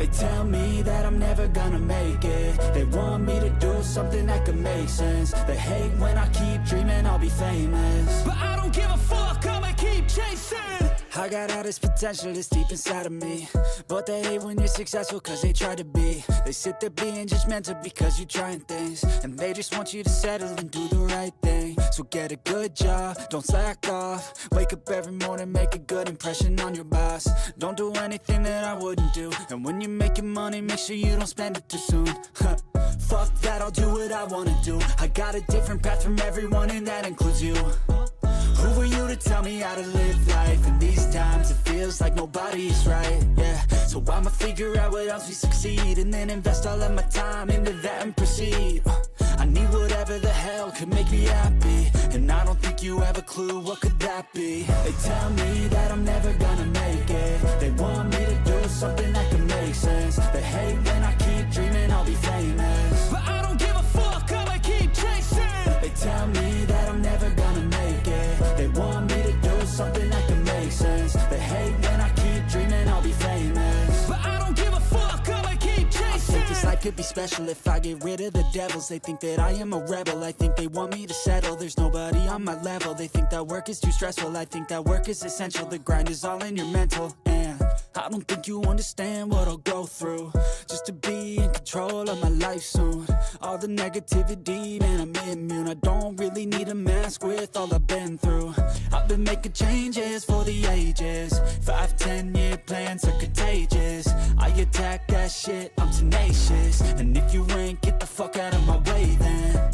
They tell me that I'm never gonna make it. They want me to do something that could make sense. They hate when I keep dreaming I'll be famous, but I don't give a fuck, I'ma keep chasing. I got all this potential that's deep inside of me, but they hate when you're successful cause they try to be. They sit there being judgmental because you're trying things, and they just want you to settle and do the right thing. So get a good job, don't slack off. Wake up every morning, make a good impression on your boss. Don't do anything that I wouldn't do, and when you're making money, make sure you don't spend it too soon. Fuck that, I'll do what I wanna do. I got a different path from everyone, and that includes you. Who are you to tell me how to live life? In these times it feels like nobody's right, yeah. So I'ma figure out what else we succeed, and then invest all of my time into that and proceed. I need whatever the hell could make me happy, and I don't think you have a clue what could that be. They tell me that I'm never gonna make it. They want me to do something that can make sense. They hate when I keep dreaming I'll be famous, but I don't give a fuck, I'ma keep chasing. They tell me that I'm never gonna make it. They want me to do something that can make sense. They hate when I keep dreaming I'll be famous, but I don't give a fuck, I'ma keep chasing. I think this life could be special if I get rid of the devils. They think that I am a rebel, I think they want me to settle. There's nobody on my level, they think that work is too stressful. I think that work is essential, the grind is all in your mental. And I don't think you understand what I'll go through just to be in control of my life soon. All the negativity, man, I'm immune. I don't really need a mask with all I've been through. I've been making changes for the ages. 5-10 year plans are contagious. I attack that shit, I'm tenacious. And if you ain't, get the fuck out of my way then.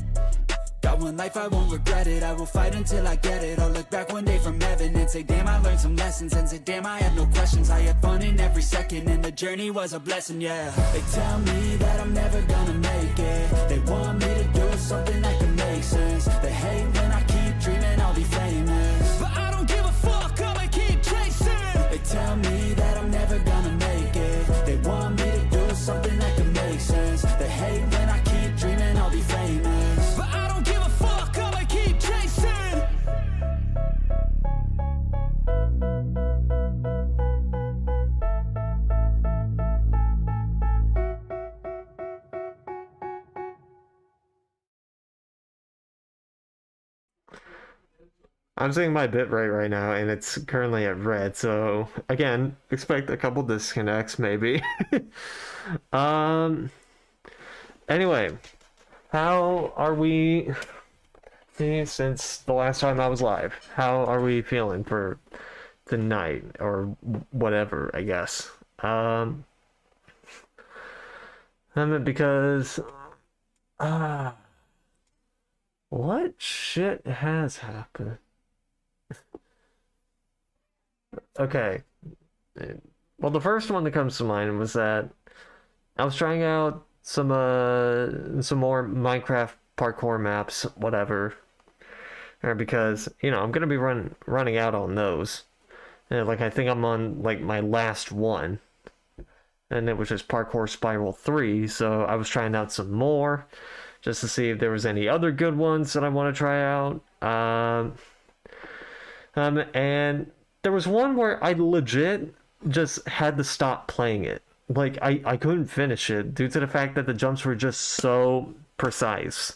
Got one life, I won't regret it. I will fight until I get it. I'll look back one day from heaven and say, damn, I learned some lessons. And say, damn, I have no questions. I had fun in every second, and the journey was a blessing, yeah. They tell me that I'm never gonna make it. They want me to do something that can make sense. They hate when I keep dreaming I'll be famous, but I don't give a fuck, I'ma keep chasing. They tell me that I'm never gonna make it. They want me to do something that can make sense. They hate when I keep dreaming I'll be famous, but I don't give a fuck, I'ma keep chasing. I'm seeing my bitrate right now, and it's currently at red, so again, expect a couple disconnects, maybe. Anyway, how are we, since the last time I was live, how are we feeling for tonight, or whatever, I guess? Because, what shit has happened? Okay. Well, the first one that comes to mind was that I was trying out some more Minecraft parkour maps, whatever. Because, you know, I'm gonna be running out on those. And, like, I think I'm on, like, my last one. And it was just Parkour Spiral 3, so I was trying out some more just to see if there was any other good ones that I want to try out. And there was one where I legit just had to stop playing it. Like, I couldn't finish it due to the fact that the jumps were just so precise.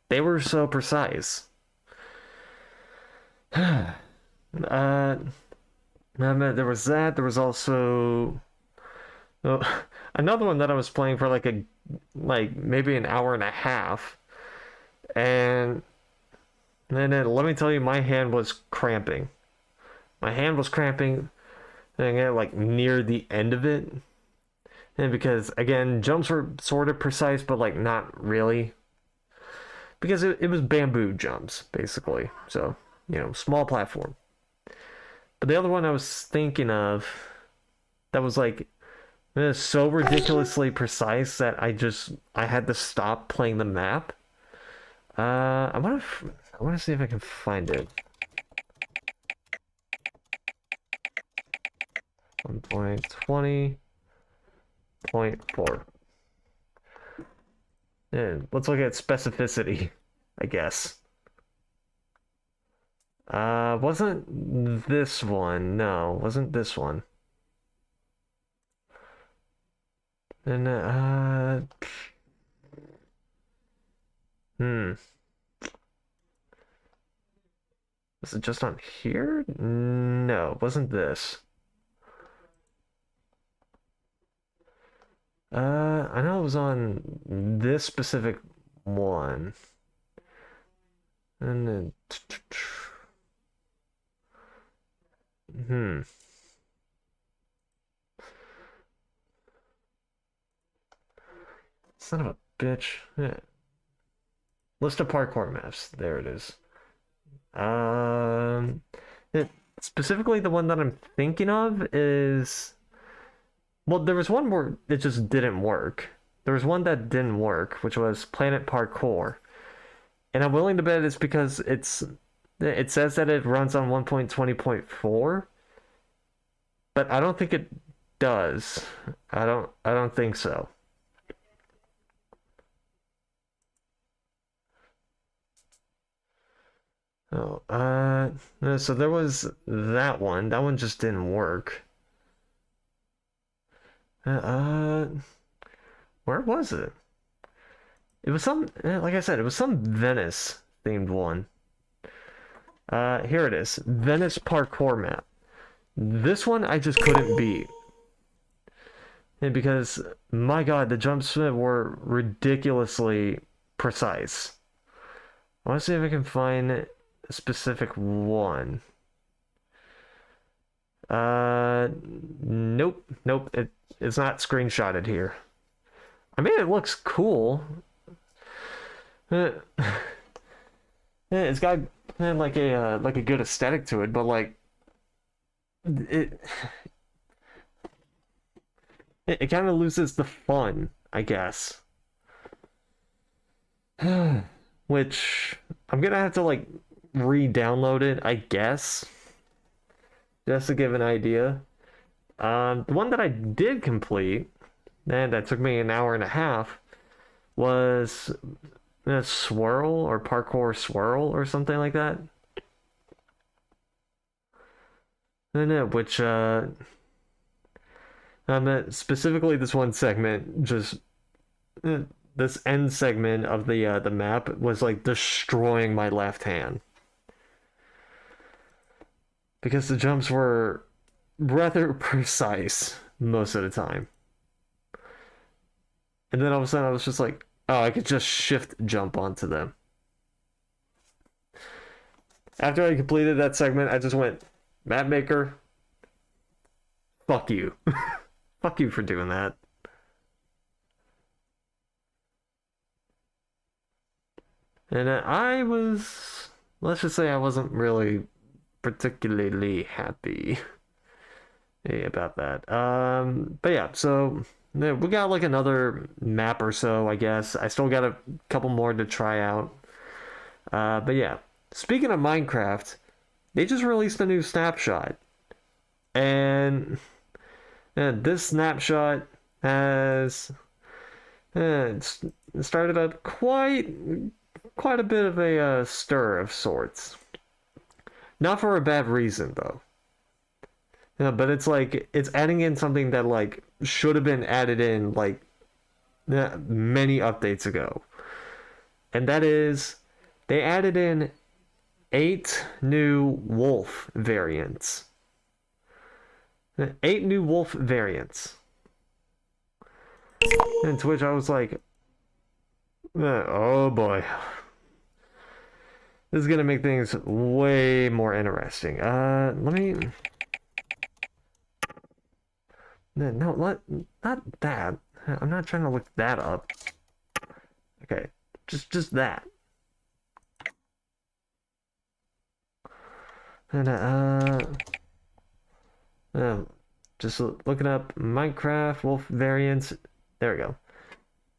They were so precise. There was that. There was also another one that I was playing for like maybe an hour and a half, and then let me tell you, my hand was cramping. My hand was cramping, and like near the end of it, and because again, jumps were sort of precise, but like not really, because it was bamboo jumps basically. So, you know, small platform. But the other one I was thinking of that was like so ridiculously precise that I had to stop playing the map. I want to see if I can find it. 1.20.4. And let's look at specificity, I guess. Wasn't this one? No, wasn't this one. And hmm. Was it just on here? No, it wasn't this. I know it was on this specific one. And then son of a bitch. Yeah. List of parkour maps. There it is. Um, it, specifically the one that I'm thinking of is, well, there was one where it just didn't work. There was one that didn't work, which was Planet Parkour. And I'm willing to bet it's because it says that it runs on 1.20.4, but I don't think it does. I don't think so. Oh, no, so there was that one. That one just didn't work. Uh, where was it? It was some, like I said, it was some Venice themed one. Here it is. Venice parkour map. This one I just couldn't beat. And because, my God, the jumps were ridiculously precise. I want to see if I can find a specific one. Nope. It's not screenshotted here. I mean, it looks cool. It's got like a good aesthetic to it, but like it it kind of loses the fun, I guess. Which I'm gonna have to like re-download it, I guess, just to give an idea. The one that I did complete, and that took me an hour and a half, was a swirl or parkour swirl or something like that. And which specifically this one segment, just this end segment of the map was like destroying my left hand because the jumps were rather precise most of the time. And then all of a sudden I was just like, oh, I could just shift jump onto them. After I completed that segment, I just went, map maker, fuck you. Fuck you for doing that. And let's just say I wasn't really particularly happy about that. But yeah, so we got like another map or so, I guess. I still got a couple more to try out. But yeah, speaking of Minecraft, they just released a new snapshot. And this snapshot has started up quite a bit of a stir of sorts. Not for a bad reason, though. Yeah, but it's like it's adding in something that like should have been added in like many updates ago. And that is they added in 8 new wolf variants. 8 new wolf variants. And to which I was like, oh boy. This is gonna make things way more interesting. Let me. No, not that. I'm not trying to look that up. Okay, just that. And just looking up Minecraft wolf variants. There we go.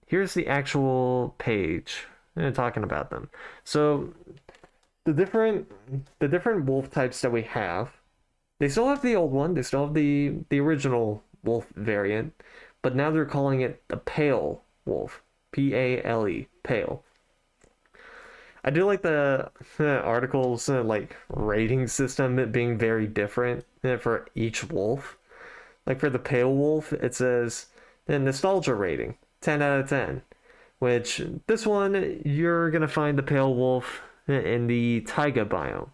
Here's the actual page talking about them. So the different wolf types that we have, they still have the old one. They still have the original wolf variant, but now they're calling it the pale wolf. P-A-L-E, pale. I do like the articles like rating system it being very different for each wolf. Like for the pale wolf, it says Then nostalgia rating, 10 out of 10. Which, this one, you're gonna find the pale wolf in the taiga biome.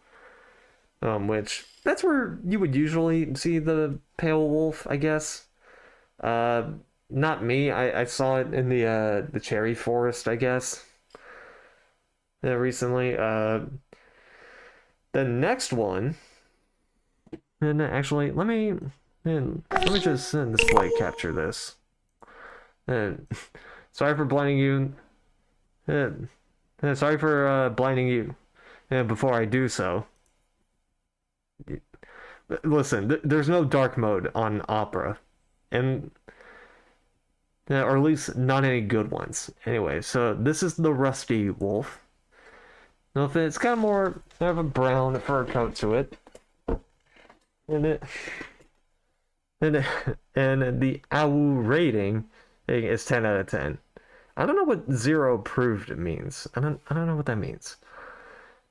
Which, that's where you would usually see the pale wolf, I guess. Not me, I saw it in the cherry forest, I guess. Recently. The next one, and actually, let me just display capture this. And sorry for blinding you. Sorry for blinding you. Before I do so. Listen, there's no dark mode on Opera, and or at least not any good ones. Anyway, so this is the Rusty Wolf. Now, if it's got more of a brown fur coat to it, and the AWU rating is 10 out of 10. I don't know what zero approved means. I don't know what that means.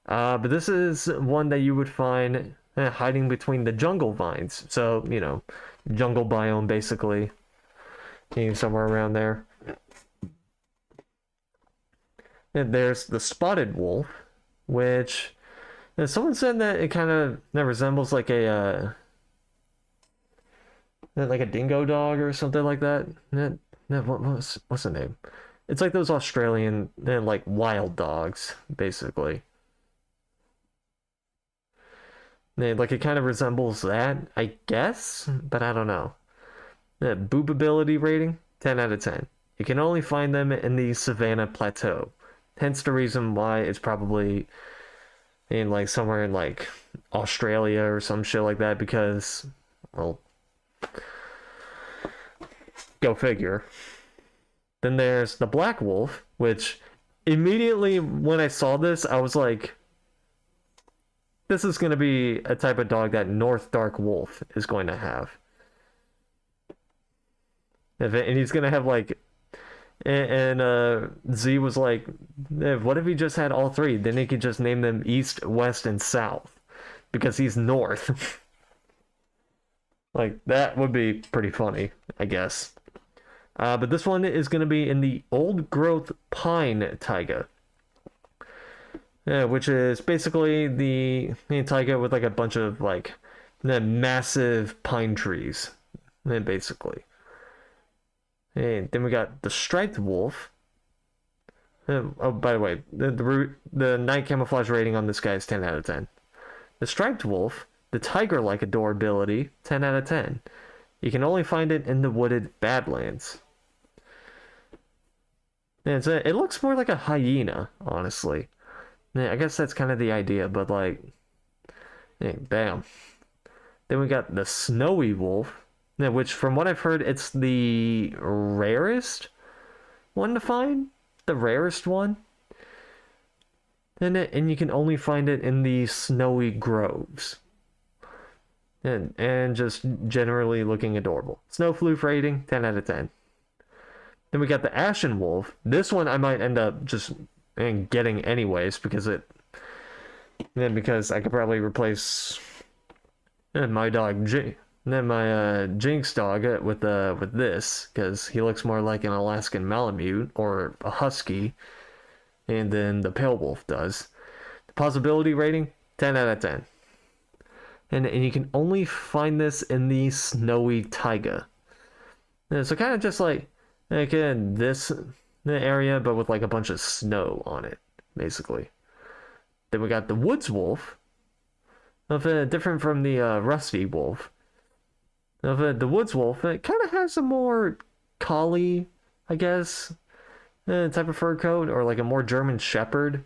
But this is one that you would find hiding between the jungle vines. So, you know, jungle biome basically. Somewhere around there. And there's the spotted wolf, which someone said that it kind of resembles like a dingo dog or something like that. What's the name? It's like those Australian like wild dogs, basically. Like it kind of resembles that, I guess, but I don't know. Boob ability rating, 10 out of 10. You can only find them in the Savannah Plateau. Hence the reason why it's probably in like somewhere in like Australia or some shit like that, because, well, go figure. Then there's the black wolf, which immediately when I saw this, I was like, this is going to be a type of dog that North Dark Wolf is going to have. And he's going to have like, and Z was like, what if he just had all three? Then he could just name them East, West, and South, because he's North. Like, that would be pretty funny, I guess. But this one is going to be in the Old Growth Pine Taiga. Which is basically the taiga with like a bunch of like massive pine trees, basically. And then we got the striped wolf. Oh, by the way, the night camouflage rating on this guy is 10 out of 10. The striped wolf, the tiger-like adorability, 10 out of 10. You can only find it in the wooded Badlands. And it looks more like a hyena, honestly. Yeah, I guess that's kind of the idea, but like, bam. Then we got the snowy wolf, which from what I've heard, it's the rarest one to find. The rarest one. And you can only find it in the snowy groves. And just generally looking adorable. Snow floof rating, 10 out of 10. Then we got the ashen wolf. This one I might end up just getting anyways, because I could probably replace my dog my Jinx dog with this, because he looks more like an Alaskan Malamute or a Husky, and then the pale wolf does. The possibility rating, 10 out of 10. And you can only find this in the snowy taiga. So kind of just like again this area, but with like a bunch of snow on it, basically. Then we got the woods wolf, different from the rusty wolf. The woods wolf, it kind of has a more collie, I guess, type of fur coat, or like a more German Shepherd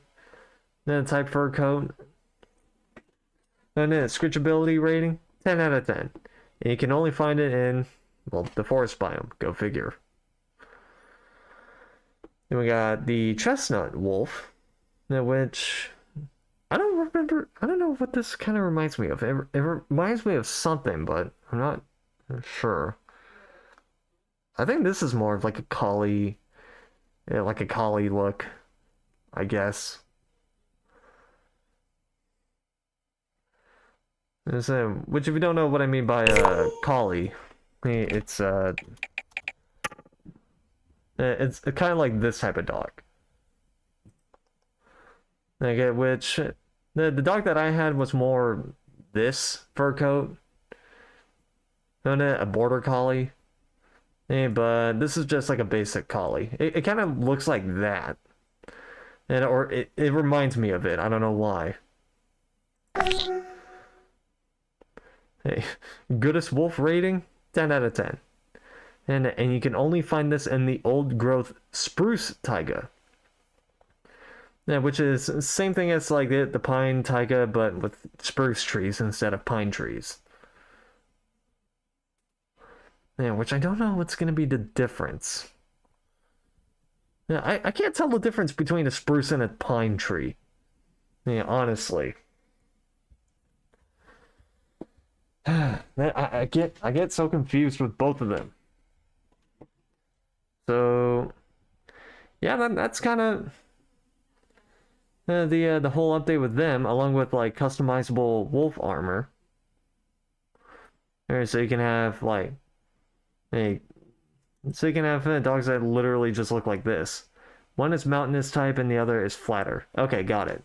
type fur coat. And then scritchability rating, 10 out of 10. And you can only find it in, well, the forest biome. Go figure. Then we got the chestnut wolf, which I don't know what this kind of reminds me of. It reminds me of something, but I'm not sure. I think this is more of like a collie, look, I guess. Which if you don't know what I mean by collie, it's It's kind of like this type of dog. Okay, which the dog that I had was more this fur coat, a border collie. But this is just like a basic collie. It kind of looks like that, and or it reminds me of it. I don't know why. Hey, goodest wolf rating, 10 out of 10. And you can only find this in the old growth spruce taiga. Yeah, which is the same thing as like the pine taiga, but with spruce trees instead of pine trees. Yeah, which I don't know what's going to be the difference. Yeah, I can't tell the difference between a spruce and a pine tree. Yeah, honestly. I get so confused with both of them. So yeah, that's kind of the whole update with them, along with like customizable wolf armor. Alright, so you can have like so you can have dogs that literally just look like this. One is mountainous type and the other is flatter. Okay, got it.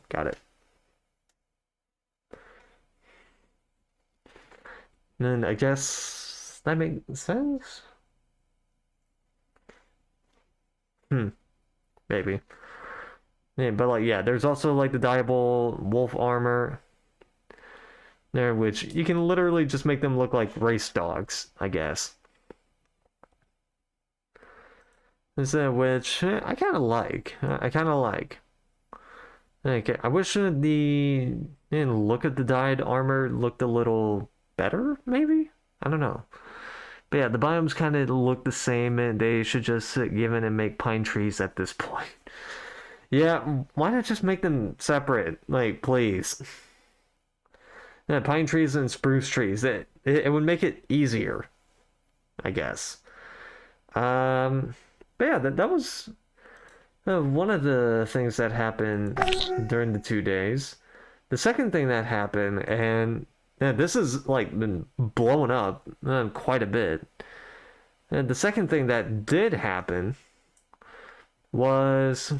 And then I guess that makes sense? Maybe. Yeah, but like, yeah, there's also like the dyeable wolf armor there, which you can literally just make them look like race dogs, I guess. Which I kind of like. Okay, I wish the look at the dyed armor looked a little better, maybe? I don't know. But yeah, the biomes kind of look the same, and they should just give in and make pine trees at this point. Yeah, why not just make them separate? Like, please. Yeah, pine trees and spruce trees. It would make it easier, I guess. But yeah, that was one of the things that happened during the 2 days. The second thing that happened, and yeah, this has like been blowing up quite a bit. And the second thing that did happen was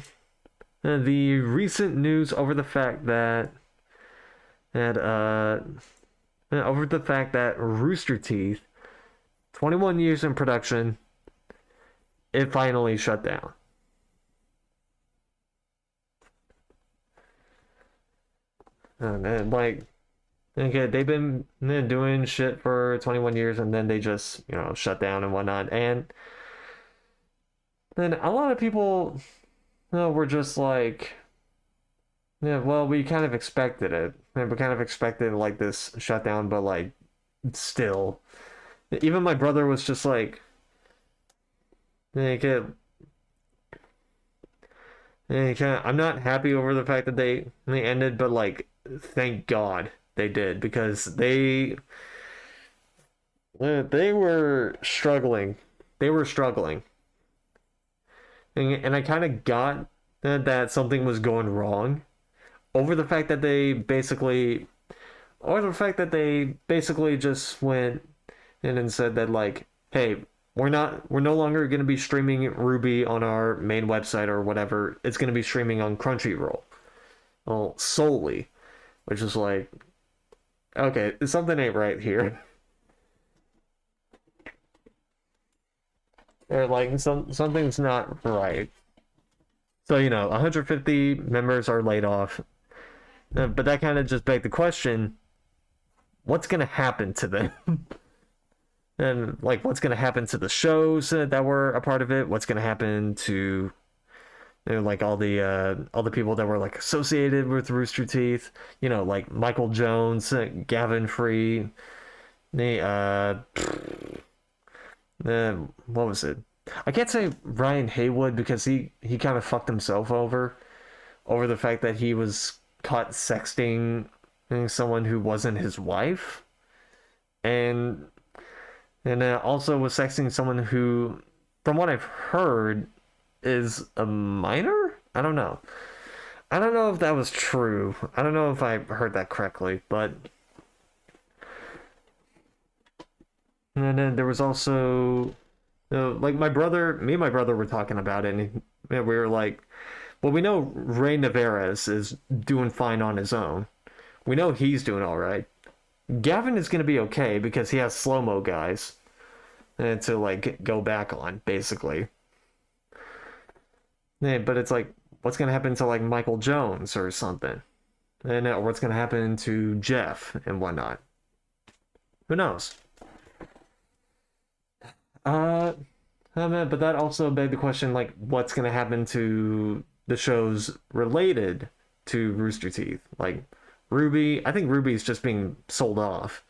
the recent news over the fact that Rooster Teeth, 21 years in production, it finally shut down. And like, okay, they've been doing shit for 21 years and then they just, shut down and whatnot. And then a lot of people were just like, yeah, well, we kind of expected it. And we kind of expected like this shutdown, but like, still. Even my brother was just like, I'm not happy over the fact that they ended, but like, thank God they did, because they were struggling. And I kind of got that something was going wrong over the fact that they basically just went in and said that like, hey, we're no longer going to be streaming RWBY on our main website or whatever. It's going to be streaming on Crunchyroll. Well, solely. Which is like, okay, something ain't right here. Or like, something's not right. So, 150 members are laid off. But that kind of just begged the question, what's going to happen to them? And like, what's going to happen to the shows that were a part of it? What's going to happen to like all the people that were like associated with Rooster Teeth? Like Michael Jones, Gavin Free, what was it? I can't say Ryan Haywood because he kind of fucked himself over the fact that he was caught sexting someone who wasn't his wife, and also was sexting someone who, from what I've heard, is a minor? I don't know. I don't know if that was true. I don't know if I heard that correctly, but... And then there was also Like me and my brother were talking about it, and we were like, well, we know Ray Navarez is doing fine on his own. We know he's doing all right. Gavin is going to be okay because he has slow mo guys to like go back on, basically. Yeah, but it's like, what's going to happen to like Michael Jones or something? And what's going to happen to Jeff and whatnot? Who knows? But that also begged the question, like, what's going to happen to the shows related to Rooster Teeth? Like, Ruby, I think Ruby's just being sold off.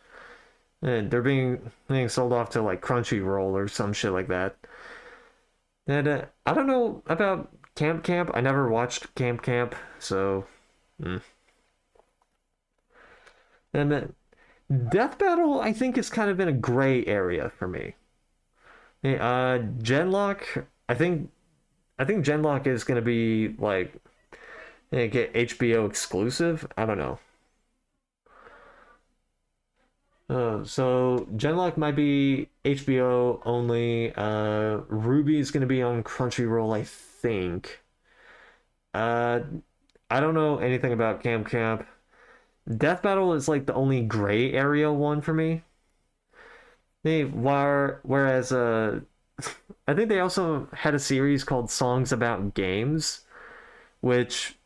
And they're being sold off to, like, Crunchyroll or some shit like that. And I don't know about Camp Camp. I never watched Camp Camp, so... And then Death Battle, I think, is kind of in a gray area for me. Genlock, I think Genlock is gonna be like get HBO exclusive. I don't know. So Genlock might be HBO only. Ruby is gonna be on Crunchyroll, I think. I don't know anything about Camp Camp. Death Battle is like the only gray area one for me. Whereas I think they also had a series called Songs About Games, which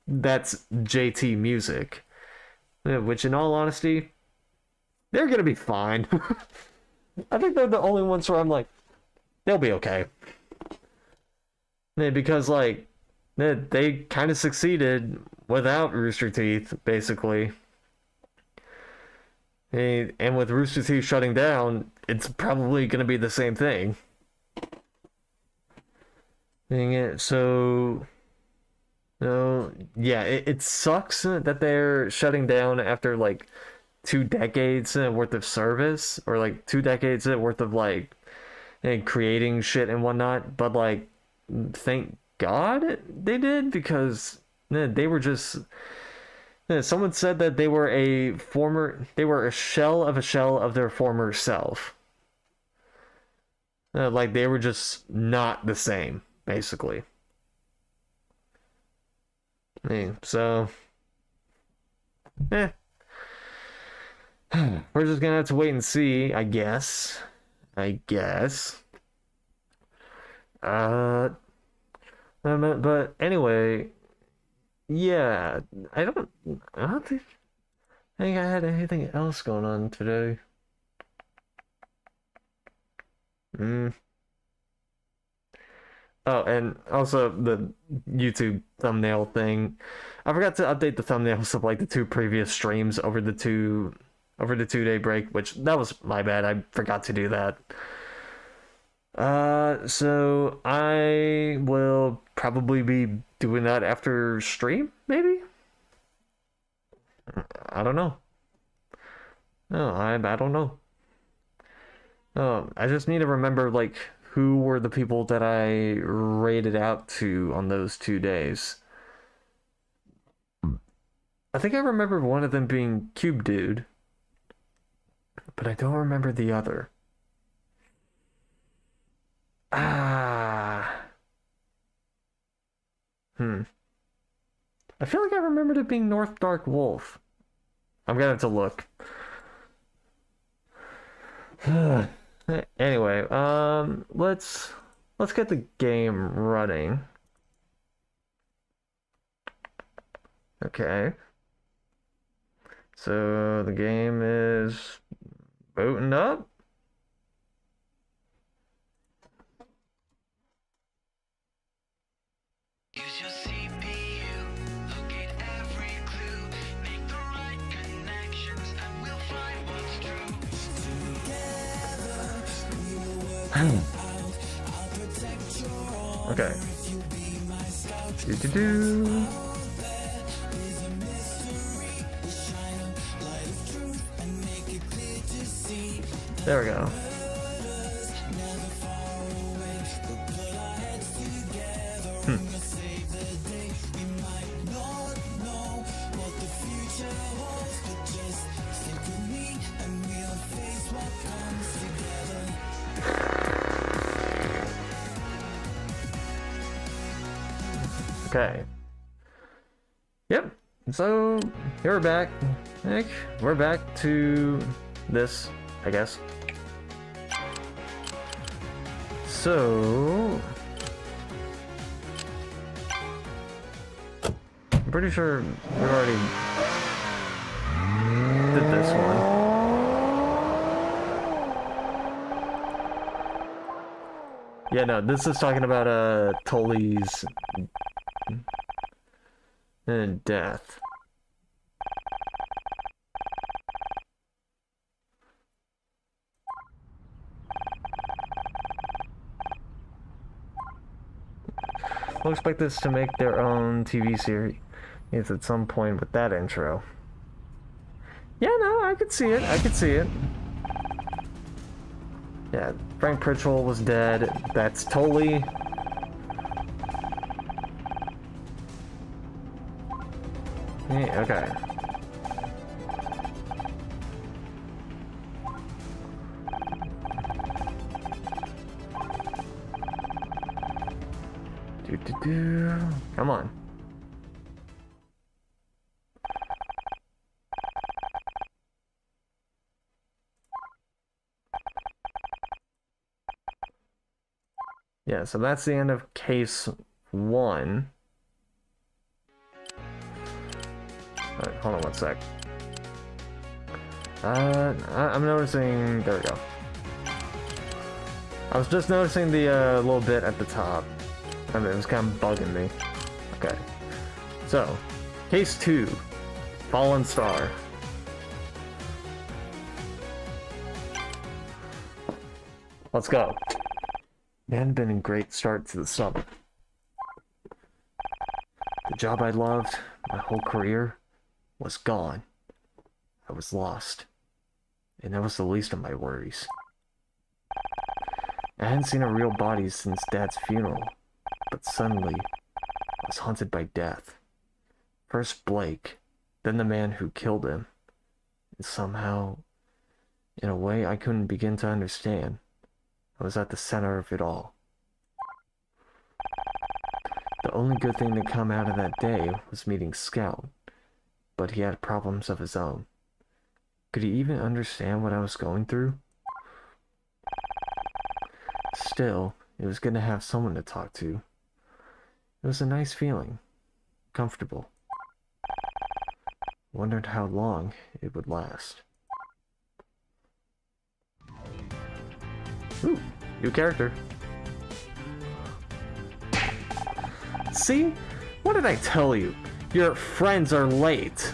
that's JT Music, which in all honesty, they're gonna be fine. I think they're the only ones where I'm like, they'll be okay. Because like they kind of succeeded without Rooster Teeth, basically. And with Rooster Teeth shutting down, it's probably going to be the same thing. So yeah, it sucks that they're shutting down after like 2 decades worth of service, or like 2 decades worth of like creating shit and whatnot. But like, thank God they did, because they were just... Someone said that they were a shell of their former self. Like they were just not the same, basically. So, we're just gonna have to wait and see, I guess. But anyway, yeah, I don't think I had anything else going on today. Oh, and also the YouTube thumbnail thing. I forgot to update the thumbnails of like the 2 previous streams over the 2-day break, which that was my bad. I forgot to do that. So I will probably be doing that after stream, maybe? I don't know. No, I don't know. I just need to remember, like, who were the people that I rated out to on those 2 days. I think I remember one of them being Cube Dude, but I don't remember the other. I feel like I remembered it being North Dark Wolf. I'm gonna have to look. Anyway, let's get the game running. Okay. So the game is booting up. Use your CPU, locate every clue, make the right connections, and we'll find what's true. Together, we will work it out. I'll protect your honor. Okay. If you be my scout. Do. Is a mystery. We'll shine a light of truth and make it clear to see. There we go. Never far away. We'll put our heads together and we'll save the day. We might not know what the future holds, but just stick with me and we'll face what comes together. Okay. Yep. So here we're back. Nick, we're back to this, I guess. So I'm pretty sure we already did this one. Yeah, no, this is talking about Tully's death. We'll expect this to make their own TV series at some point with that intro. Yeah, no, I could see it. I could see it. Yeah, Frank Pritchell was dead. That's Tully. Yeah, okay. Come on. Yeah, so that's the end of case 1. Alright, hold on one sec. I'm noticing... There we go. I was just noticing the little bit at the top. I mean, it was kind of bugging me. Okay. So, case 2. Fallen Star. Let's go. It hadn't been a great start to the summer. The job I loved, my whole career, was gone. I was lost. And that was the least of my worries. I hadn't seen a real body since Dad's funeral, but suddenly, I was haunted by death. First Blake, then the man who killed him. And somehow, in a way I couldn't begin to understand, I was at the center of it all. The only good thing to come out of that day was meeting Scout, but he had problems of his own. Could he even understand what I was going through? Still, it was good to have someone to talk to. It was a nice feeling. Comfortable. Wondered how long it would last. Ooh, new character. See? What did I tell you? Your friends are late.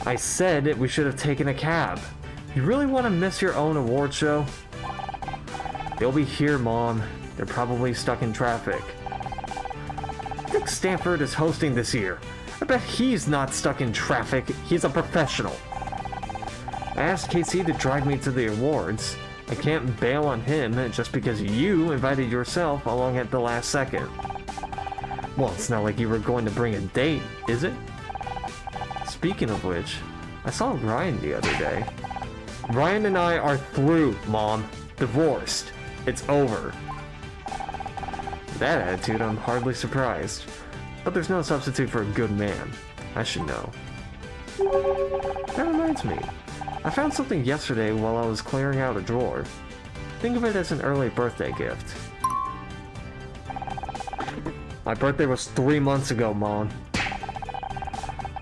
I said we should have taken a cab. You really want to miss your own award show? They'll be here, Mom. They're probably stuck in traffic. Dick Stanford is hosting this year. I bet he's not stuck in traffic. He's a professional. I asked Casey to drive me to the awards. I can't bail on him just because you invited yourself along at the last second. Well, it's not like you were going to bring a date, is it? Speaking of which, I saw Ryan the other day. Ryan and I are through, Mom. Divorced. It's over. With that attitude, I'm hardly surprised. But there's no substitute for a good man. I should know. That reminds me. I found something yesterday while I was clearing out a drawer. Think of it as an early birthday gift. My birthday was 3 months ago, Mom.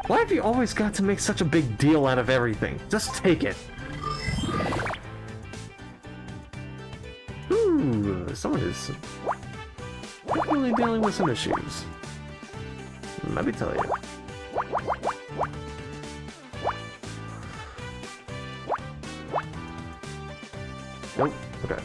Why have you always got to make such a big deal out of everything? Just take it. Ooh, someone is definitely dealing with some issues. Let me tell you. Nope. Okay.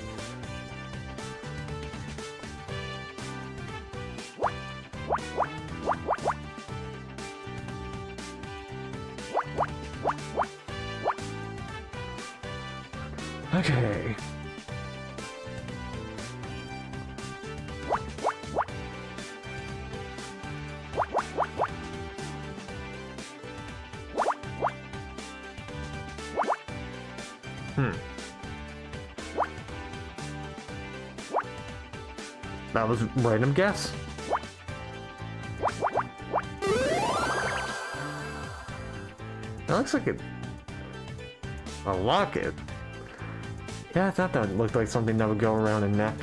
Okay. that was random guess. That looks like a locket. Yeah, I thought that looked like something that would go around a neck.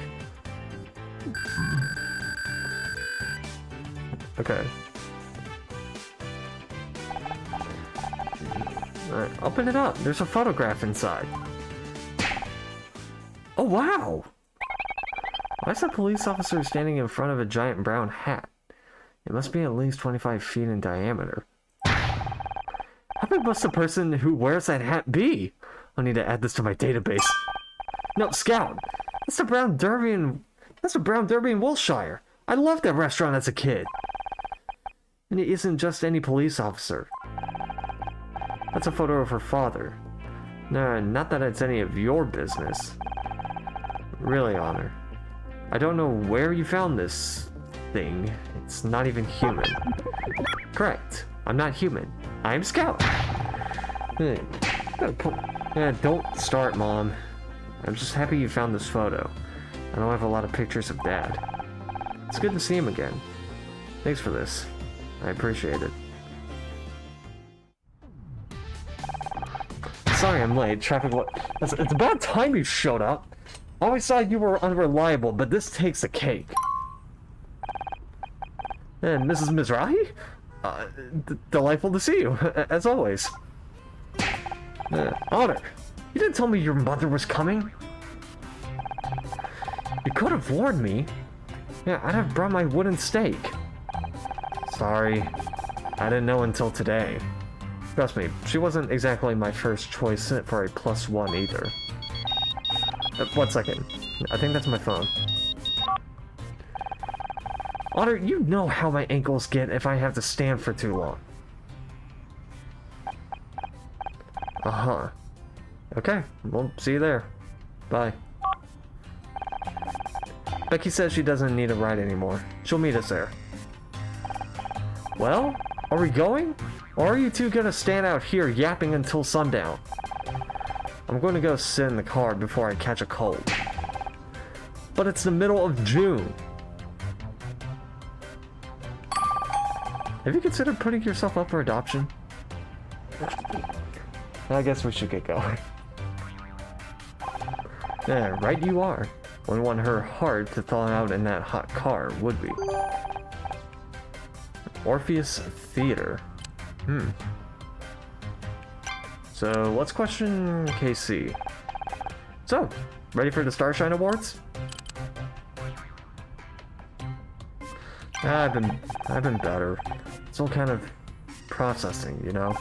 Okay. Alright, open it up. There's a photograph inside. Oh, wow! Why is a police officer standing in front of a giant brown hat? It must be at least 25 feet in diameter. How big must the person who wears that hat be? I need to add this to my database. No, Scout! That's the Brown Derby in Wilshire! I loved that restaurant as a kid! And he isn't just any police officer. That's a photo of her father. No, not that it's any of your business. Really, Honor. I don't know where you found this thing. It's not even human. Correct. I'm not human. I'm Scout. Don't start, Mom. I'm just happy you found this photo. I don't have a lot of pictures of Dad. It's good to see him again. Thanks for this. I appreciate it. Sorry I'm late. Traffic it's about time you showed up. Always thought you were unreliable, but this takes the cake. And Mrs. Mizrahi? Delightful to see you, as always. Honor, you didn't tell me your mother was coming? You could have warned me. Yeah, I'd have brought my wooden stake. Sorry, I didn't know until today. Trust me, she wasn't exactly my first choice for a +1 either. 1 second. I think that's my phone. Otter, you know how my ankles get if I have to stand for too long. Uh-huh. Okay, well, see you there. Bye. Becky says she doesn't need a ride anymore. She'll meet us there. Well, are we going? Or are you two gonna stand out here yapping until sundown? I'm going to go sit in the car before I catch a cold. But it's the middle of June. Have you considered putting yourself up for adoption? I guess we should get going. Yeah, right you are. Wouldn't want her heart to thaw out in that hot car, would we? Orpheus Theater. So, let's question KC. So, ready for the Starshine Awards? I've been better. Still kind of processing, you know?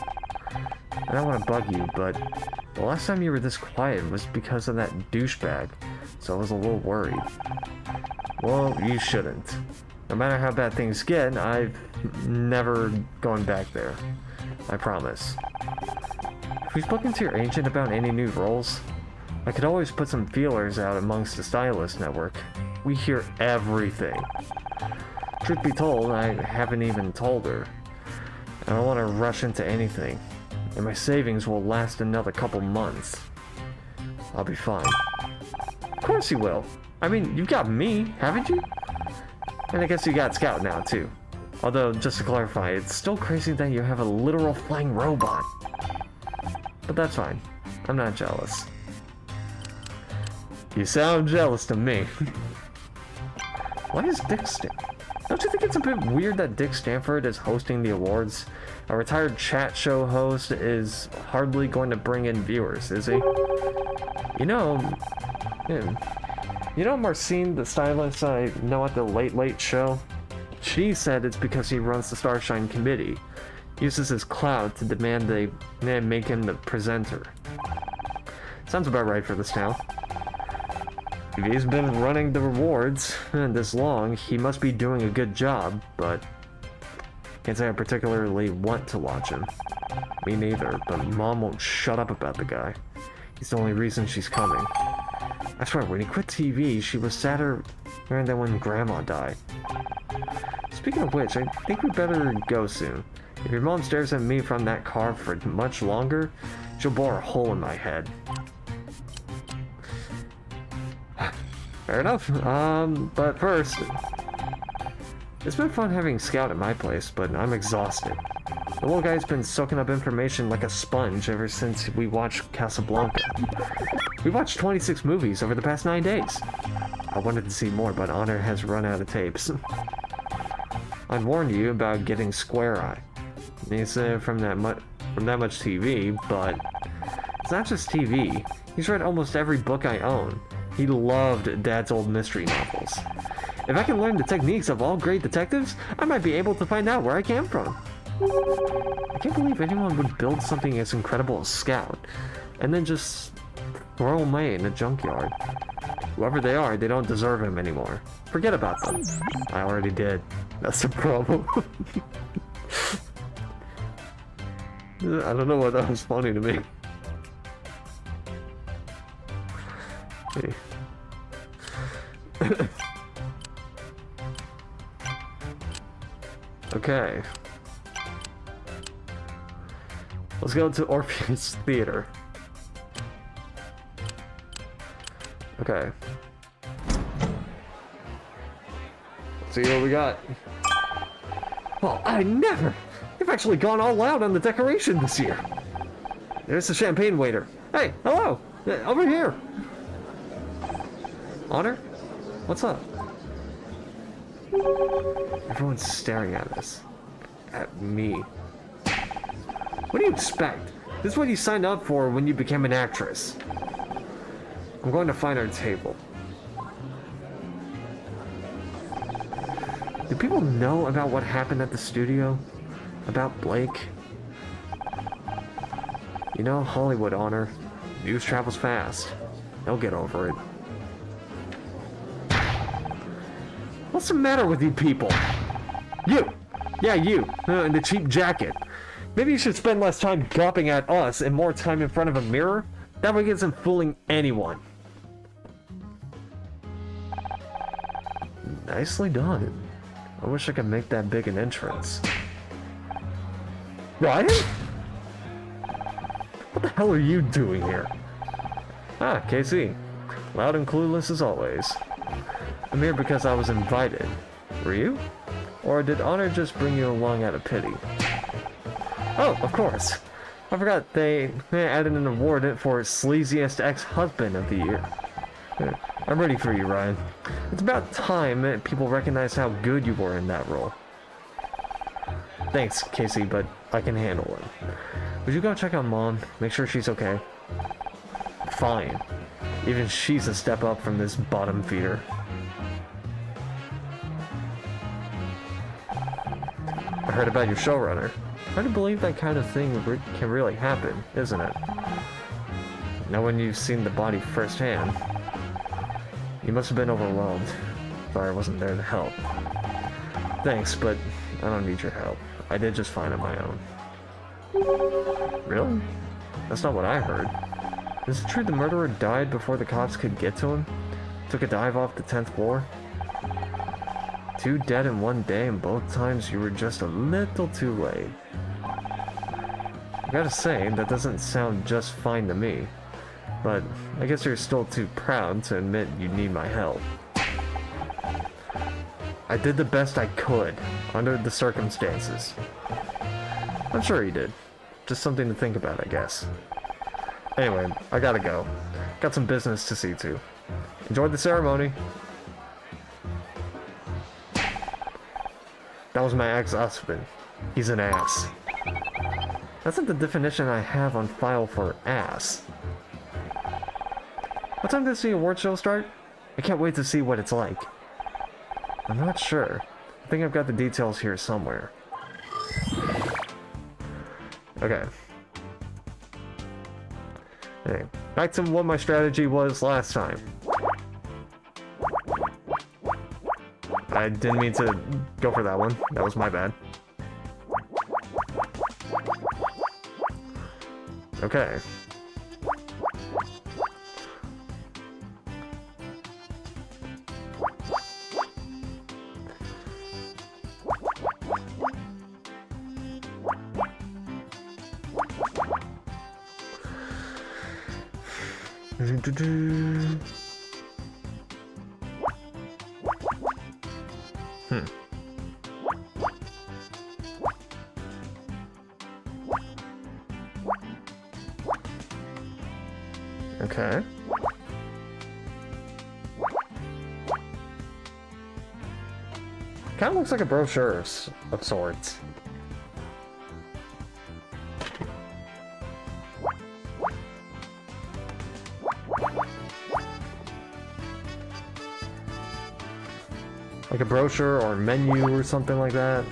I don't want to bug you, but the last time you were this quiet was because of that douchebag, so I was a little worried. Well, you shouldn't. No matter how bad things get, I've never gone back there. I promise. Have you spoken to your agent about any new roles? I could always put some feelers out amongst the stylist network. We hear everything. Truth be told, I haven't even told her. I don't want to rush into anything, and my savings will last another couple months. I'll be fine. Of course you will. I mean, you've got me, haven't you? And I guess you got Scout now, too. Although, just to clarify, it's still crazy that you have a literal flying robot. But that's fine. I'm not jealous. You sound jealous to me. Why is Dick Don't you think it's a bit weird that Dick Stanford is hosting the awards? A retired chat show host is hardly going to bring in viewers, is he? You know Marcine, the stylist I know at the Late Late Show? She said it's because he runs the Starshine Committee. Uses his clout to demand they make him the presenter. Sounds about right for this town. If he's been running the rewards this long, he must be doing a good job, but can't say I particularly want to watch him. Me neither, but Mom won't shut up about the guy. He's the only reason she's coming. I swear, when he quit TV, she was sadder than when Grandma died. Speaking of which, I think we better go soon. If your mom stares at me from that car for much longer, she'll bore a hole in my head. Fair enough. But first, it's been fun having Scout at my place, but I'm exhausted. The little guy's been soaking up information like a sponge ever since we watched Casablanca. We watched 26 movies over the past 9 days. I wanted to see more, but Honor has run out of tapes. I warned you about getting Square Eye. He said from that much TV, but it's not just TV. He's read almost every book I own. He loved Dad's old mystery novels. If I can learn the techniques of all great detectives, I might be able to find out where I came from. I can't believe anyone would build something as incredible as Scout, and then just throw him away in a junkyard. Whoever they are, they don't deserve him anymore. Forget about them. I already did. That's the problem. I don't know why that was funny to me. Hey. Okay. Let's go to Orpheus Theater. Okay. Let's see what we got. Well, I never! You've actually gone all out on the decoration this year. There's the champagne waiter. Hey, hello! Over here! Honor? What's up? Everyone's staring at us. At me. What do you expect? This is what you signed up for when you became an actress. I'm going to find our table. Do people know about what happened at the studio? About Blake? You know, Hollywood, Honor. News travels fast. They'll get over it. What's the matter with you people? You! Yeah, you. In the cheap jacket. Maybe you should spend less time gawping at us and more time in front of a mirror? That way it isn't fooling anyone. Nicely done. I wish I could make that big an entrance. Ryan? What the hell are you doing here? Ah, KC. Loud and clueless as always. I'm here because I was invited. Were you? Or did Honor just bring you along out of pity? Oh, of course. I forgot they added an award for sleaziest ex-husband of the year. I'm ready for you, Ryan. It's about time people recognize how good you were in that role. Thanks, Casey, but I can handle it. Would you go check on Mom? Make sure she's okay? Fine. Even she's a step up from this bottom feeder. I heard about your showrunner. Hard to believe that kind of thing can really happen, isn't it? Now when you've seen the body firsthand, you must have been overwhelmed. Sorry I wasn't there to help. Thanks, but I don't need your help. I did just fine on my own. Really? That's not what I heard. Is it true the murderer died before the cops could get to him? Took a dive off the 10th floor? 2 dead in 1 day, and both times you were just a little too late. I gotta say, that doesn't sound just fine to me. But I guess you're still too proud to admit you need my help. I did the best I could, under the circumstances. I'm sure you did. Just something to think about, I guess. Anyway, I gotta go. Got some business to see to. Enjoy the ceremony. That was my ex-husband. He's an ass. That's not the definition I have on file for ass. What time does the award show start? I can't wait to see what it's like. I'm not sure. I think I've got the details here somewhere. Okay. Hey, back to what my strategy was last time. I didn't mean to go for that one. That was my bad. Okay. Okay. Kind of looks like a brochure of sorts. Like a brochure or menu or something like that.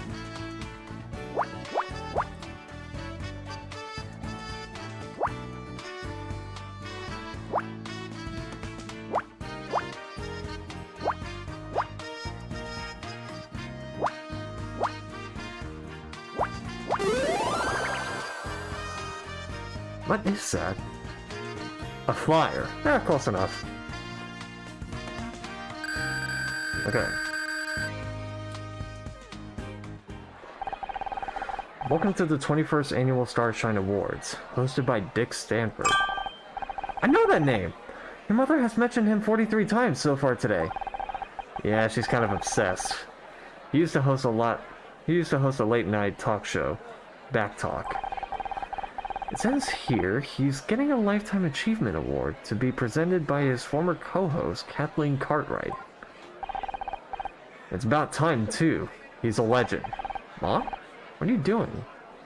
What is that? A flyer. Eh, close enough. Okay. Welcome to the 21st Annual Starshine Awards, hosted by Dick Stanford. I know that name! Your mother has mentioned him 43 times so far today. Yeah, she's kind of obsessed. He used to host a late-night talk show, Back Talk. It says here he's getting a Lifetime Achievement Award to be presented by his former co-host, Kathleen Cartwright. It's about time, too. He's a legend. Mom? What are you doing?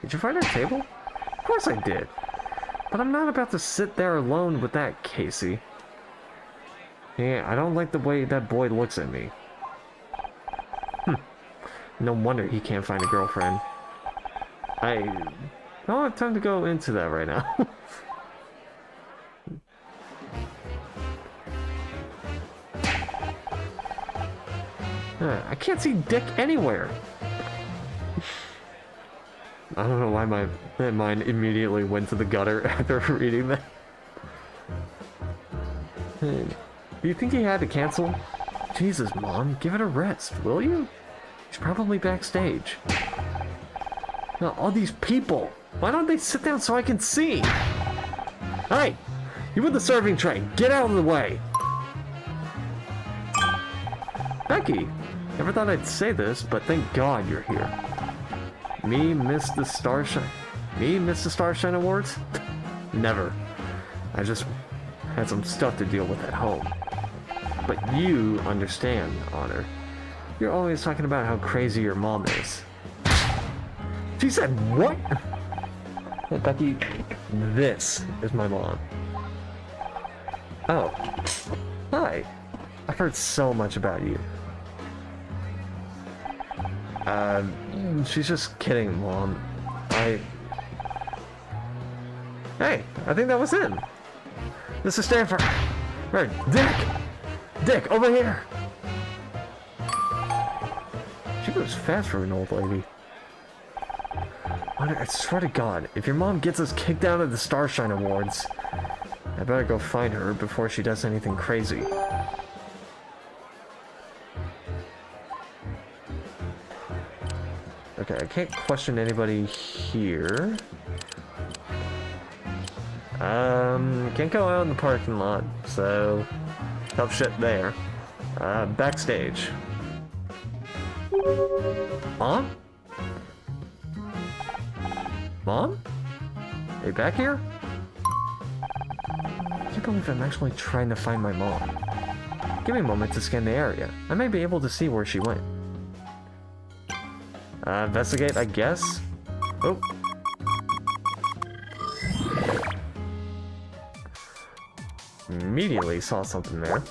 Did you find our table? Of course I did. But I'm not about to sit there alone with that, Casey. Yeah, I don't like the way that boy looks at me. No wonder he can't find a girlfriend. I don't have time to go into that right now. I can't see Dick anywhere. I don't know why my mind immediately went to the gutter after reading that. Do you think he had to cancel? Jesus, Mom, give it a rest, will you? He's probably backstage. Now, all these people, why don't they sit down so I can see? Hey, you with the serving tray, get out of the way. Becky, never thought I'd say this, but thank God you're here. Me miss the Starshine Awards? Never. I just had some stuff to deal with at home. But you understand, Honor. You're always talking about how crazy your mom is. She said what? Hey, Becky, this is my mom. Oh. Hi. I've heard so much about you. She's just kidding, Mom. Hey, I think that was him. This is Stanford. Right, Dick, over here. She moves fast for an old lady. I swear to God, if your mom gets us kicked out of the Starshine Awards, I better go find her before she does anything crazy. Okay, I can't question anybody here. Can't go out in the parking lot, so tough shit there. Backstage. Mom? Mom? Are you back here? I can't believe I'm actually trying to find my mom. Give me a moment to scan the area. I may be able to see where she went. Investigate, I guess? Oh. Immediately saw something there.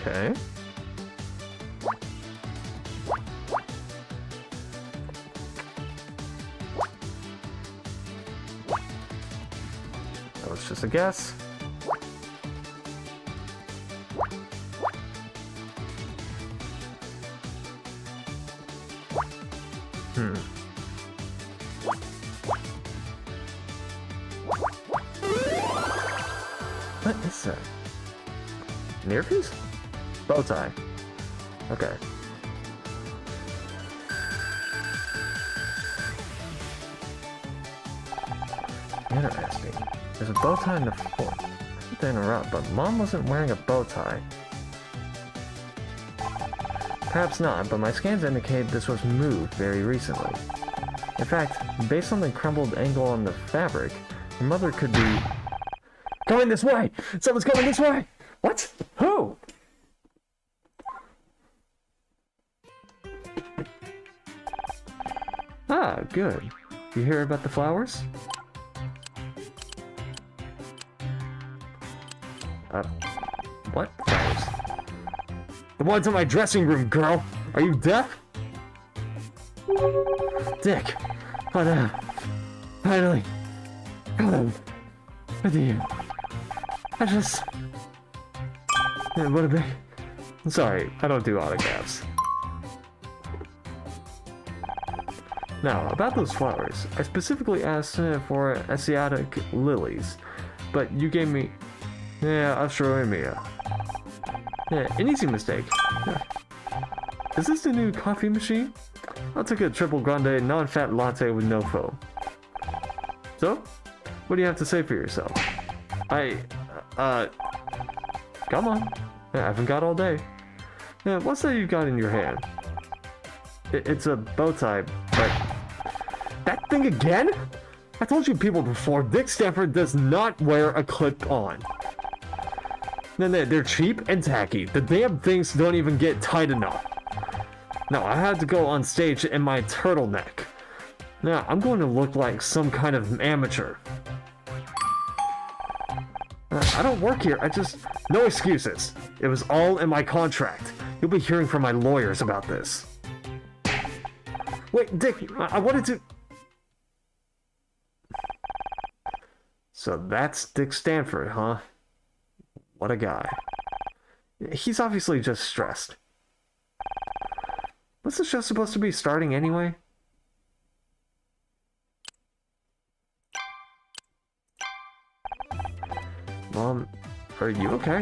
Okay. it's just a guess. What is that? An earpiece? Bow tie. Okay. Interesting. There's a bow tie in the fork. Not to interrupt, but Mom wasn't wearing a bow tie. Perhaps not, but my scans indicate this was moved very recently. In fact, based on the crumbled angle on the fabric, your mother could be... Going this way! Someone's coming this way! What? Who? Ah, good. You hear about the flowers? What flowers? The ones in my dressing room, girl! Are you deaf? Dick! Oh no. Finally! Hello. With you. I just... What a big... I'm sorry, I don't do autographs. Now, about those flowers, I specifically asked for Asiatic lilies, but you gave me... Yeah, Australia. Yeah, an easy mistake. Is this the new coffee machine? I'll take a triple grande non-fat latte with no foam. So, what do you have to say for yourself? Come on. I haven't got all day. Yeah, what's that you got in your hand? It's a bow tie, but... That thing again? I told you people before, Dick Stanford does not wear a clip-on. Then they're cheap and tacky. The damn things don't even get tight enough. No, I had to go on stage in my turtleneck. Now, I'm going to look like some kind of amateur. I don't work here, no excuses. It was all in my contract. You'll be hearing from my lawyers about this. Wait, Dick, I wanted to... So that's Dick Stanford, huh? What a guy. He's obviously just stressed. What's the show supposed to be starting anyway? Mom, are you okay?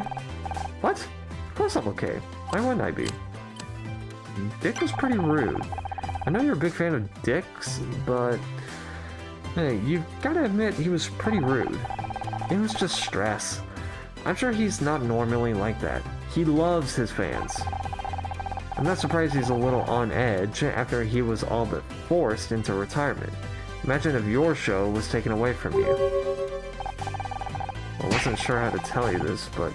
What? Of course I'm okay. Why wouldn't I be? Dick was pretty rude. I know you're a big fan of Dick's, but... Hey, you've gotta admit he was pretty rude. It was just stress. I'm sure he's not normally like that. He loves his fans. I'm not surprised he's a little on edge after he was all but forced into retirement. Imagine if your show was taken away from you. I wasn't sure how to tell you this, but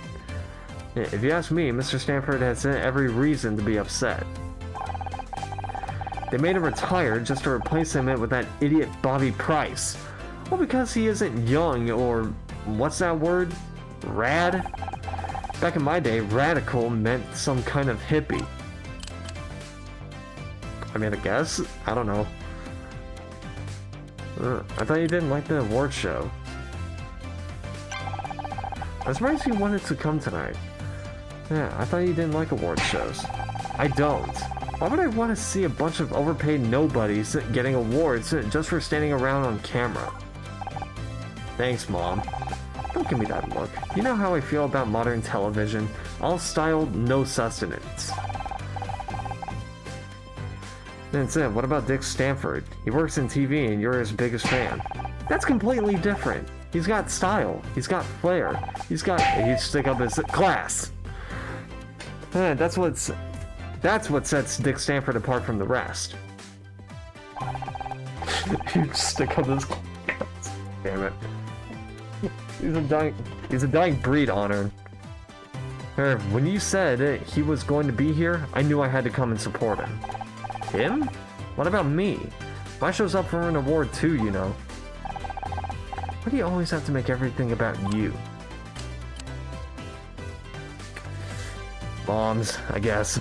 if you ask me, Mr. Stanford has every reason to be upset. They made him retire just to replace him with that idiot Bobby Price. Well, because he isn't young or, what's that word? Rad? Back in my day, radical meant some kind of hippie. I mean, I guess? I don't know. I thought you didn't like the award show. I'm surprised you wanted to come tonight. Yeah, I thought you didn't like award shows. I don't. Why would I want to see a bunch of overpaid nobodies getting awards just for standing around on camera? Thanks, Mom. Don't give me that look. You know how I feel about modern television. All style, no sustenance. Then said, what about Dick Stanford? He works in TV and you're his biggest fan. That's completely different. He's got style. He's got flair. He'd stick up his class. That's what sets Dick Stanford apart from the rest. He'd stick up his class. Damn it. He's a dying breed, Honor. When you said he was going to be here, I knew I had to come and support him. Him? What about me? My show's up for an award too, you know. Why do you always have to make everything about you? Bombs, I guess.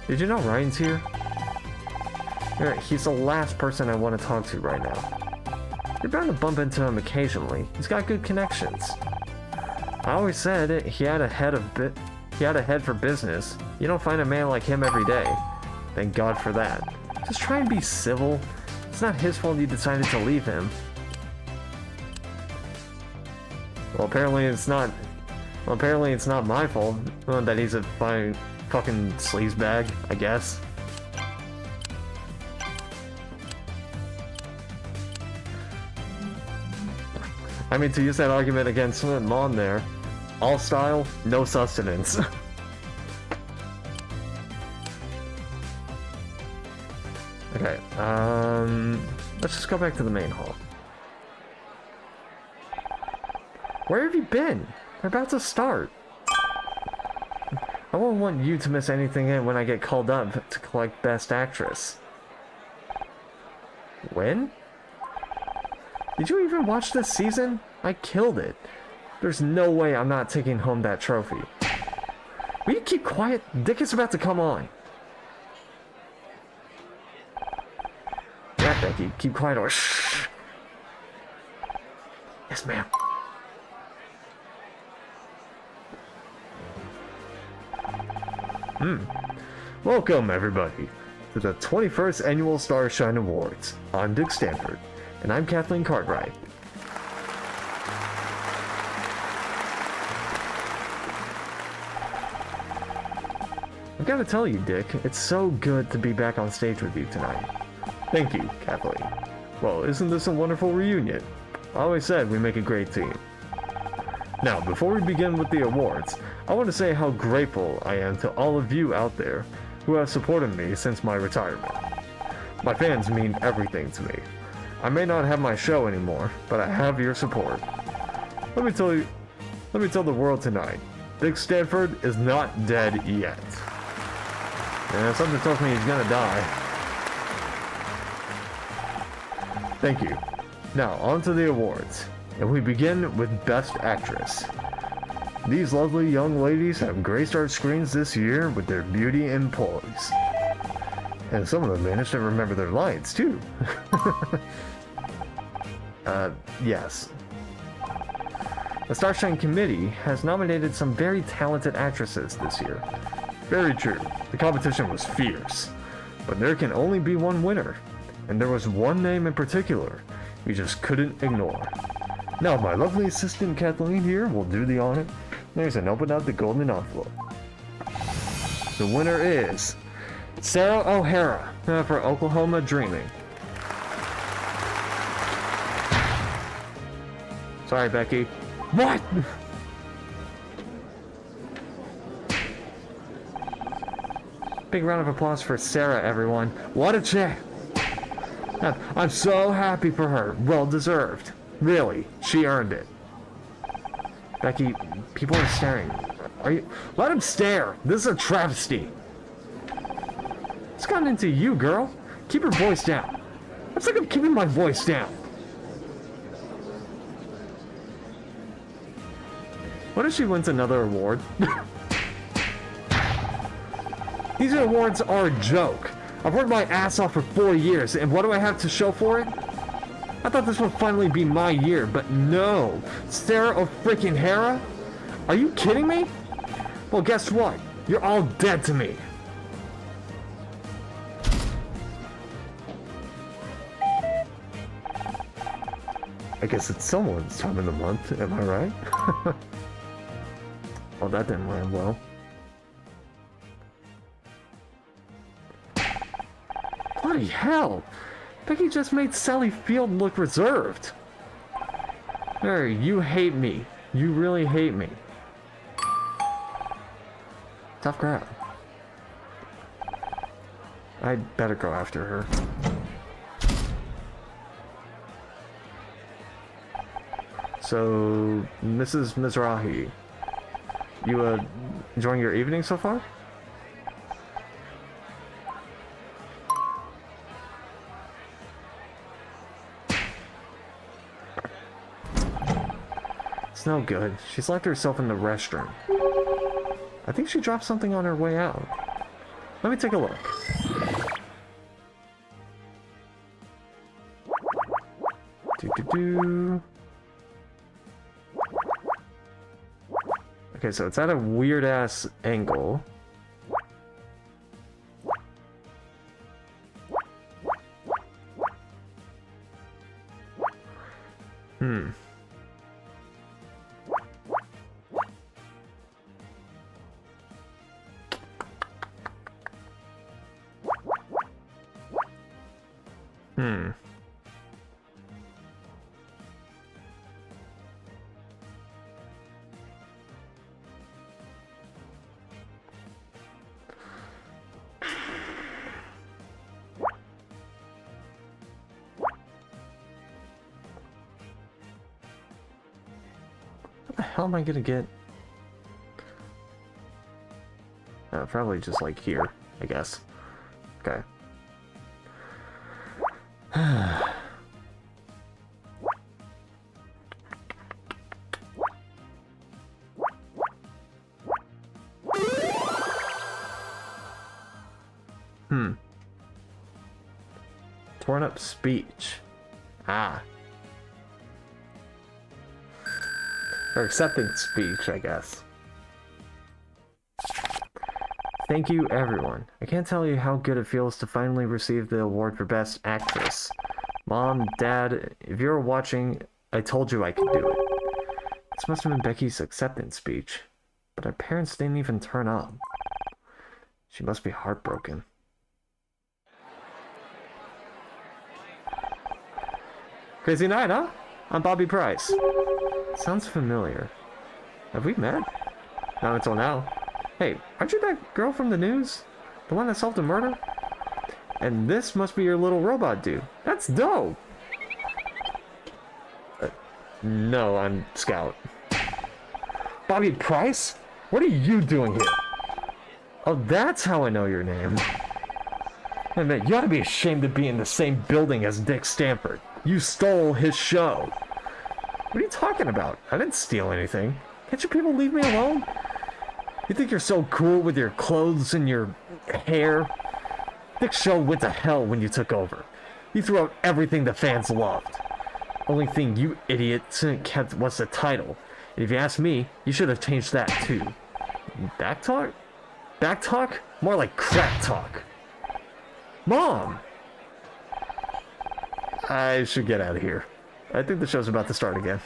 Did you know Ryan's here? He's the last person I want to talk to right now. You're bound to bump into him occasionally. He's got good connections. I always said he had a head for business. You don't find a man like him every day. Thank God for that. Just try and be civil. It's not his fault you decided to leave him. Well, apparently it's not my fault that he's a fucking sleazebag, I guess. I mean, to use that argument against Mon there, all style, no sustenance. Okay, let's just go back to the main hall. Where have you been? We're about to start. I won't want you to miss anything in when I get called up to collect Best Actress. When? Did you even watch this season? I killed it. There's no way I'm not taking home that trophy. Will you keep quiet? Dick is about to come on. Yeah, Becky, keep quiet or shh. Yes, ma'am. Welcome, everybody, to the 21st Annual Starshine Awards. I'm Dick Stanford, and I'm Kathleen Cartwright. I've got to tell you, Dick, it's so good to be back on stage with you tonight. Thank you, Kathleen. Well, isn't this a wonderful reunion? I always said we make a great team. Now, before we begin with the awards, I want to say how grateful I am to all of you out there who have supported me since my retirement. My fans mean everything to me. I may not have my show anymore, but I have your support. Let me tell the world tonight, Dick Stanford is not dead yet. And something tells me he's gonna die. Thank you. Now, on to the awards. And we begin with Best Actress. These lovely young ladies have graced our screens this year with their beauty and poise. And some of them managed to remember their lines, too. Yes. The Starshine Committee has nominated some very talented actresses this year. Very true, the competition was fierce. But there can only be one winner. And there was one name in particular we just couldn't ignore. Now, my lovely assistant Kathleen here will do the honor. There's an open up the golden envelope. The winner is Sarah O'Hara for Oklahoma Dreaming. Sorry, Becky. What? Big round of applause for Sarah, everyone. What a chick! I'm so happy for her. Well deserved. Really, she earned it. Becky, people are staring. Let them stare. This is a travesty. It's gotten into you, girl. Keep your voice down. It's like I'm keeping my voice down. What if she wins another award? These awards are a joke. I've worked my ass off for 4 years, and what do I have to show for it? I thought this would finally be my year, but no. Sarah O'Freaking-Hara? Are you kidding me? Well, guess what? You're all dead to me. I guess it's someone's time of the month, am I right? Oh, that didn't land well. Bloody hell! Becky just made Sally Field look reserved. Hey, you hate me. You really hate me. Tough crowd. I'd better go after her. So, Mrs. Mizrahi, you enjoying your evening so far? It's no good. She's locked herself in the restroom. I think she dropped something on her way out. Let me take a look. Do. Okay, so it's at a weird ass angle. Hmm. How am I gonna get? Probably just like here, I guess. Okay. Torn up speech. Ah. Or acceptance speech, I guess. Thank you, everyone. I can't tell you how good it feels to finally receive the award for Best Actress. Mom, Dad, if you're watching, I told you I could do it. This must have been Becky's acceptance speech, but her parents didn't even turn up. She must be heartbroken. Crazy night, huh? I'm Bobby Price. Sounds familiar. Have we met? Not until now. Hey, aren't you that girl from the news? The one that solved a murder? And this must be your little robot dude. That's dope! No, I'm Scout. Bobby Price? What are you doing here? Oh, that's how I know your name. Hey man, you ought to be ashamed to be in the same building as Dick Stanford. You stole his show. What are you talking about? I didn't steal anything. Can't you people leave me alone? You think you're so cool with your clothes and your hair? Dick's show went to hell when you took over. You threw out everything the fans loved. Only thing you idiots kept was the title. And if you ask me, you should have changed that too. Back talk? Back talk? More like crap talk. Mom! I should get out of here. I think the show's about to start again.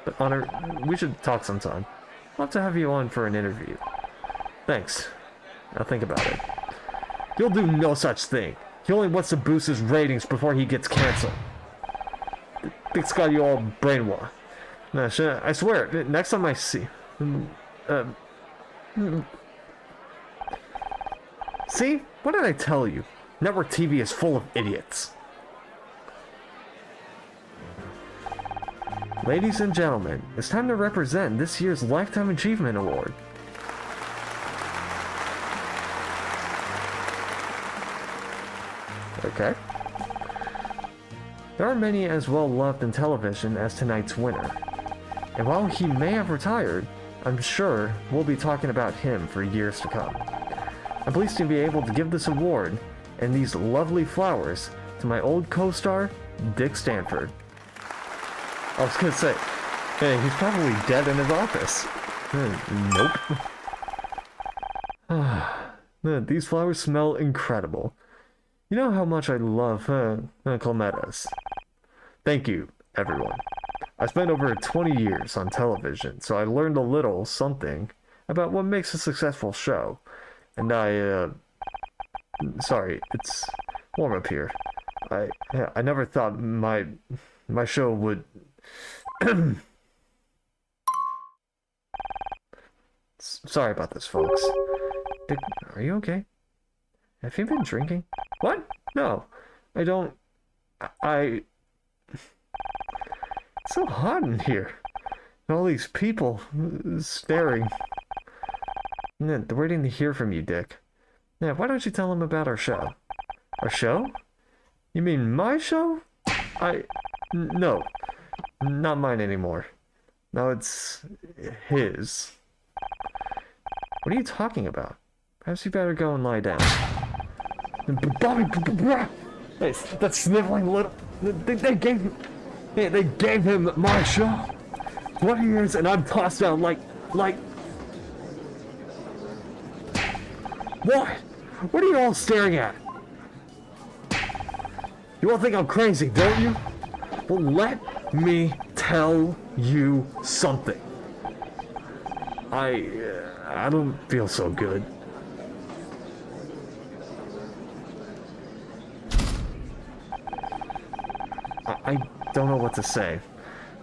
But Honor, we should talk sometime. I'll have to have you on for an interview. Thanks. I'll think about it. He'll do no such thing. He only wants to boost his ratings before he gets canceled. Dick's got you all brainwashed. No, I swear, next time I see... See? What did I tell you? Network TV is full of idiots. Ladies and gentlemen, it's time to represent this year's Lifetime Achievement Award. Okay. There are many as well loved in television as tonight's winner. And while he may have retired, I'm sure we'll be talking about him for years to come. I'm pleased to be able to give this award and these lovely flowers to my old co-star, Dick Stanford. I was gonna say, hey, he's probably dead in his office. Nope. These flowers smell incredible. You know how much I love clematis. Thank you, everyone. I spent over 20 years on television, so I learned a little something about what makes a successful show. And sorry, it's warm up here. I never thought my show would... Sorry about this, folks. Dick, are you okay? Have you been drinking? What? No, I don't... It's so hot in here. And all these people staring. They're waiting to hear from you, Dick. Yeah, why don't you tell them about our show? Our show? You mean my show? No. Not mine anymore. No, it's his. What are you talking about? Perhaps you better go and lie down. Bobby! Hey, that sniveling little... They gave him my show. 20 years and I'm tossed out like... What? What are you all staring at? You all think I'm crazy, don't you? Well, let me tell you something. I don't feel so good. I don't know what to say.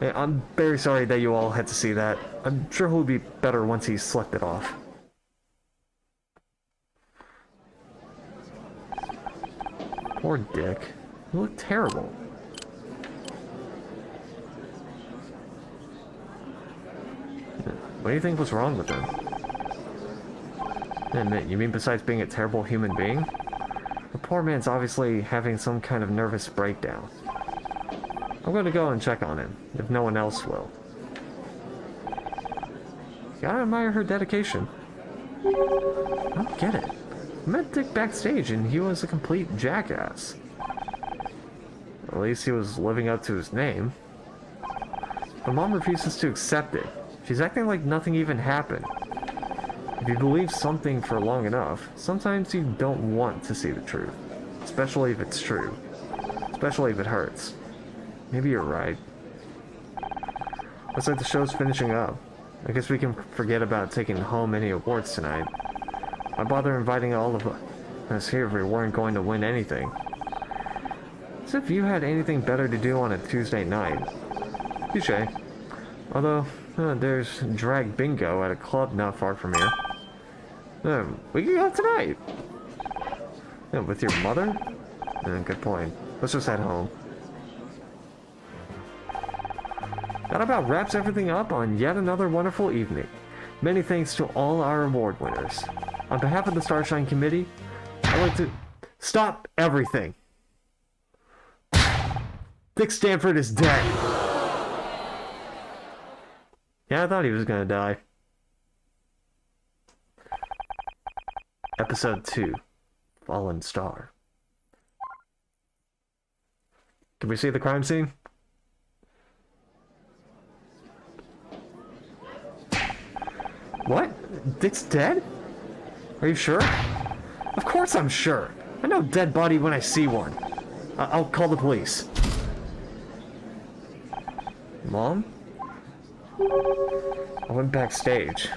I'm very sorry that you all had to see that. I'm sure he'll be better once he's slept it off. Poor Dick. You look terrible. What do you think was wrong with him? And you mean besides being a terrible human being? The poor man's obviously having some kind of nervous breakdown. I'm gonna go and check on him, if no one else will. You gotta admire her dedication. I don't get it. I met Dick backstage and he was a complete jackass. At least he was living up to his name. But Mom refuses to accept it. She's acting like nothing even happened. If you believe something for long enough, sometimes you don't want to see the truth. Especially if it's true. Especially if it hurts. Maybe you're right. Looks like the show's finishing up. I guess we can forget about taking home any awards tonight. Why bother inviting all of us here if we weren't going to win anything? As if you had anything better to do on a Tuesday night. Touché. Although, there's drag bingo at a club not far from here. We can go tonight. With your mother? Good point. Let's just head home. That about wraps everything up on yet another wonderful evening. Many thanks to all our award winners. On behalf of the Starshine Committee, I'd like to... Stop everything! Dick Stanford is dead! Yeah, I thought he was gonna die. Episode 2. Fallen Star. Can we see the crime scene? What? Dick's dead? Are you sure? Of course I'm sure. I know a dead body when I see one. I'll call the police. Mom? I went backstage.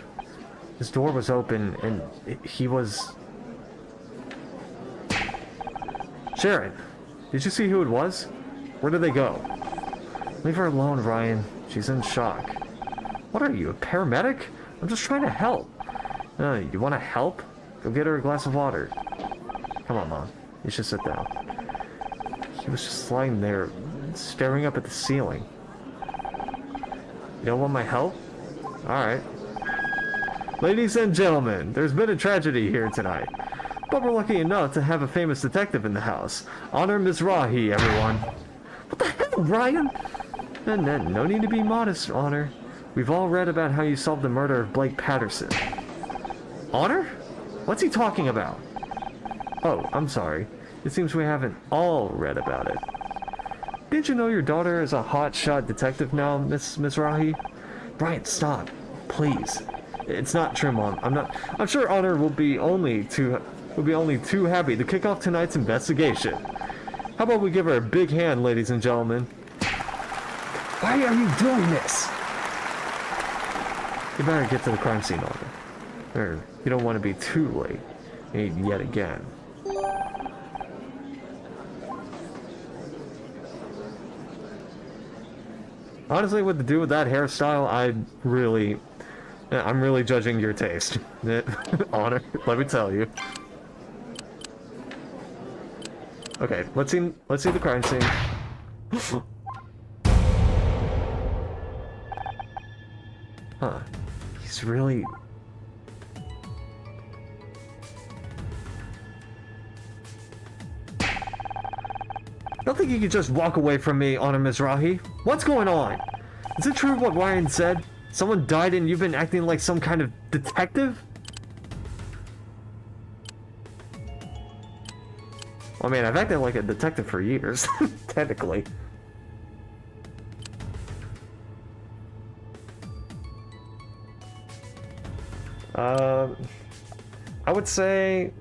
His door was open and he was... Sharon, did you see who it was? Where did they go? Leave her alone, Ryan. She's in shock. What are you, a paramedic? I'm just trying to help. You want to help? Go get her a glass of water. Come on, Mom. You should sit down. He was just lying there, staring up at the ceiling. You don't want my help? Alright. Ladies and gentlemen, there's been a tragedy here tonight. But we're lucky enough to have a famous detective in the house. Honor Mizrahi, everyone. What the hell, Ryan? No need to be modest, Honor. We've all read about how you solved the murder of Blake Patterson. Honor? What's he talking about? Oh, I'm sorry. It seems we haven't all read about it. Didn't you know your daughter is a hotshot detective now, Miss Mizrahi? Brian, stop. Please. It's not true, Mom. I'm sure Honor will be only too happy to kick off tonight's investigation. How about we give her a big hand, ladies and gentlemen? Why are you doing this? You better get to the crime scene, Honor. Or you don't want to be too late. Yet again. Honestly, what to do with that hairstyle, I'm really judging your taste. Honor, let me tell you. Okay, let's see the crime scene. Huh. He's really... I don't think you could just walk away from me, Honor Mizrahi. What's going on? Is it true what Ryan said? Someone died and you've been acting like some kind of detective? I mean, I've acted like a detective for years, technically. I would say...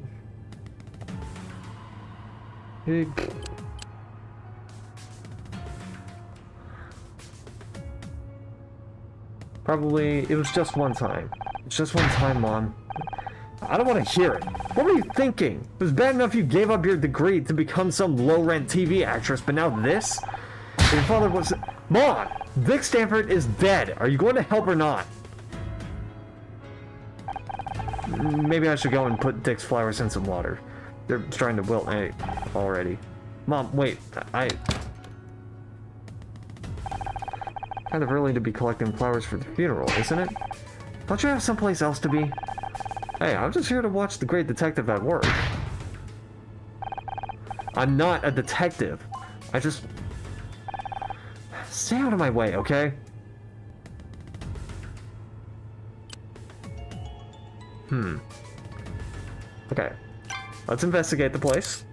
Probably, it was just one time. It's just one time, Mom. I don't want to hear it. What were you thinking? It was bad enough you gave up your degree to become some low-rent TV actress, but now this? Your father was... Mom! Vic Stanford is dead. Are you going to help or not? Maybe I should go and put Dick's flowers in some water. They're starting to wilt already. Mom, wait. Kind of early to be collecting flowers for the funeral, isn't it? Don't you have someplace else to be? Hey, I'm just here to watch the great detective at work. I'm not a detective. I just... Stay out of my way, okay? Okay. Let's investigate the place.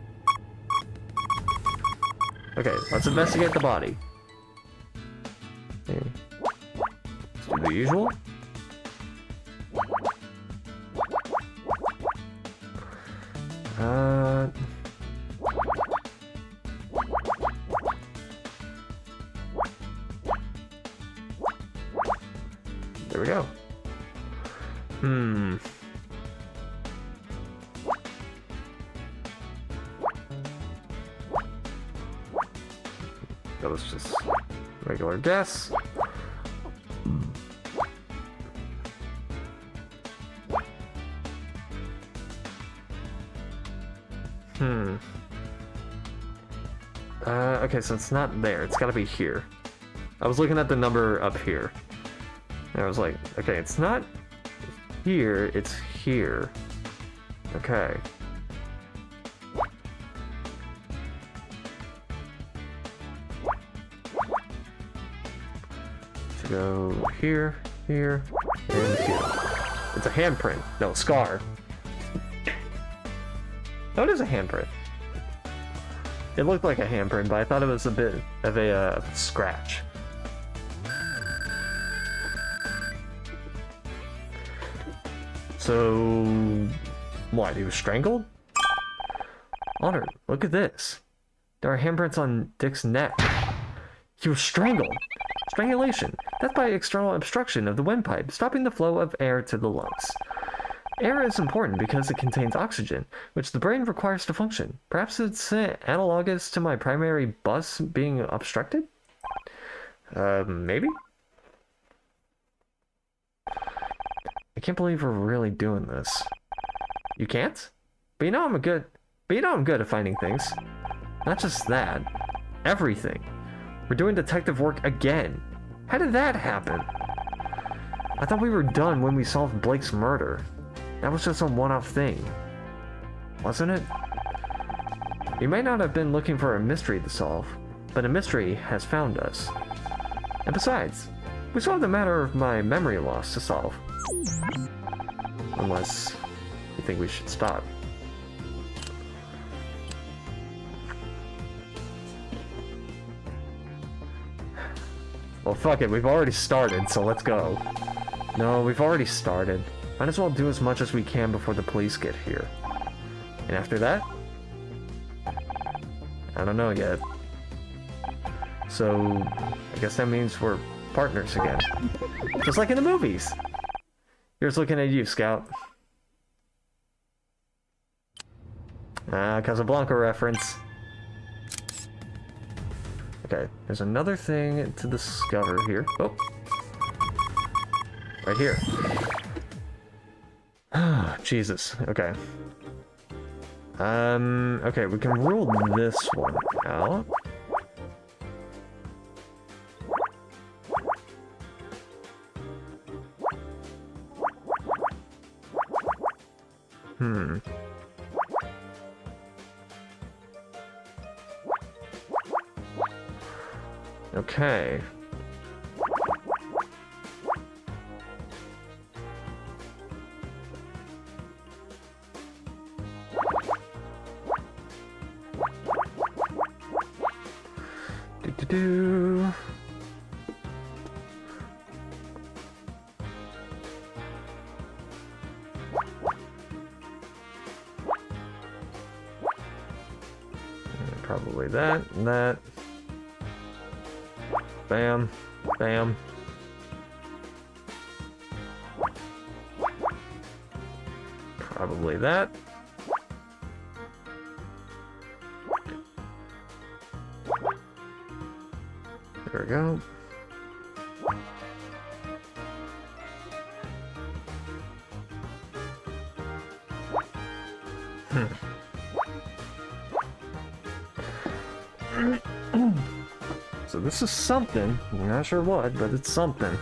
Okay, let's investigate the body. Okay. Let's do the usual. There we go. That was just regular guess. Okay, so it's not there. It's gotta be here. I was looking at the number up here. And I was like, okay, it's not here, it's here. Okay. To go here, here, and here. It's a handprint. No, scar. No, it is a handprint. It looked like a handprint, but I thought it was a bit of a scratch. So, what, he was strangled? Honor, look at this. There are handprints on Dick's neck. He was strangled. Strangulation. Death by external obstruction of the windpipe, stopping the flow of air to the lungs. Air is important because it contains oxygen, which the brain requires to function. Perhaps it's analogous to my primary bus being obstructed? Maybe? I can't believe we're really doing this. You can't? But you know I'm good at finding things. Not just that. Everything. We're doing detective work again. How did that happen? I thought we were done when we solved Blake's murder. That was just a one-off thing. Wasn't it? You might not have been looking for a mystery to solve, but a mystery has found us. And besides, we still have the matter of my memory loss to solve. Unless you think we should stop. Well, fuck it, we've already started, so let's go. No, we've already started. Might as well do as much as we can before the police get here. And after that? I don't know yet. So, I guess that means we're partners again. Just like in the movies! Here's looking at you, Scout. Casablanca reference. Okay, there's another thing to discover here. Oh! Right here. Ah, Jesus. Okay. Okay, we can rule this one out. Okay. Do-do-do. Probably that, and that. Bam, bam. Probably that. There we go. So this is something. I'm not sure what, but it's something.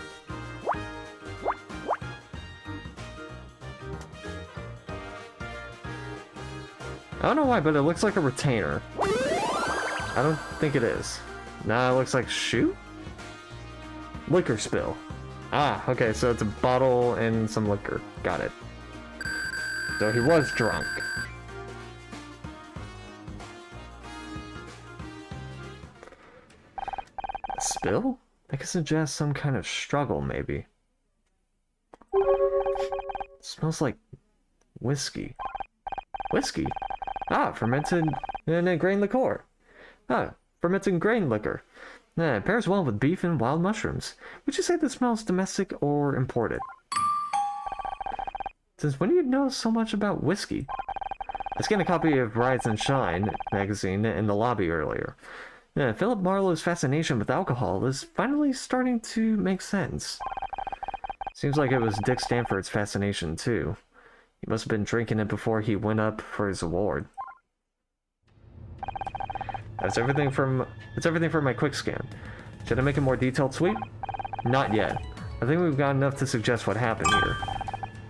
I don't know why, but it looks like a retainer. I don't think it is. Nah, it looks like shoe? Liquor spill. Ah, okay, so it's a bottle and some liquor. Got it. So he was drunk. A spill? That could suggest some kind of struggle, maybe. It smells like whiskey. Whiskey? Ah, fermented grain liqueur. Ah, fermented grain liquor. It pairs well with beef and wild mushrooms. Would you say this smells domestic or imported? Since when do you know so much about whiskey? I scanned a copy of Rise and Shine magazine in the lobby earlier. Philip Marlowe's fascination with alcohol is finally starting to make sense. Seems like it was Dick Stanford's fascination too. He must have been drinking it before he went up for his award. That's everything from my quick scan. Should I make a more detailed sweep? Not yet. I think we've got enough to suggest what happened here.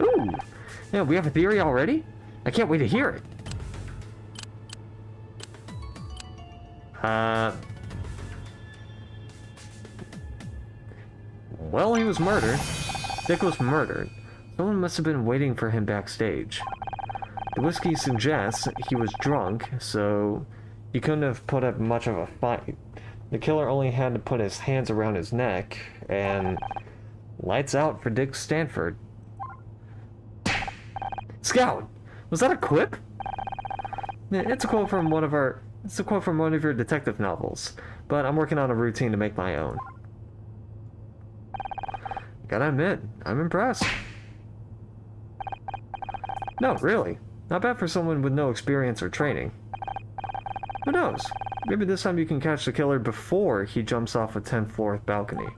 Ooh! Yeah, we have a theory already? I can't wait to hear it. Well, he was murdered. Dick was murdered. Someone must have been waiting for him backstage. The whiskey suggests he was drunk, so he couldn't have put up much of a fight. The killer only had to put his hands around his neck, and lights out for Dick Stanford. Scout! Was that a quip? It's a quote from one of your detective novels, but I'm working on a routine to make my own. Gotta admit, I'm impressed. No, really. Not bad for someone with no experience or training. Who knows? Maybe this time you can catch the killer before he jumps off a 10th floor balcony.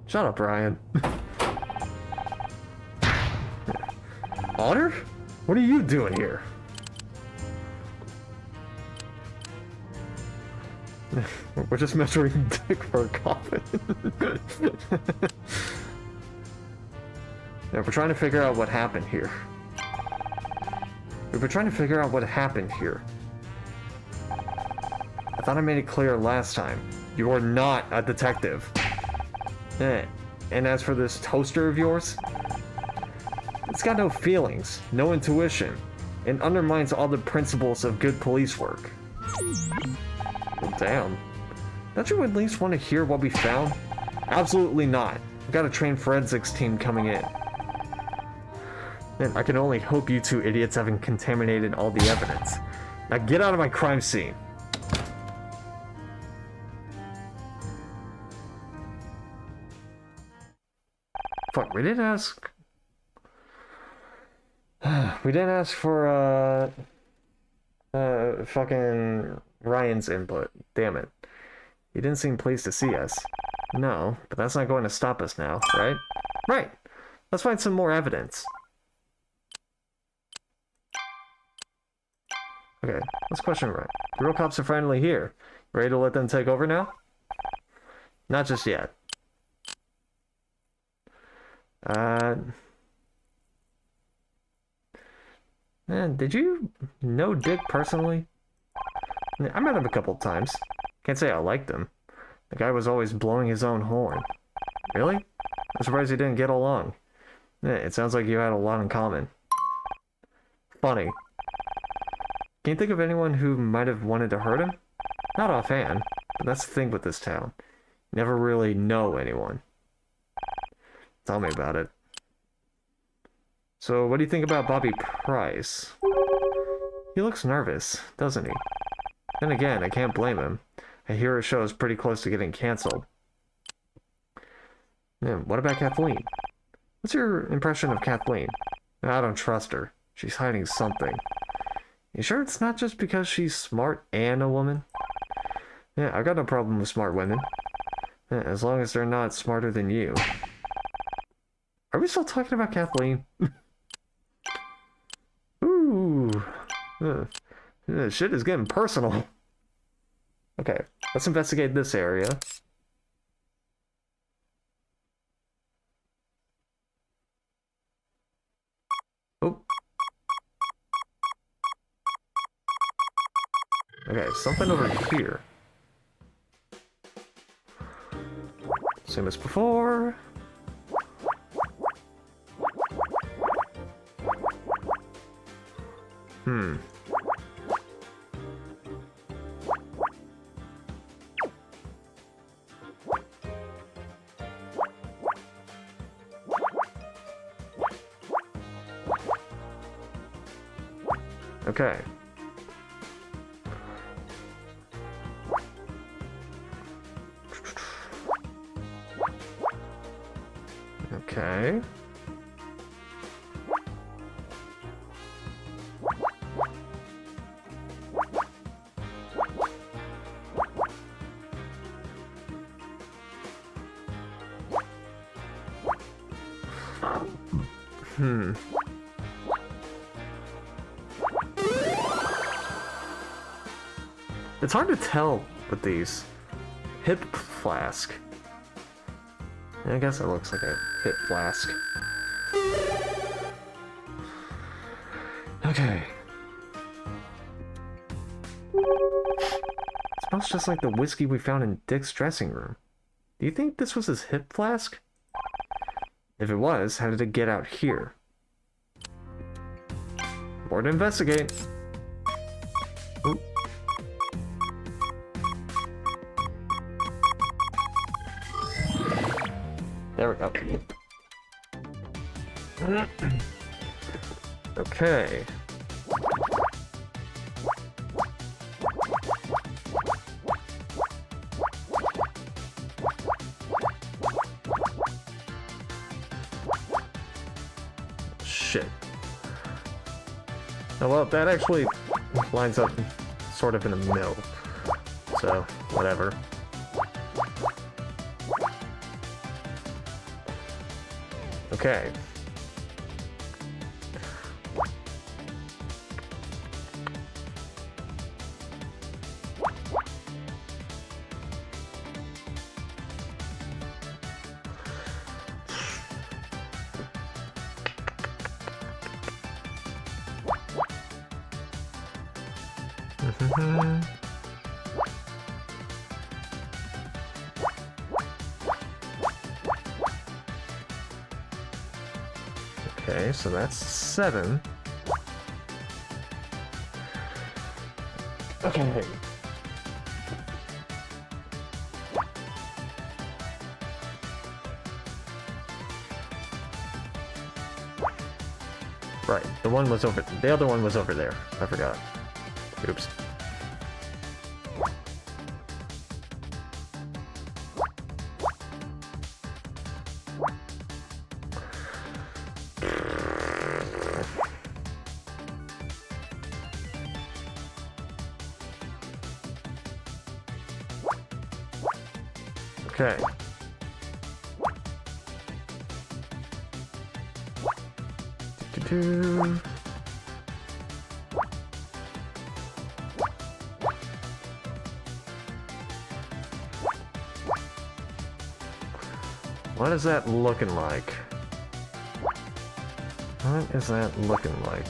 Shut up, Ryan. Otter? What are you doing here? We're just measuring Dick for a coffin. Yeah, we're trying to figure out what happened here. I thought I made it clear last time. You are not a detective. And as for this toaster of yours, it's got no feelings, no intuition, and undermines all the principles of good police work. Well, damn. Don't you at least want to hear what we found? Absolutely not. We've got a trained forensics team coming in. And I can only hope you two idiots haven't contaminated all the evidence. Now get out of my crime scene. Fuck, we didn't ask... we didn't ask for, fucking Ryan's input. Damn it. He didn't seem pleased to see us. No, but that's not going to stop us now, right? Right. Let's find some more evidence. Okay, let's question Ryan. The real cops are finally here. Ready to let them take over now? Not just yet. Man, did you know Dick personally? I met him a couple times. Can't say I liked him. The guy was always blowing his own horn. Really? I'm surprised he didn't get along. It sounds like you had a lot in common. Funny. Can you think of anyone who might have wanted to hurt him? Not offhand, but that's the thing with this town. You never really know anyone. Tell me about it. So, what do you think about Bobby Price? He looks nervous, doesn't he? Then again, I can't blame him. I hear his show is pretty close to getting cancelled. Yeah, what about Kathleen? What's your impression of Kathleen? I don't trust her. She's hiding something. You sure it's not just because she's smart and a woman? Yeah, I've got no problem with smart women. Yeah, as long as they're not smarter than you. Are we still talking about Kathleen? Ooh. Shit is getting personal. Okay, let's investigate this area. Oh. Okay, something over here. Same as before. Okay. Okay. It's hard to tell with these. Hip flask. I guess it looks like a hip flask. Okay. It smells just like the whiskey we found in Dick's dressing room. Do you think this was his hip flask? If it was, how did it get out here? More to investigate. Ooh. There we go. Okay. Shit. Oh, well, that actually lines up sort of in the middle. So, whatever. Okay. Okay, so that's 7. Okay. Right, the other one was over there. I forgot. Oops. Okay. Do-do-do. What is that looking like? What is that looking like?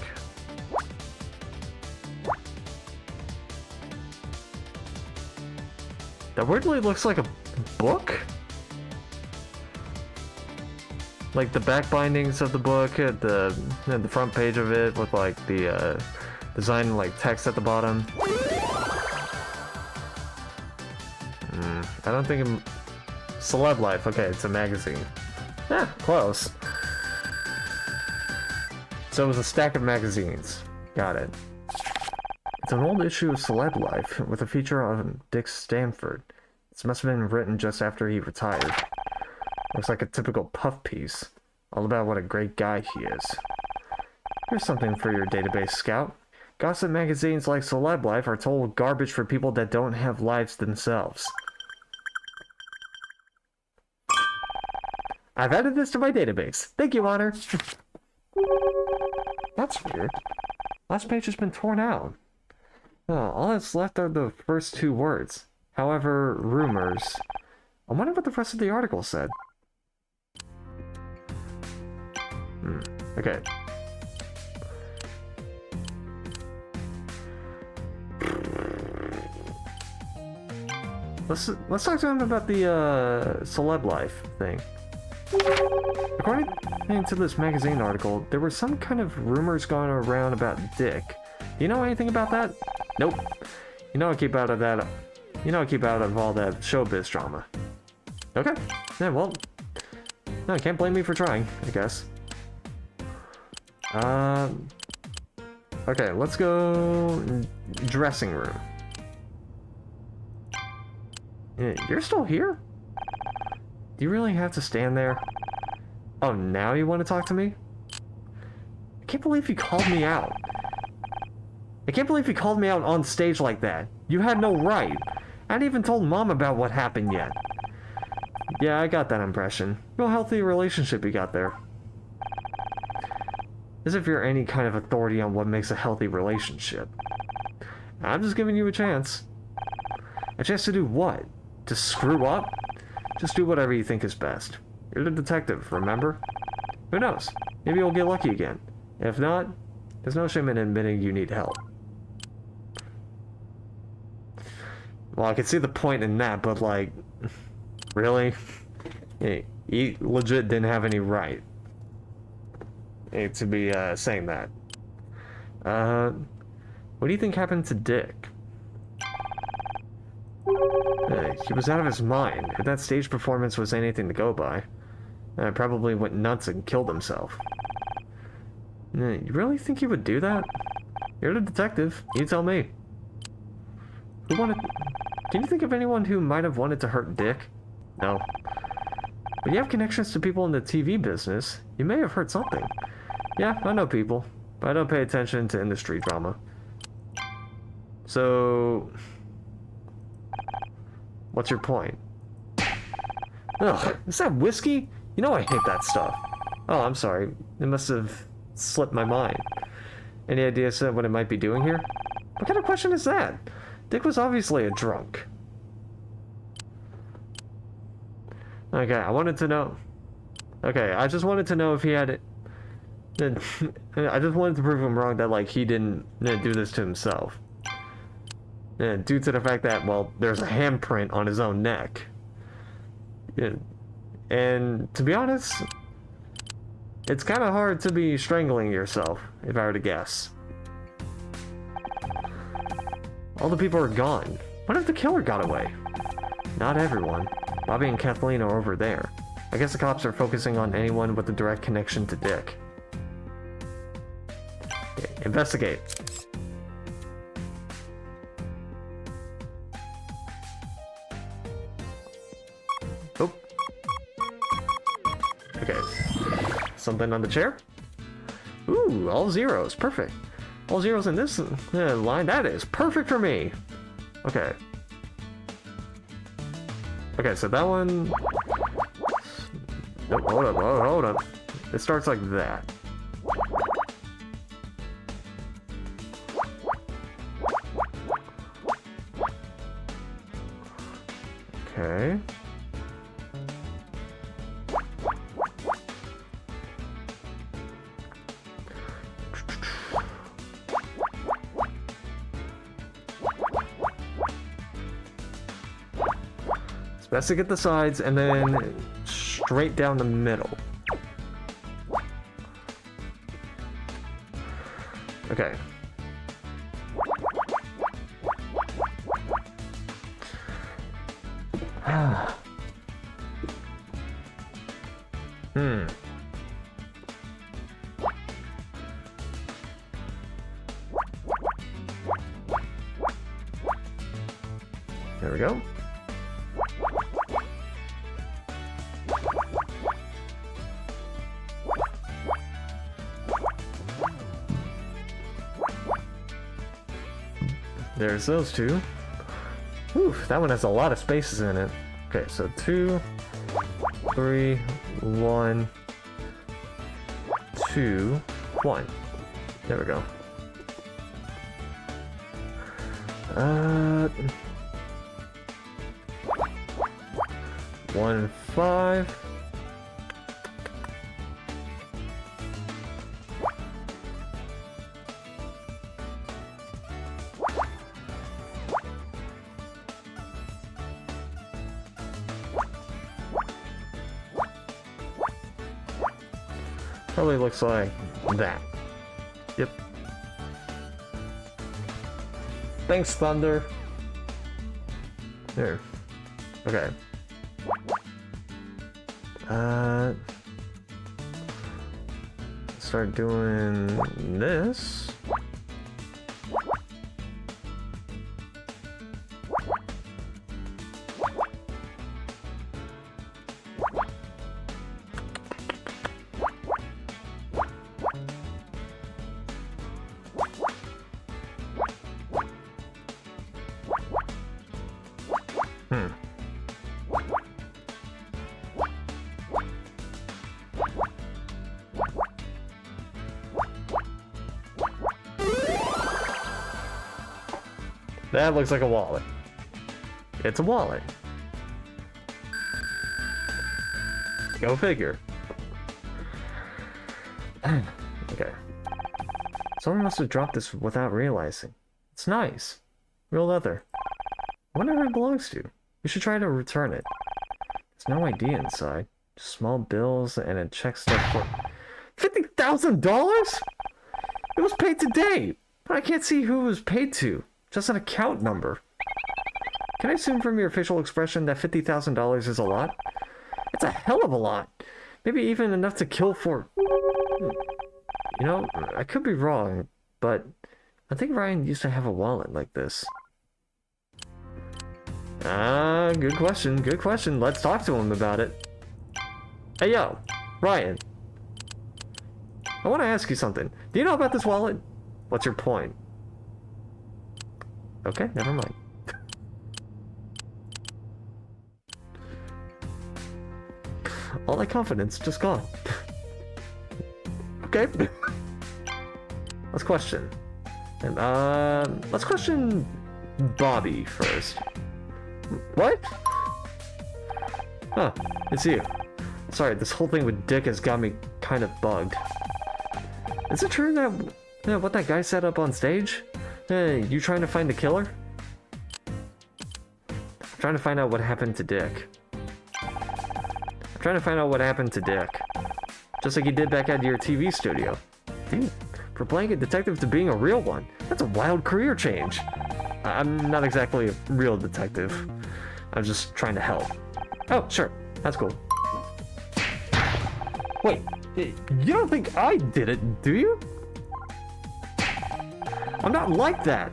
That weirdly looks like a book? Like the back bindings of the book at the front page of it with like the design like text at the bottom. I don't think Celeb Life. Okay, it's a magazine. Yeah, close. So it was a stack of magazines. Got it. It's an old issue of Celeb Life with a feature on Dick Stanford. This must have been written just after he retired. Looks like a typical puff piece. All about what a great guy he is. Here's something for your database, Scout. Gossip magazines like Celeb Life are total garbage for people that don't have lives themselves. I've added this to my database. Thank you, Honor. That's weird. Last page has been torn out. Oh, all that's left are the first two words. However, rumors. I wonder what the rest of the article said. Okay. Let's talk to him about the Celeb Life thing. According to this magazine article, there were some kind of rumors going around about Dick. Do you know anything about that? Nope. You know I keep out of that. You know I keep out of all that showbiz drama. Okay. Yeah, well. No, can't blame me for trying, I guess. Okay, let's go dressing room. You're still here? Do you really have to stand there? Oh, now you want to talk to me? I can't believe you called me out. I can't believe you called me out on stage like that. You had no right. I hadn't even told Mom about what happened yet. Yeah, I got that impression. Real healthy relationship you got there. As if you're any kind of authority on what makes a healthy relationship. I'm just giving you a chance. A chance to do what? To screw up? Just do whatever you think is best. You're the detective, remember? Who knows? Maybe you'll get lucky again. If not, there's no shame in admitting you need help. Well, I can see the point in that, but like, really? He legit didn't have any right to be saying that. What do you think happened to Dick? He was out of his mind. If that stage performance was anything to go by, probably went nuts and killed himself. You really think he would do that? You're the detective. You tell me. Who wanted... Can you think of anyone who might have wanted to hurt Dick? No. But you have connections to people in the TV business. You may have heard something. Yeah, I know people, but I don't pay attention to industry drama. So... What's your point? Ugh, is that whiskey? You know I hate that stuff. Oh, I'm sorry. It must have slipped my mind. Any ideas what it might be doing here? What kind of question is that? Dick was obviously a drunk. Okay, I wanted to know. Okay, I just wanted to know if he had it. I just wanted to prove him wrong that, like, he didn't do this to himself. And due to the fact that, well, there's a handprint on his own neck. And to be honest, it's kind of hard to be strangling yourself, if I were to guess. All the people are gone. What if the killer got away? Not everyone. Bobby and Kathleen are over there. I guess the cops are focusing on anyone with a direct connection to Dick. Investigate. Oh. Okay. Something on the chair? Ooh, all zeros. Perfect. All zeros in this line. That is perfect for me. Okay. Okay, so that one... Nope, hold up. It starts like that. Okay. It's best to get the sides and then straight down the middle. Okay. Hmm. There we go. There's those two. Whew, that one has a lot of spaces in it. Okay, so 2, 3, 1, 2, 1. There we go. 1, 5. Probably looks like that. Yep. Thanks, Thunder. There. Okay. Start doing this. That looks like a wallet. It's a wallet. Go figure. Okay. Someone must have dropped this without realizing. It's nice. Real leather. I wonder who it belongs to. We should try to return it. There's no ID inside. Just small bills and a check stub for $50,000? It was paid today, but I can't see who it was paid to. Just an account number. Can I assume from your facial expression that $50,000 is a lot? It's a hell of a lot. Maybe even enough to kill for... You know, I could be wrong, but I think Ryan used to have a wallet like this. Good question, good question. Let's talk to him about it. Hey, yo, Ryan. I want to ask you something. Do you know about this wallet? What's your point? Okay, never mind. All that confidence just gone. Okay. Let's question. And let's question Bobby first. What? Huh, it's you. Sorry, this whole thing with Dick has got me kind of bugged. Is it true that what that guy said up on stage? You trying to find the killer? I'm trying to find out what happened to Dick. I'm trying to find out what happened to Dick. Just like you did back at your TV studio. Dude, from playing a detective to being a real one, that's a wild career change. I'm not exactly a real detective. I'm just trying to help. Oh, sure. That's cool. Wait, you don't think I did it, do you? I'm not like that.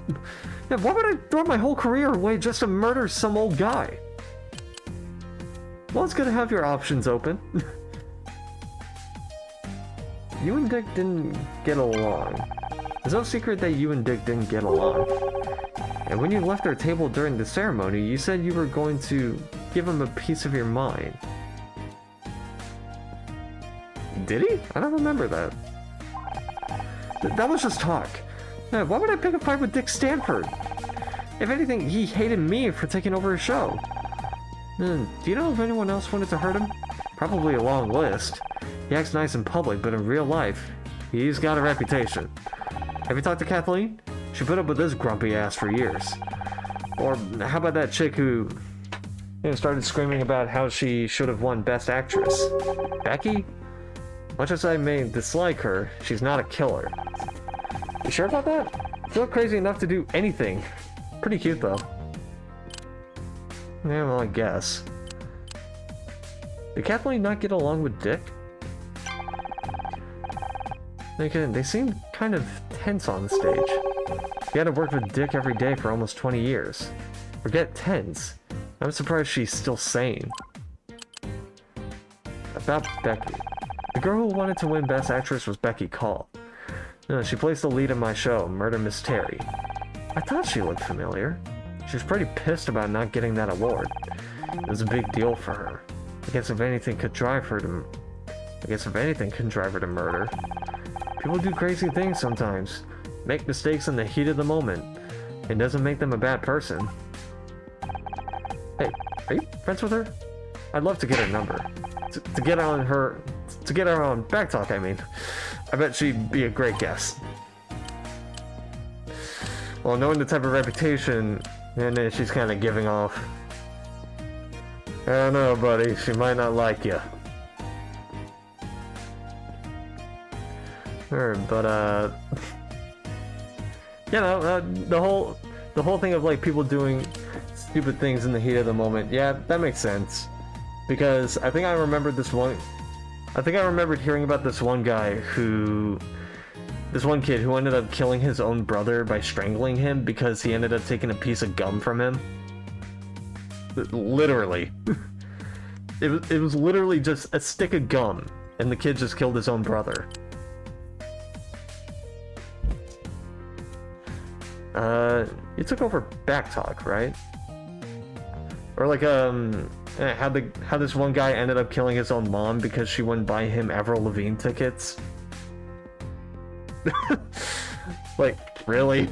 Yeah, why would I throw my whole career away just to murder some old guy? Well, it's good to have your options open. You and Dick didn't get along. There's no secret that you and Dick didn't get along. And when you left our table during the ceremony, you said you were going to give him a piece of your mind. Did he? I don't remember that. That was just talk. Why would I pick a fight with Dick Stanford? If anything, he hated me for taking over his show. Do you know if anyone else wanted to hurt him? Probably a long list. He acts nice in public, but in real life, he's got a reputation. Have you talked to Kathleen? She put up with this grumpy ass for years. Or how about that chick who started screaming about how she should have won Best Actress? Becky? Much as I may dislike her, she's not a killer. You sure about that? You look crazy enough to do anything. Pretty cute though. Yeah, well, I guess. Did Kathleen not get along with Dick? They seemed kind of tense on the stage. He had to work with Dick every day for almost 20 years. Forget tense. I'm surprised she's still sane. About Becky. The girl who wanted to win Best Actress was Becky Call. She placed the lead in my show, Murder Mystery. I thought she looked familiar. She was pretty pissed about not getting that award. It was a big deal for her. I guess if anything can drive her to murder. People do crazy things sometimes. Make mistakes in the heat of the moment. It doesn't make them a bad person. Hey, are you friends with her? I'd love to get her number. To get her on Backtalk, I mean. I bet she'd be a great guest. Well, knowing the type of reputation, and she's kind of giving off. I don't know, buddy. She might not like you. But you know, the whole thing of like people doing stupid things in the heat of the moment. Yeah, that makes sense. Because I think I remembered hearing about this one kid who ended up killing his own brother by strangling him because he ended up taking a piece of gum from him. Literally. It was literally just a stick of gum, and the kid just killed his own brother. You took over Backtalk, right? Or like, how this one guy ended up killing his own mom because she wouldn't buy him Avril Lavigne tickets? Like, really?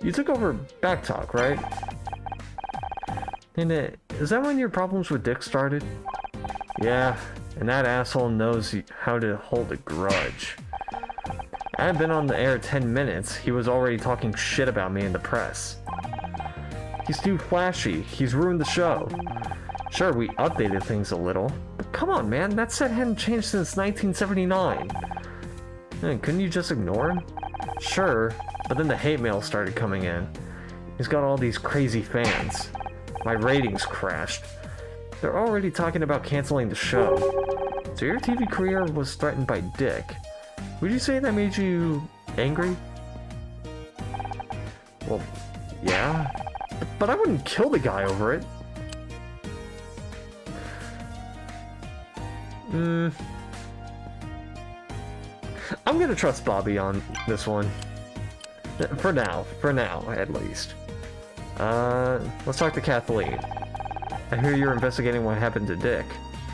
You took over Backtalk, right? And is that when your problems with Dick started? Yeah, and that asshole knows how to hold a grudge. I had been on the air 10 minutes, he was already talking shit about me in the press. He's too flashy, he's ruined the show. Sure, we updated things a little, but come on man, that set hadn't changed since 1979. Man, couldn't you just ignore him? Sure, but then the hate mail started coming in. He's got all these crazy fans. My ratings crashed. They're already talking about canceling the show. So your TV career was threatened by Dick. Would you say that made you angry? Well, yeah. But I wouldn't kill the guy over it. I'm gonna trust Bobby on this one. For now, at least. Let's talk to Kathleen. I hear you're investigating what happened to Dick.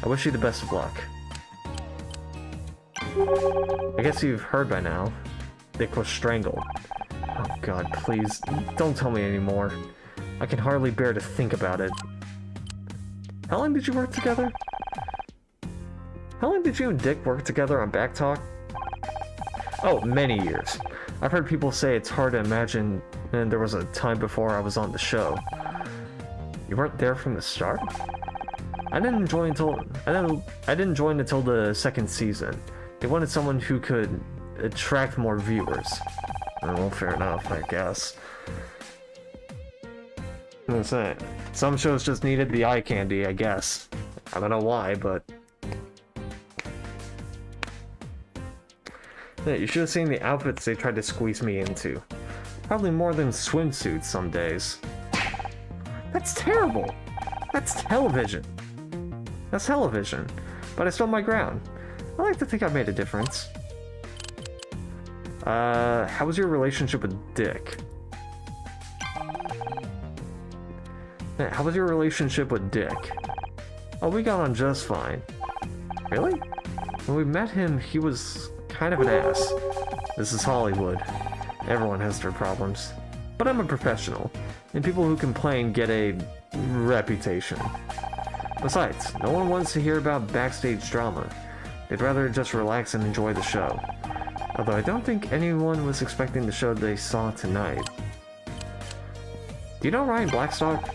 I wish you the best of luck. I guess you've heard by now. Dick was strangled. Oh god, please, don't tell me anymore. I can hardly bear to think about it. How long did you work together? How long did you and Dick work together on Backtalk? Oh, many years. I've heard people say it's hard to imagine there was a time before I was on the show. You weren't there from the start? I didn't join until the second season. They wanted someone who could attract more viewers. Well, fair enough, I guess. That's it. Some shows just needed the eye candy, I guess. I don't know why, but... Yeah, you should have seen the outfits they tried to squeeze me into. Probably more than swimsuits some days. That's terrible! That's television! That's television. But I stood my ground. I like to think I made a difference. How was your relationship with Dick? How was your relationship with Dick? Oh, we got on just fine. Really? When we met him, he was kind of an ass. This is Hollywood. Everyone has their problems. But I'm a professional, and people who complain get a reputation. Besides, no one wants to hear about backstage drama. They'd rather just relax and enjoy the show. Although I don't think anyone was expecting the show they saw tonight. Do you know Ryan Blackstock?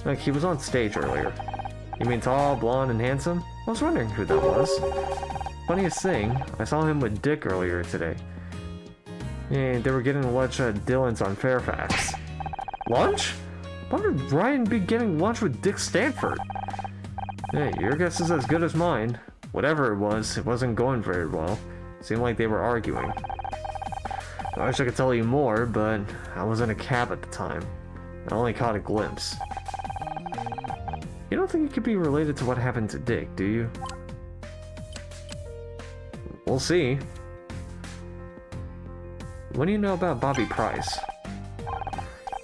Like, he was on stage earlier. You mean tall, blonde, and handsome? I was wondering who that was. Funniest thing, I saw him with Dick earlier today. And they were getting lunch at Dylan's on Fairfax. Lunch? Why would Ryan be getting lunch with Dick Stanford? Hey, your guess is as good as mine. Whatever it wasn't going very well. It seemed like they were arguing. I wish I could tell you more, but I was in a cab at the time. I only caught a glimpse. You don't think it could be related to what happened to Dick, do you? We'll see. What do you know about Bobby Price?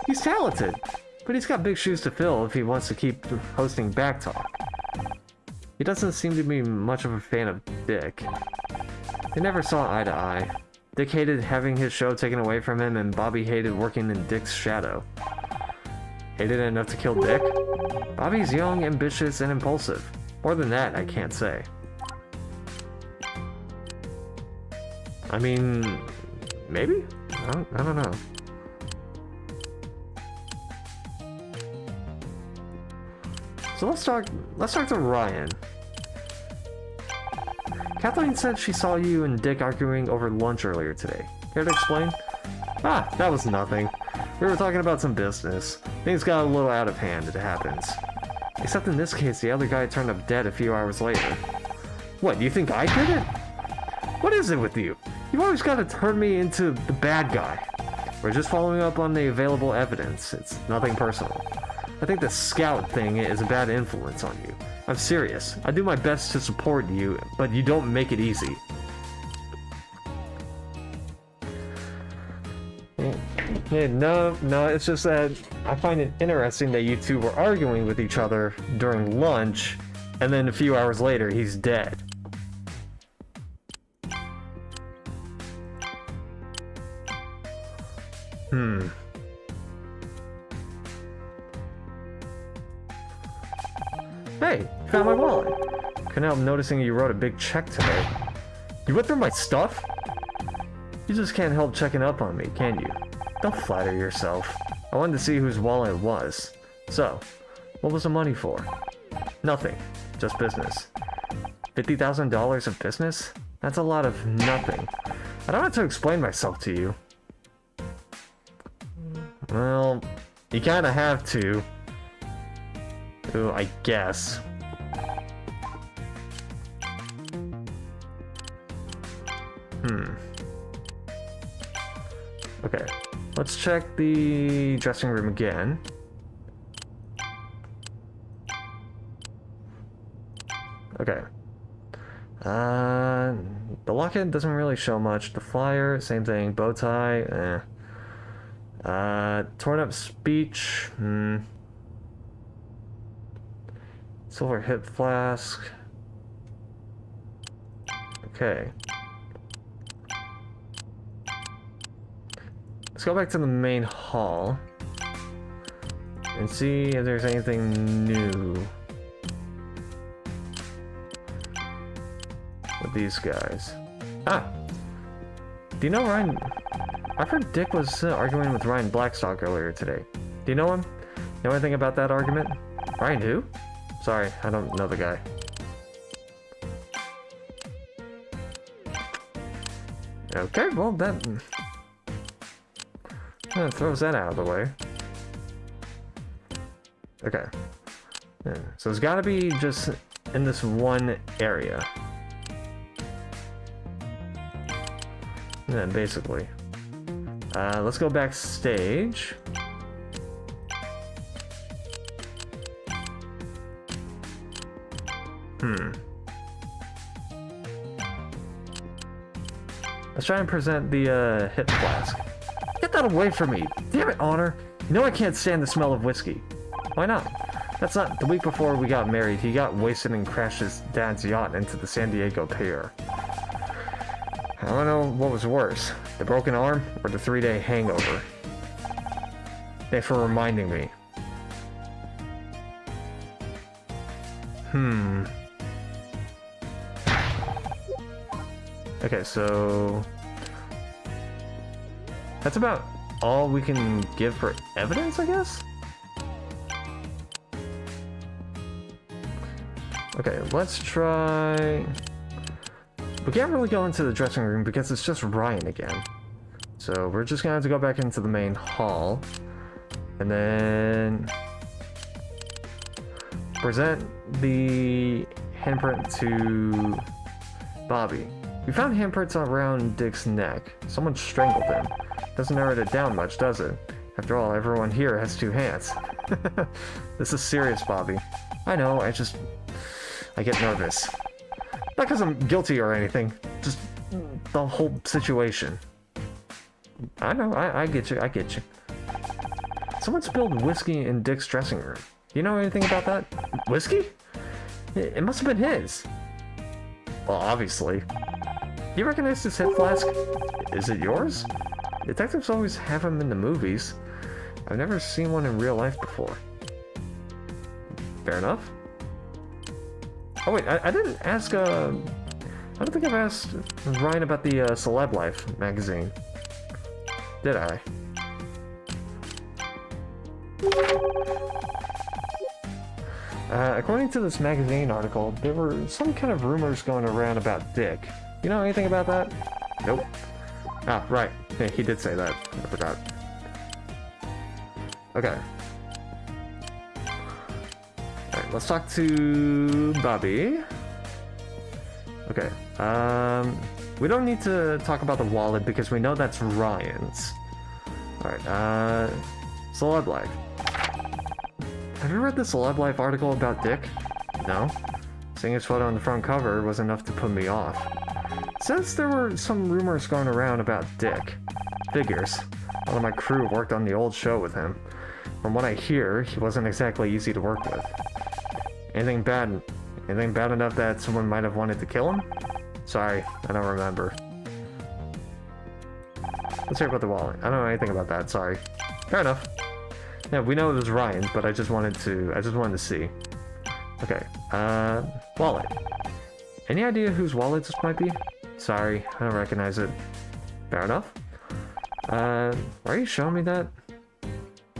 He's talented, but he's got big shoes to fill if he wants to keep hosting Backtalk. He doesn't seem to be much of a fan of Dick. They never saw eye to eye. Dick hated having his show taken away from him, and Bobby hated working in Dick's shadow. Hated it enough to kill Dick? Bobby's young, ambitious, and impulsive. More than that, I can't say. I mean, maybe? I don't know. So let's talk to Ryan. Kathleen said she saw you and Dick arguing over lunch earlier today. Care to explain? Ah, that was nothing. We were talking about some business. Things got a little out of hand, it happens. Except in this case, the other guy turned up dead a few hours later. What, you think I did it? What is it with you? You've always got to turn me into the bad guy. We're just following up on the available evidence. It's nothing personal. I think the scout thing is a bad influence on you. I'm serious. I do my best to support you, but you don't make it easy. No, it's just that I find it interesting that you two were arguing with each other during lunch, and then a few hours later, he's dead. Hey, you found my wallet. Couldn't help noticing you wrote a big check today. You went through my stuff? You just can't help checking up on me, can you? Don't flatter yourself. I wanted to see whose wallet it was. So, what was the money for? Nothing. Just business. $50,000 of business? That's a lot of nothing. I don't have to explain myself to you. Well, you kinda have to. Ooh, I guess. Okay, let's check the dressing room again. Okay. The locket doesn't really show much. The flyer, same thing. Bow tie, torn up speech, Silver hip flask. Okay. Let's go back to the main hall and see if there's anything new with these guys. Ah! Do you know Ryan? I've heard Dick was arguing with Ryan Blackstock earlier today. Do you know him? Know anything about that argument? Ryan who? Sorry, I don't know the guy. Okay, well that throws that out of the way. Okay. Yeah, so it's gotta be just in this one area. Yeah, basically. Let's go backstage. Let's try and present the hip flask. Get that away from me! Damn it, Honor! You know I can't stand the smell of whiskey. Why not? That's not... The week before we got married, he got wasted and crashed his dad's yacht into the San Diego pier. I don't know what was worse, the broken arm or the 3-day hangover. Thanks for reminding me. Okay, so... That's about all we can give for evidence, I guess? Okay, let's try... We can't really go into the dressing room because it's just Ryan again. So we're just gonna have to go back into the main hall. And then present the handprint to Bobby. We found handprints around Dick's neck. Someone strangled him. Doesn't narrow it down much, does it? After all, everyone here has 2 hands. This is serious, Bobby. I know, I get nervous. Not because I'm guilty or anything, just the whole situation. I know, I get you, I get you. Someone spilled whiskey in Dick's dressing room. Do you know anything about that? Whiskey? It must have been his. Well, obviously. Do you recognize this hip flask? Is it yours? Detectives always have them in the movies. I've never seen one in real life before. Fair enough. Oh wait, I didn't ask, I don't think I've asked Ryan about the Celeb Life magazine. Did I? According to this magazine article, there were some kind of rumors going around about Dick. You know anything about that? Nope. Ah, right. Yeah, he did say that. I forgot. Okay. Alright, let's talk to Bobby. Okay. We don't need to talk about the wallet because we know that's Ryan's. Alright, Celeb Life. Have you read the Celeb Life article about Dick? No. Seeing his photo on the front cover was enough to put me off. It says there were some rumors going around about Dick. Figures. One of my crew worked on the old show with him. From what I hear, he wasn't exactly easy to work with. Anything bad enough that someone might have wanted to kill him? Sorry, I don't remember. Let's hear about the wallet. I don't know anything about that, sorry. Fair enough. Yeah, we know it was Ryan, but I just wanted to see. Okay, wallet. Any idea whose wallet this might be? Sorry, I don't recognize it. Fair enough. Why are you showing me that?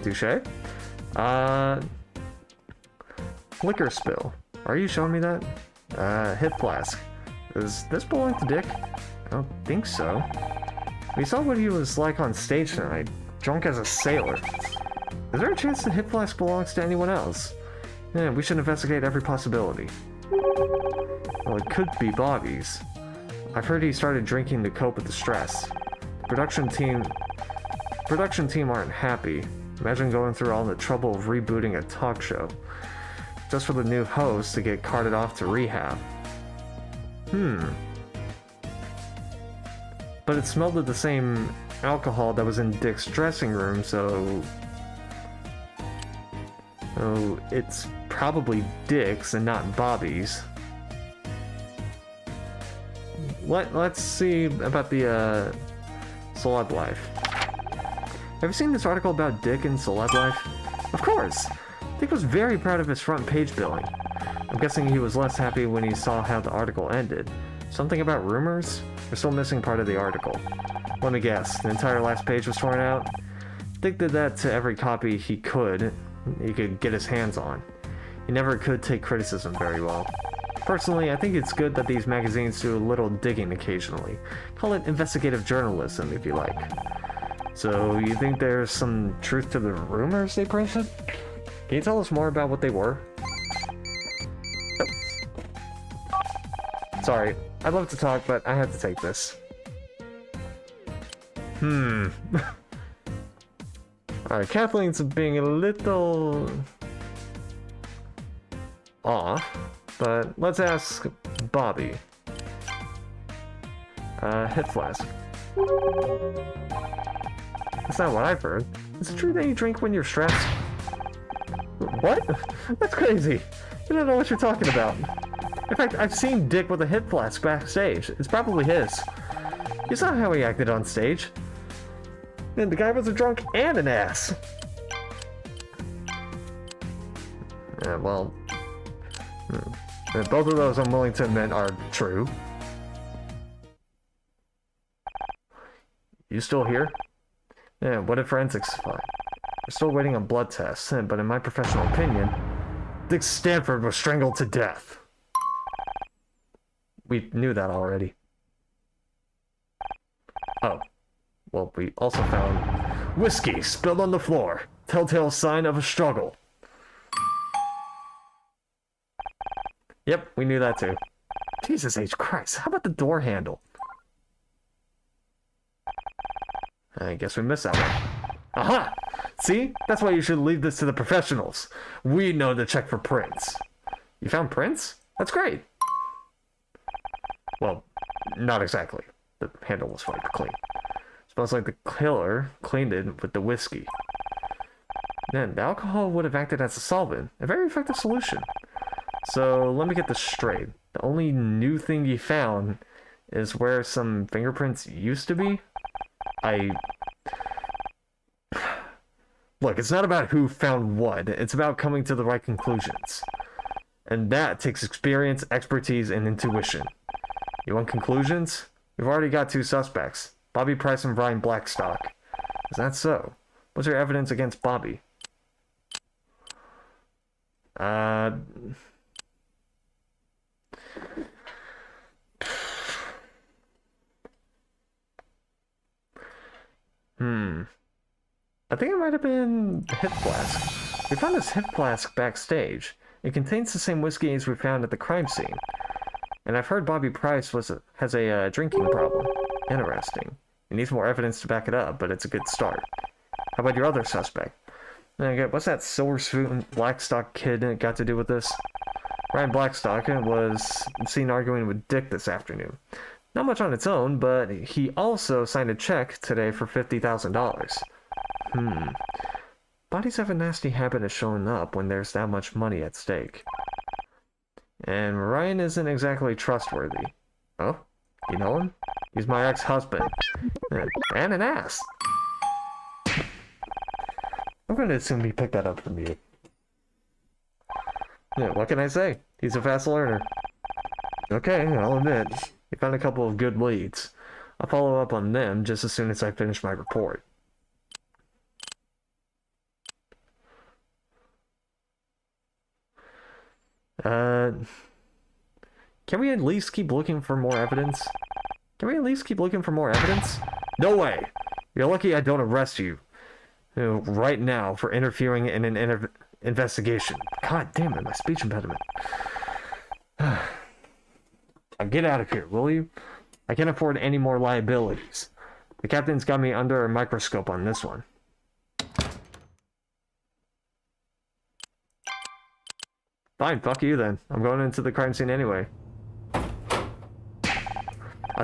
Touché. Liquor spill. Are you showing me that? Hip flask. Does this belong to Dick? I don't think so. We saw what he was like on stage tonight, drunk as a sailor. Is there a chance the hip flask belongs to anyone else? Yeah, we should investigate every possibility. Well, it could be Bobby's. I've heard he started drinking to cope with the stress. The production team aren't happy. Imagine going through all the trouble of rebooting a talk show, just for the new host to get carted off to rehab. But it smelled of the same alcohol that was in Dick's dressing room, so... Oh, it's probably Dick's and not Bobby's. Let's see about the, Celeb Life. Have you seen this article about Dick and Celeb Life? Of course! Dick was very proud of his front page billing. I'm guessing he was less happy when he saw how the article ended. Something about rumors? We're still missing part of the article. Let me guess, the entire last page was torn out? Dick did that to every copy he could get his hands on. He never could take criticism very well. Personally, I think it's good that these magazines do a little digging occasionally. Call it investigative journalism, if you like. So, you think there's some truth to the rumors they printed? Can you tell us more about what they were? Oh. Sorry, I'd love to talk, but I have to take this. Alright, Kathleen's being a little... off, but let's ask Bobby. Hip flask. That's not what I've heard. Is it true that you drink when you're stressed? What? That's crazy. You don't know what you're talking about. In fact, I've seen Dick with a hip flask backstage. It's probably his. You saw how he acted on stage. And the guy was a drunk and an ass. Yeah, well... both of those I'm willing to admit are true. You still here? Yeah, what did forensics find? We're still waiting on blood tests, but in my professional opinion, Dick Stanford was strangled to death. We knew that already. Oh. Well, we also found whiskey spilled on the floor. Telltale sign of a struggle. Yep, we knew that too. Jesus H. Christ, how about the door handle? I guess we missed that one. Aha! See? That's why you should leave this to the professionals. We know to check for prints. You found prints? That's great. Well, not exactly. The handle was wiped clean. Smells like the killer cleaned it with the whiskey. Then, the alcohol would have acted as a solvent. A very effective solution. So, let me get this straight. The only new thing you found is where some fingerprints used to be? Look, it's not about who found what. It's about coming to the right conclusions. And that takes experience, expertise, and intuition. You want conclusions? We've already got 2 suspects. Bobby Price and Brian Blackstock. Is that so? What's your evidence against Bobby? I think it might have been the hip flask. We found this hip flask backstage. It contains the same whiskey as we found at the crime scene. And I've heard Bobby Price has a drinking problem. Interesting. It needs more evidence to back it up, but it's a good start. How about your other suspect? What's that Silver Spoon Blackstock kid got to do with this? Ryan Blackstock was seen arguing with Dick this afternoon. Not much on its own, but he also signed a check today for $50,000. Bodies have a nasty habit of showing up when there's that much money at stake. And Ryan isn't exactly trustworthy. Oh? You know him? He's my ex-husband. And an ass. I'm going to assume he picked that up from you. Yeah, what can I say? He's a fast learner. Okay, I'll admit. He found a couple of good leads. I'll follow up on them just as soon as I finish my report. Can we at least keep looking for more evidence? No way! You're lucky I don't arrest you right now for interfering in an investigation. God damn it, my speech impediment. Now get out of here, will you? I can't afford any more liabilities. The captain's got me under a microscope on this one. Fine, fuck you then. I'm going into the crime scene anyway. I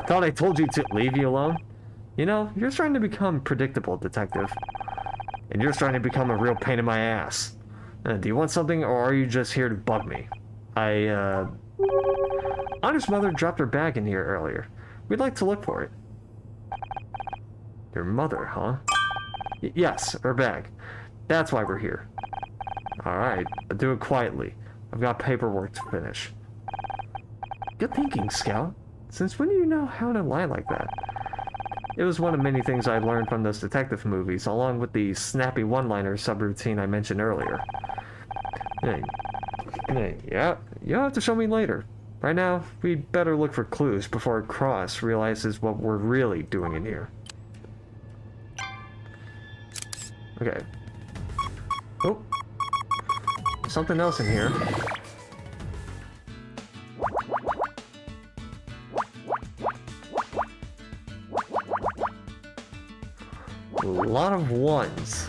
thought I told you to leave you alone. You know, you're starting to become predictable, detective. And you're starting to become a real pain in my ass. Do you want something, or are you just here to bug me? Honor's mother dropped her bag in here earlier. We'd like to look for it. Your mother, huh? Yes, her bag. That's why we're here. Alright, but do it quietly. I've got paperwork to finish. Good thinking, Scout. Since when do you know how to lie like that? It was one of many things I learned from those detective movies, along with the snappy one-liner subroutine I mentioned earlier. Yeah, you'll have to show me later. Right now, we'd better look for clues before Cross realizes what we're really doing in here. Okay. Oh. Something else in here. A lot of ones.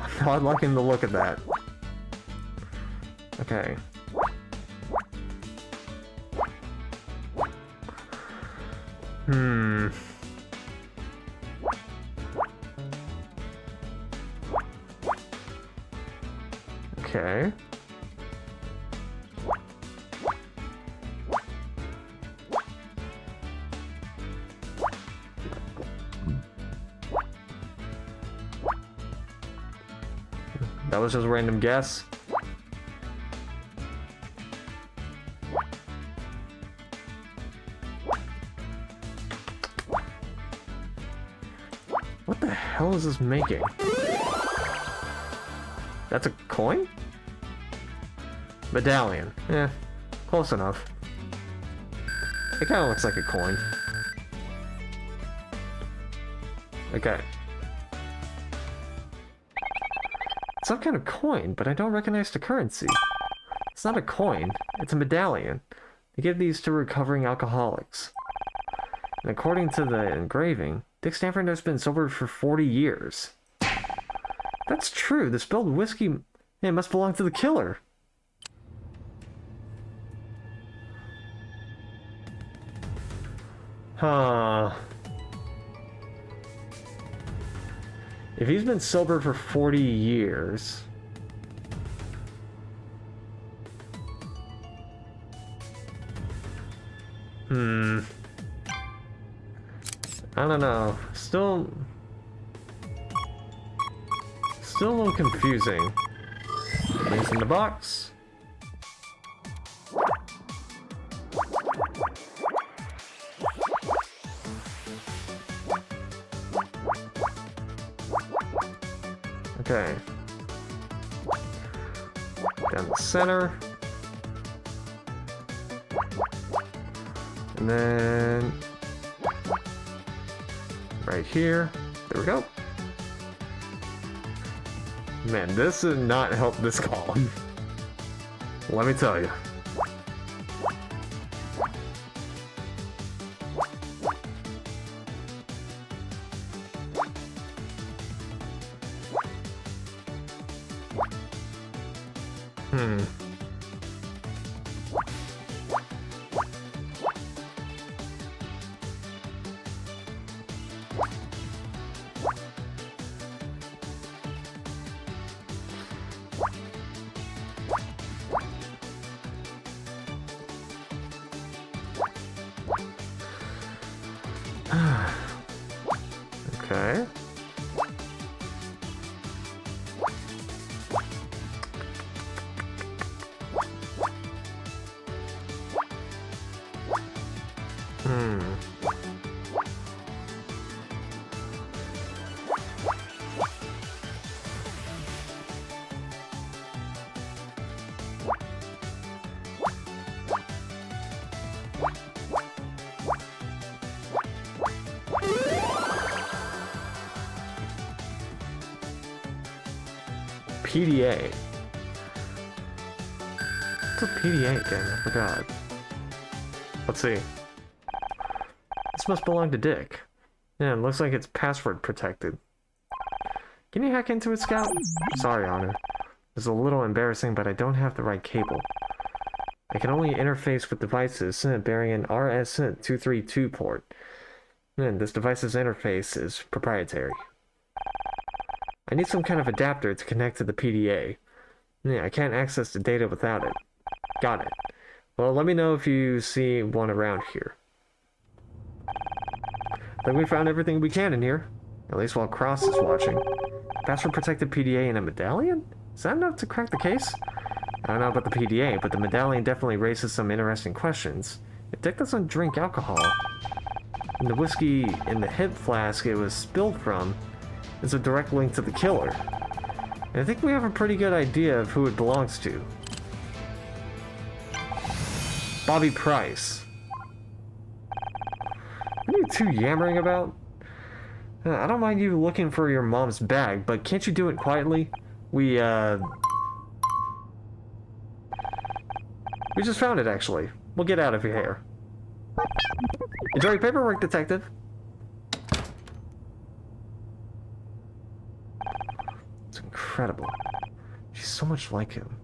I'm not liking the look of that. Okay. Okay. That was just a random guess. What the hell is this making? That's a coin? Medallion. Yeah, close enough. It kind of looks like a coin. Okay. some kind of coin, but I don't recognize the currency. It's not a coin, it's a medallion. They give these to recovering alcoholics. And according to the engraving, Dick Stanford has been sober for 40 years. That's true, the spilled whiskey, it must belong to the killer. Huh. If he's been sober for 40 years... I don't know. Still a little confusing. Things in the box. Okay. Down the center. And then right here. There we go. Man, this did not help this column. Let me tell you. Okay. PDA. What's a PDA again? I forgot. Let's see. This must belong to Dick. Yeah, it looks like it's password protected. Can you hack into it, Scout? Sorry, Honor. It's a little embarrassing, but I don't have the right cable. I can only interface with devices bearing an RS-232 port. And this device's interface is proprietary. I need some kind of adapter to connect to the PDA. Yeah, I can't access the data without it. Got it. Well, let me know if you see one around here. I think we found everything we can in here. At least while Cross is watching. Password-protected PDA and a medallion? Is that enough to crack the case? I don't know about the PDA, but the medallion definitely raises some interesting questions. If Dick doesn't drink alcohol, and the whiskey in the hip flask it was spilled from is a direct link to the killer. And I think we have a pretty good idea of who it belongs to. Bobby Price. What are you two yammering about? I don't mind you looking for your mom's bag, but can't you do it quietly? We just found it, actually. We'll get out of here. Enjoy your paperwork, detective. It's incredible. She's so much like him.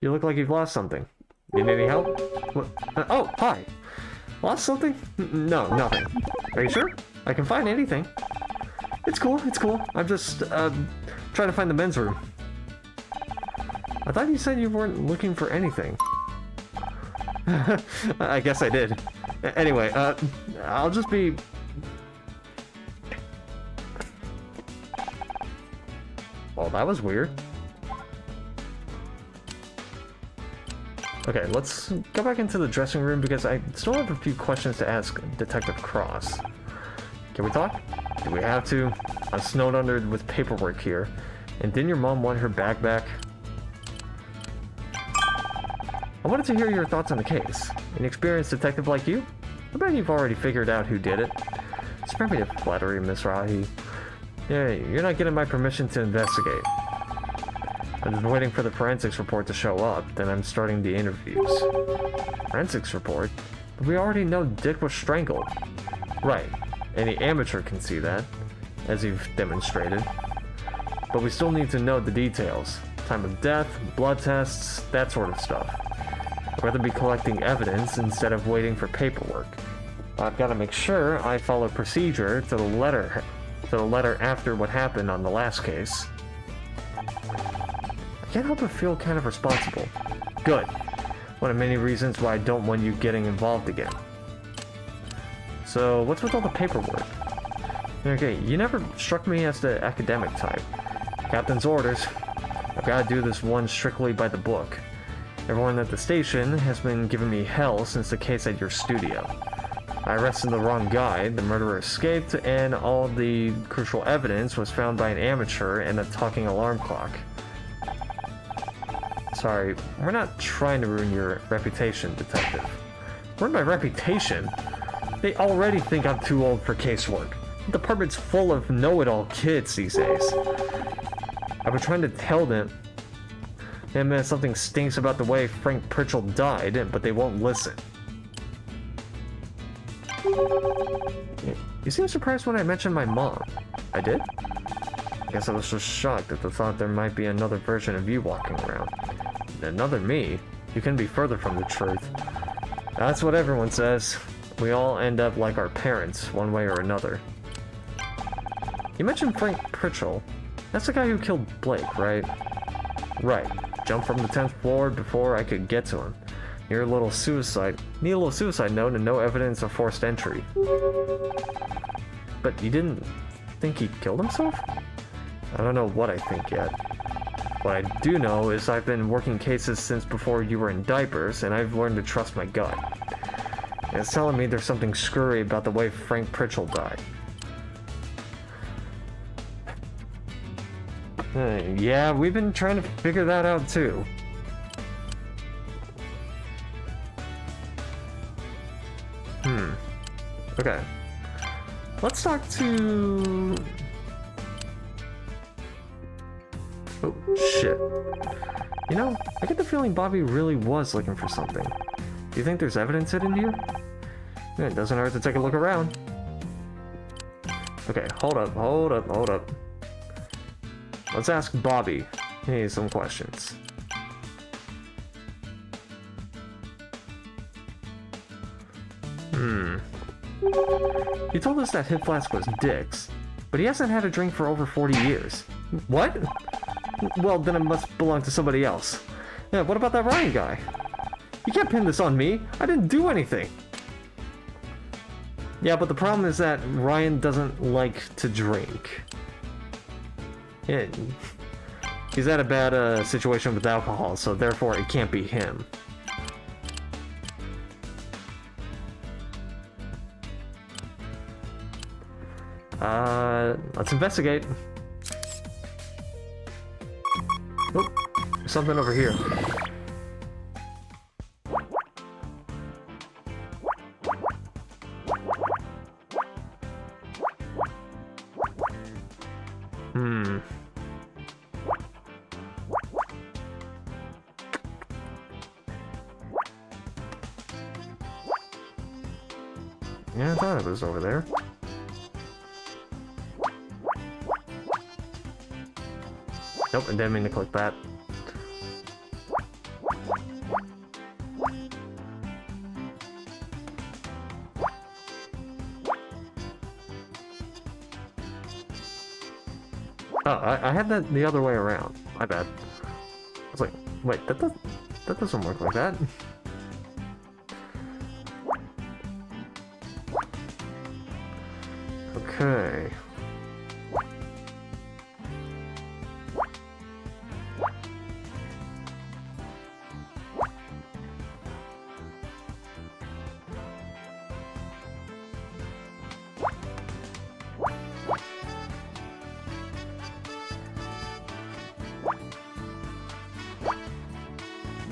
You look like you've lost something. Need any help? What? Oh, hi. Lost something? No, nothing. Are you sure? I can find anything. It's cool, it's cool. I'm just, trying to find the men's room. I thought you said you weren't looking for anything. I guess I did. Anyway, I'll just be... Well, that was weird. Okay, let's go back into the dressing room because I still have a few questions to ask Detective Cross. Can we talk? Do we have to? I'm snowed under with paperwork here. And didn't your mom want her bag back? I wanted to hear your thoughts on the case. An experienced detective like you? I bet you've already figured out who did it. Spare me the flattery, Miss Rahi. Yeah, you're not getting my permission to investigate. I'm just waiting for the forensics report to show up, then I'm starting the interviews. Forensics report? But we already know Dick was strangled. Right. Any amateur can see that, as you've demonstrated. But we still need to know the details. Time of death, blood tests, that sort of stuff. I'd rather be collecting evidence instead of waiting for paperwork. I've got to make sure I follow procedure to the letter after what happened on the last case. I can't help but feel kind of responsible. Good. One of many reasons why I don't want you getting involved again. So, what's with all the paperwork? Okay, you never struck me as the academic type. Captain's orders. I've got to do this one strictly by the book. Everyone at the station has been giving me hell since the case at your studio. I arrested the wrong guy, the murderer escaped, and all the crucial evidence was found by an amateur and a talking alarm clock. Sorry, we're not trying to ruin your reputation, detective. Ruin my reputation? They already think I'm too old for casework. The department's full of know-it-all kids these days. I've been trying to tell them that something stinks about the way Frank Pritchell died, but they won't listen. You seem surprised when I mentioned my mom. I did? I guess I was just shocked at the thought there might be another version of you walking around. Another me? You couldn't be further from the truth. That's what everyone says. We all end up like our parents, one way or another. You mentioned Frank Pritchell. That's the guy who killed Blake, right? Right. Jumped from the 10th floor before I could get to him. Need a little suicide note and no evidence of forced entry. But you didn't think he killed himself? I don't know what I think yet. What I do know is I've been working cases since before you were in diapers, and I've learned to trust my gut. And it's telling me there's something screwy about the way Frank Pritchell died. Yeah, we've been trying to figure that out too. Okay. Let's talk to... Oh, shit. You know, I get the feeling Bobby really was looking for something. Do you think there's evidence hidden here? Yeah, it doesn't hurt to take a look around. Okay, hold up. Let's ask Bobby. He needs some questions. He told us that Hip Flask was Dick's, but he hasn't had a drink for over 40 years. What? Well, then it must belong to somebody else. Yeah, what about that Ryan guy? You can't pin this on me. I didn't do anything. Yeah, but the problem is that Ryan doesn't like to drink. Yeah, he's had a bad situation with alcohol, so therefore it can't be him. Let's investigate. Oh, there's something over here. Yeah, I thought it was over there. Nope, I didn't mean to click that. Oh, I had that the other way around. My bad. I was like, wait, that doesn't work like that. Okay.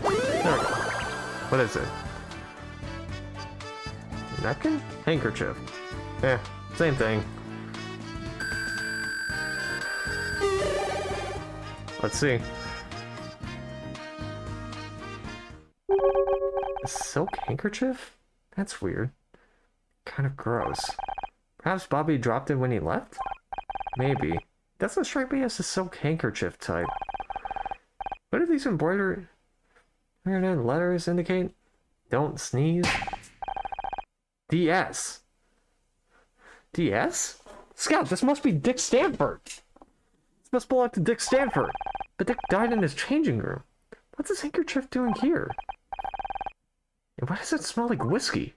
There we go. What is it? Napkin? Handkerchief. Eh, same thing. Let's see. A silk handkerchief? That's weird. Kind of gross. Perhaps Bobby dropped it when he left? Maybe. Doesn't strike me as a silk handkerchief type. What do these embroidered letters indicate? Don't sneeze. DS. DS? Scout, this must be Dick Stanford. This must belong to Dick Stanford. But Dick died in his changing room. What's this handkerchief doing here? And why does it smell like whiskey?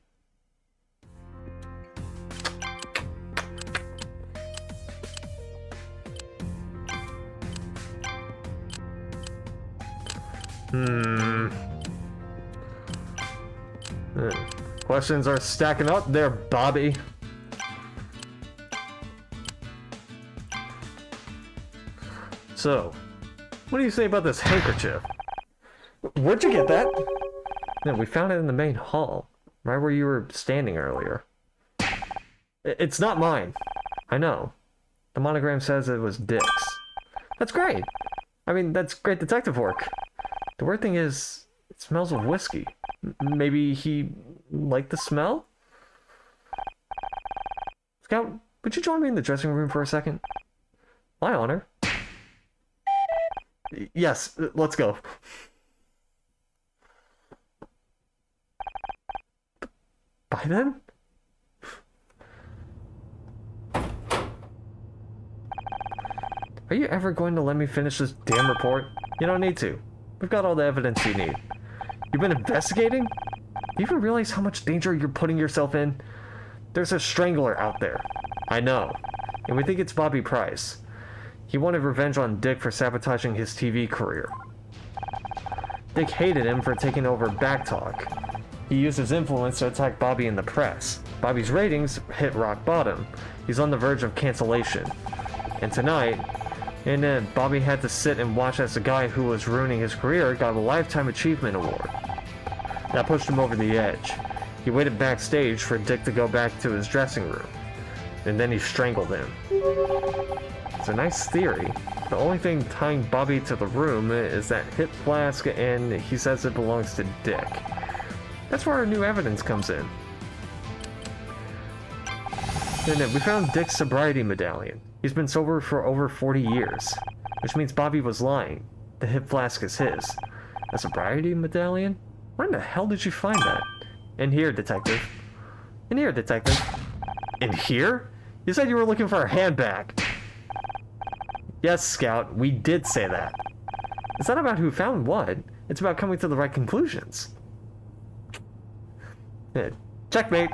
Questions are stacking up there, Bobby. So, what do you say about this handkerchief? Where'd you get that? No, we found it in the main hall, right where you were standing earlier. It's not mine. I know. The monogram says it was Dick's. That's great. I mean, that's great detective work. The weird thing is, it smells of whiskey. Maybe he liked the smell? Scout, would you join me in the dressing room for a second? My honor. Yes, let's go. By then? Are you ever going to let me finish this damn report? You don't need to. We've got all the evidence you need. You've been investigating? Do you even realize how much danger you're putting yourself in? There's a strangler out there. I know. And we think it's Bobby Price. He wanted revenge on Dick for sabotaging his TV career. Dick hated him for taking over Backtalk. He used his influence to attack Bobby in the press. Bobby's ratings hit rock bottom. He's on the verge of cancellation. And tonight, Bobby had to sit and watch as the guy who was ruining his career got a Lifetime Achievement Award. That pushed him over the edge. He waited backstage for Dick to go back to his dressing room. And then he strangled him. It's a nice theory. The only thing tying Bobby to the room is that hip flask, and he says it belongs to Dick. That's where our new evidence comes in. And we found Dick's sobriety medallion. He's been sober for over 40 years, which means Bobby was lying. The hip flask is his. A sobriety medallion? Where in the hell did you find that? In here, detective. In here, detective. In here? You said you were looking for a handbag. Yes, Scout, we did say that. It's not about who found what. It's about coming to the right conclusions. Yeah, checkmate.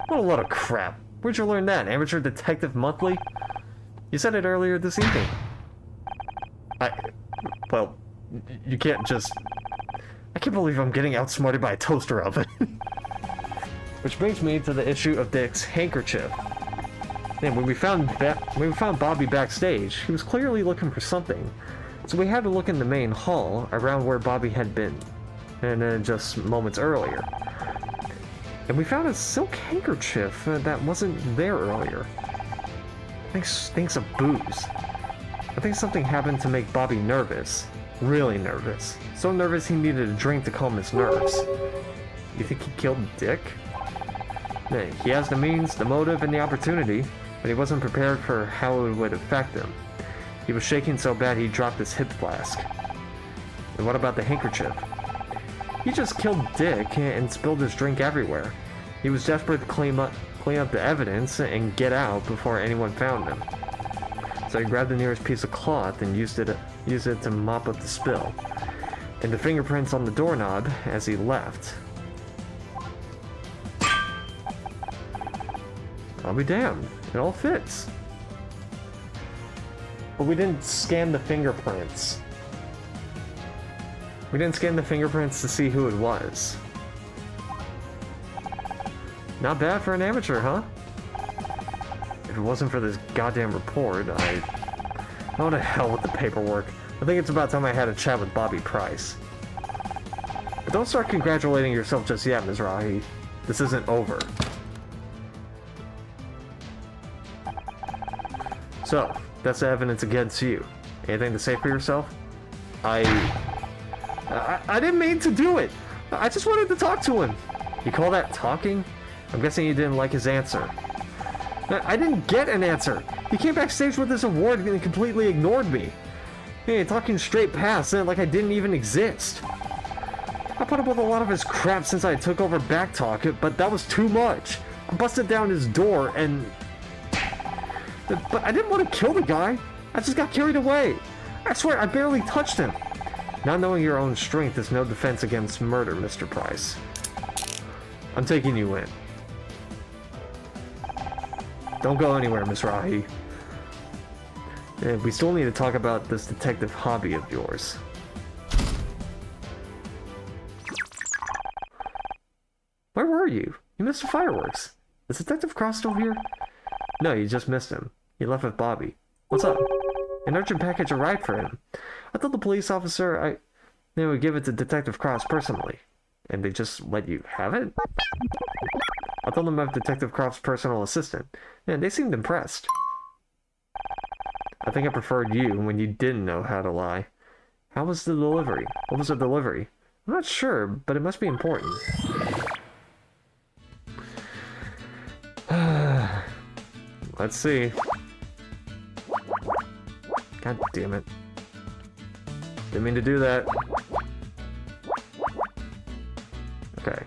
What a load of crap. Where'd you learn that? Amateur Detective Monthly? You said it earlier this evening. Well, you can't just... I can't believe I'm getting outsmarted by a toaster oven. Which brings me to the issue of Dick's handkerchief. And when we found Bobby backstage, he was clearly looking for something. So we had to look in the main hall, around where Bobby had been, and just moments earlier. And we found a silk handkerchief that wasn't there earlier. I think stinks of booze. I think something happened to make Bobby nervous. Really nervous. So nervous he needed a drink to calm his nerves. You think he killed Dick? He has the means, the motive, and the opportunity, but he wasn't prepared for how it would affect him. He was shaking so bad he dropped his hip flask. And what about the handkerchief? He just killed Dick and spilled his drink everywhere. He was desperate to clean up the evidence and get out before anyone found him. So he grabbed the nearest piece of cloth and used it to mop up the spill. And the fingerprints on the doorknob as he left. I'll be damned. It all fits. But we didn't scan the fingerprints. We didn't scan the fingerprints to see who it was. Not bad for an amateur, huh? If it wasn't for this goddamn report, oh, to hell with the paperwork. I think it's about time I had a chat with Bobby Price. But don't start congratulating yourself just yet, Mizrahi. This isn't over. So, that's the evidence against you. Anything to say for yourself? I didn't mean to do it. I just wanted to talk to him. You call that talking? I'm guessing you didn't like his answer. I didn't get an answer. He came backstage with this award and completely ignored me. Hey, talking straight past it like I didn't even exist. I put up with a lot of his crap since I took over Backtalk, but that was too much. I busted down his door and... But I didn't want to kill the guy. I just got carried away. I swear I barely touched him. Not knowing your own strength is no defense against murder, Mr. Price. I'm taking you in. Don't go anywhere, Miss Rahi. We still need to talk about this detective hobby of yours. Where were you? You missed the fireworks. Is Detective Cross still here? No, you just missed him. He left with Bobby. What's up? An urgent package arrived for him. I told the police officer they would give it to Detective Cross personally. And they just let you have it? I told them I'm Detective Croft's personal assistant, and they seemed impressed. I think I preferred you when you didn't know how to lie. How was the delivery? What was the delivery? I'm not sure, but it must be important. Let's see. God damn it. Didn't mean to do that. Okay.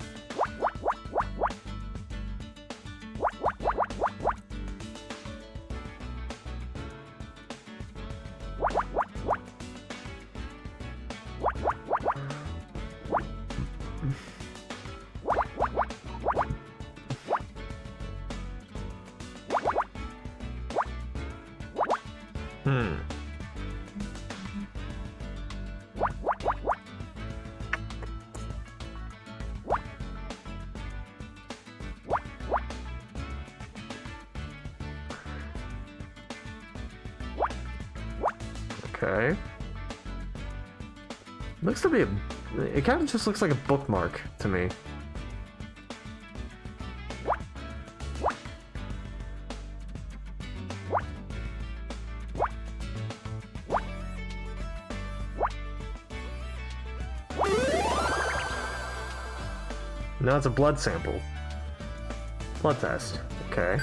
Okay. Looks to be it kind of just looks like a bookmark to me. No, it's a blood sample. Blood test. Okay.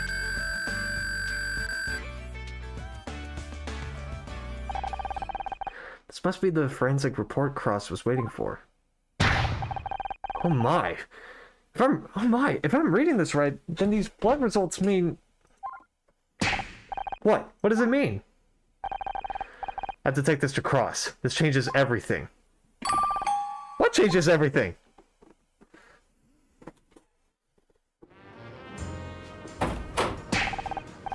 This must be the forensic report Cross was waiting for. Oh my. If I'm reading this right, then these blood results mean... What? What does it mean? I have to take this to Cross. This changes everything. What changes everything?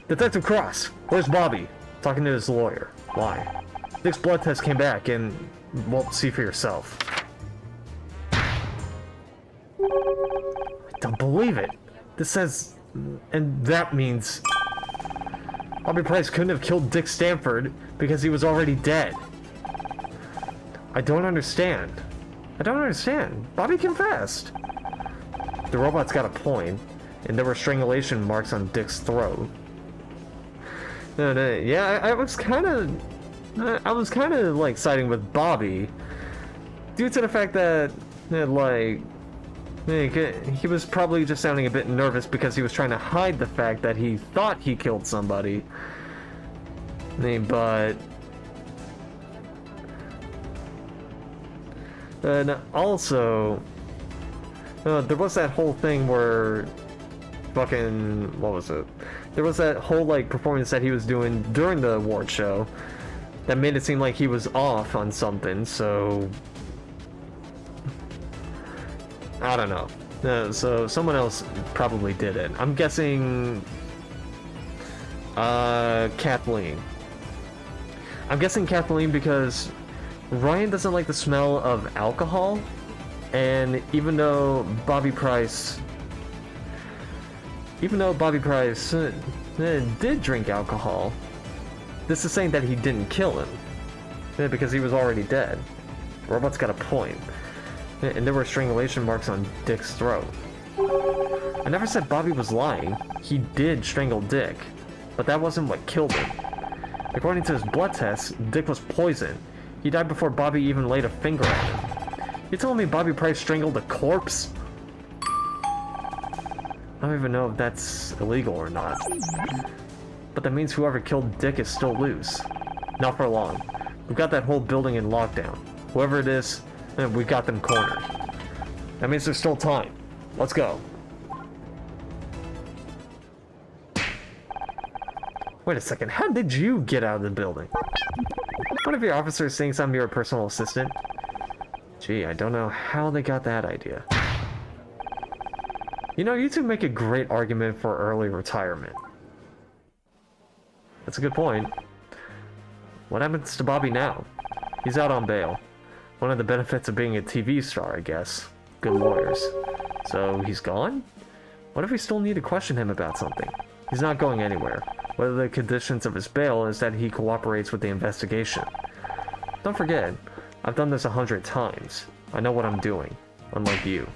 Detective Cross, where's Bobby? Talking to his lawyer. Why? Nick's blood test came back, and, well, see for yourself. I don't believe it. This says... And that means... Bobby Price couldn't have killed Dick Stanford because he was already dead. I don't understand. Bobby confessed. The robot's got a point, and there were strangulation marks on Dick's throat. Yeah, I was kind of like siding with Bobby due to the fact that like he was probably just sounding a bit nervous because he was trying to hide the fact that he thought he killed somebody. But and also there was that whole thing where fucking what was it? There was that whole like performance that he was doing during the award show that made it seem like he was off on something, so I don't know. So someone else probably did it. I'm guessing Kathleen. I'm guessing Kathleen because Ryan doesn't like the smell of alcohol, and even though Bobby Price did drink alcohol, this is saying that he didn't kill him because he was already dead. Robot's got a point. And there were strangulation marks on Dick's throat. never said Bobby was lying. He did strangle Dick, but that wasn't what killed him. According to his blood tests, Dick was poisoned. He died before Bobby even laid a finger on him. You telling me Bobby Price strangled a corpse? I don't even know if that's illegal or not. But that means whoever killed Dick is still loose. Not for long. We've got that whole building in lockdown. Whoever it is, we got them cornered. That means there's still time. Let's go. Wait a second, how did you get out of the building? One of your officers thinks I'm your personal assistant. Gee, I don't know how they got that idea. You know, you two make a great argument for early retirement. That's a good point. What happens to Bobby now? He's out on bail. One of the benefits of being a TV star, I guess. Good lawyers. So he's gone? What if we still need to question him about something? He's not going anywhere. Whether the conditions of his bail is that he cooperates with the investigation. Don't forget, I've done this 100 times. I know what I'm doing, unlike you.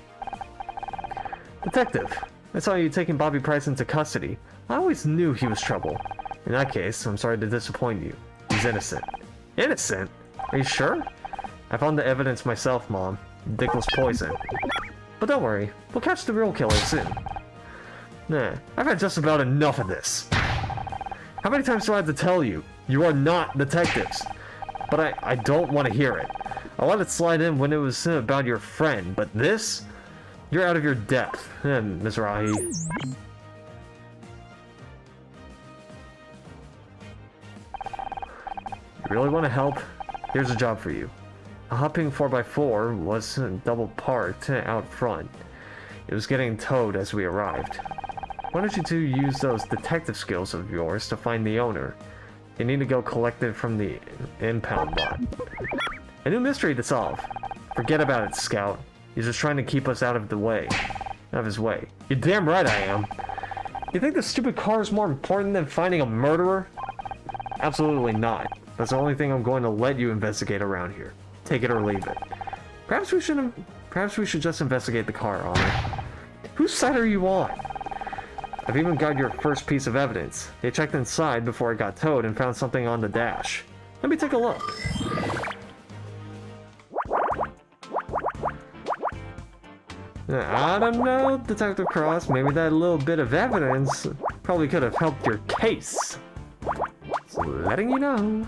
Detective, I saw you taking Bobby Price into custody. I always knew he was trouble. In that case, I'm sorry to disappoint you. He's innocent. Innocent? Are you sure? I found the evidence myself, Mom. Dick was poisoned. But don't worry, we'll catch the real killer soon. Nah, I've had just about enough of this. How many times do I have to tell you? You are not detectives. But I don't want to hear it. I let it slide in when it was about your friend, but this? You're out of your depth, Mizrahi. You really want to help? Here's a job for you. A hopping 4x4 was double parked out front. It was getting towed as we arrived. Why don't you two use those detective skills of yours to find the owner? You need to go collect it from the impound lot. A new mystery to solve. Forget about it, Scout. He's just trying to keep us out of his way. You're damn right I am. You think this stupid car is more important than finding a murderer? Absolutely not. That's the only thing I'm going to let you investigate around here. Take it or leave it. Perhaps we should just investigate the car, Honor. Whose side are you on? I've even got your first piece of evidence. They checked inside before it got towed and found something on the dash. Let me take a look. I don't know, Detective Cross. Maybe that little bit of evidence probably could have helped your case. So letting you know.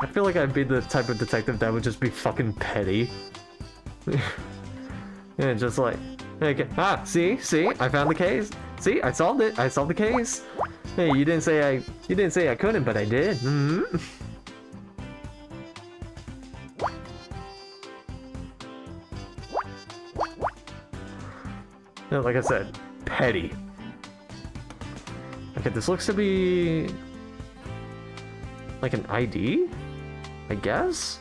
I feel like I'd be the type of detective that would just be fucking petty. Yeah, just like, okay, see, I found the case. See, I solved it. I solved the case. Hey, you didn't say I couldn't, but I did. No, like I said, petty. Okay, this looks to be like an ID, I guess?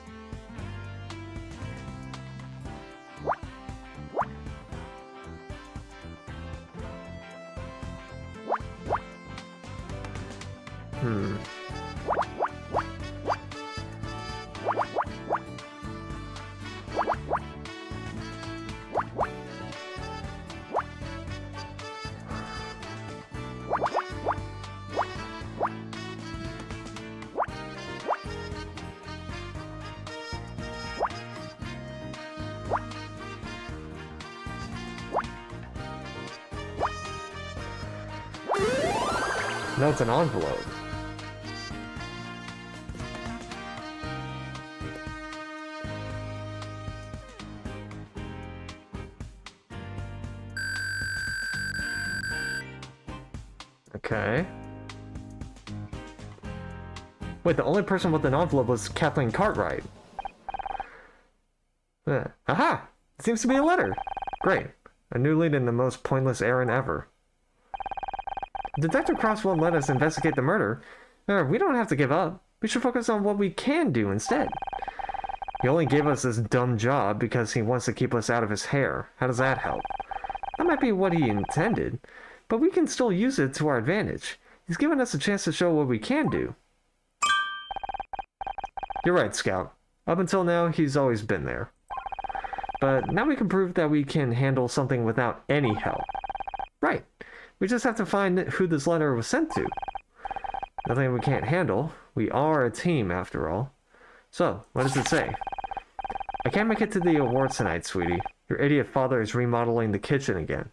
No, it's an envelope. Okay. Wait, the only person with an envelope was Kathleen Cartwright. Aha! It seems to be a letter. Great. A new lead in the most pointless errand ever. Detective Cross won't let us investigate the murder. We don't have to give up. We should focus on what we can do instead. He only gave us this dumb job because he wants to keep us out of his hair. How does that help? That might be what he intended, but we can still use it to our advantage. He's given us a chance to show what we can do. You're right, Scout. Up until now, he's always been there. But now we can prove that we can handle something without any help. Right. We just have to find who this letter was sent to. Nothing we can't handle. We are a team, after all. So, what does it say? I can't make it to the awards tonight, sweetie. Your idiot father is remodeling the kitchen again.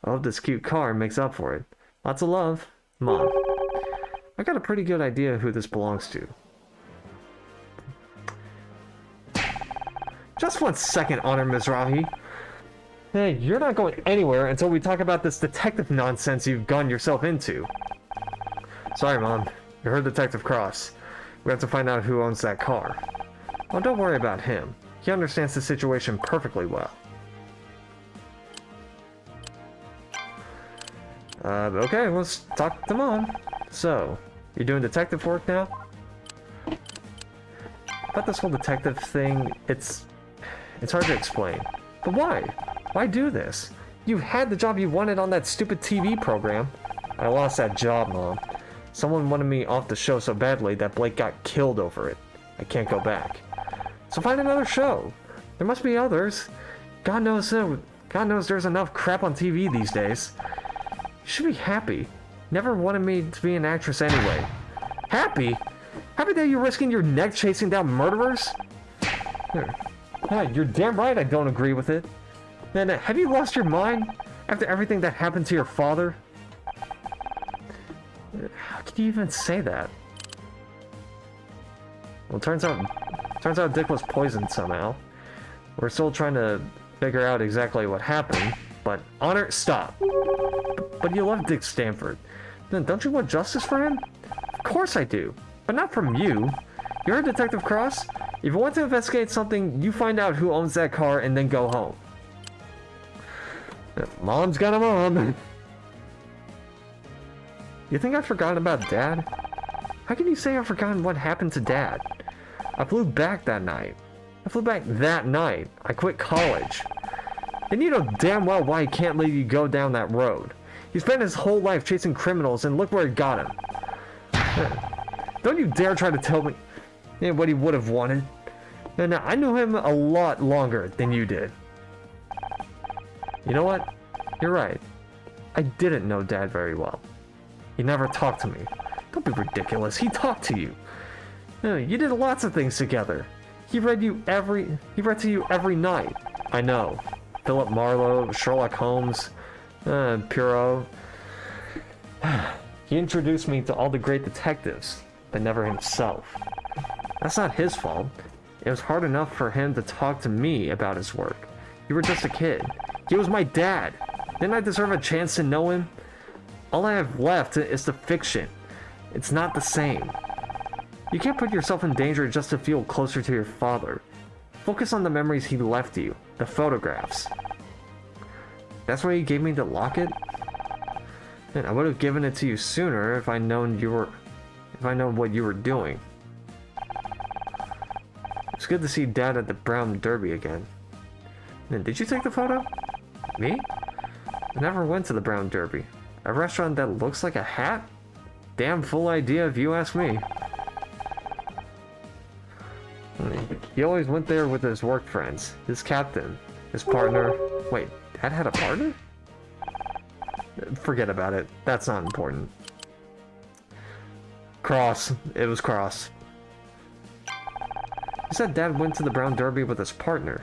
I hope this cute car makes up for it. Lots of love, Mom. I got a pretty good idea who this belongs to. Just 1 second, Honor Mizrahi. Hey, you're not going anywhere until we talk about this detective nonsense you've gotten yourself into. Sorry, Mom. You heard Detective Cross. We have to find out who owns that car. Oh, don't worry about him. He understands the situation perfectly well. Okay, let's talk to Mom. So, you're doing detective work now? About this whole detective thing, it's hard to explain. But why? Why do this? You had the job you wanted on that stupid TV program. I lost that job, Mom. Someone wanted me off the show so badly that Blake got killed over it. I can't go back. So find another show. There must be others. God knows there's enough crap on TV these days. You should be happy. Never wanted me to be an actress anyway. Happy? Happy that you're risking your neck chasing down murderers? Yeah, you're damn right I don't agree with it. Man, have you lost your mind after everything that happened to your father? How can you even say that? Well, turns out Dick was poisoned somehow. We're still trying to figure out exactly what happened, but Honor, stop. But you love Dick Stanford. Then don't you want justice for him? Of course I do, but not from you. You heard Detective Cross? If you want to investigate something, you find out who owns that car and then go home. Mom's got a mom. You think I've forgotten about Dad? How can you say I've forgotten what happened to Dad? I flew back that night. I quit college. And you know damn well why he can't let you go down that road. He spent his whole life chasing criminals and look where it got him. Don't you dare try to tell me what he would have wanted. And I knew him a lot longer than you did. You know what? You're right. I didn't know Dad very well. He never talked to me. Don't be ridiculous. He talked to you. You did lots of things together. He read to you every night. I know. Philip Marlowe, Sherlock Holmes, Poirot. He introduced me to all the great detectives, but never himself. That's not his fault. It was hard enough for him to talk to me about his work. You were just a kid. He was my dad. Didn't I deserve a chance to know him? All I have left is the fiction. It's not the same. You can't put yourself in danger just to feel closer to your father. Focus on the memories he left you, the photographs. That's why he gave me the locket? Man, I would have given it to you sooner if I'd known what you were doing. It's good to see Dad at the Brown Derby again. Man, did you take the photo? Me? I never went to the Brown Derby. A restaurant that looks like a hat? Damn fool idea if you ask me. He always went there with his work friends, his captain, his partner. Wait, Dad had a partner? Forget about it. That's not important. Cross. It was Cross. He said Dad went to the Brown Derby with his partner.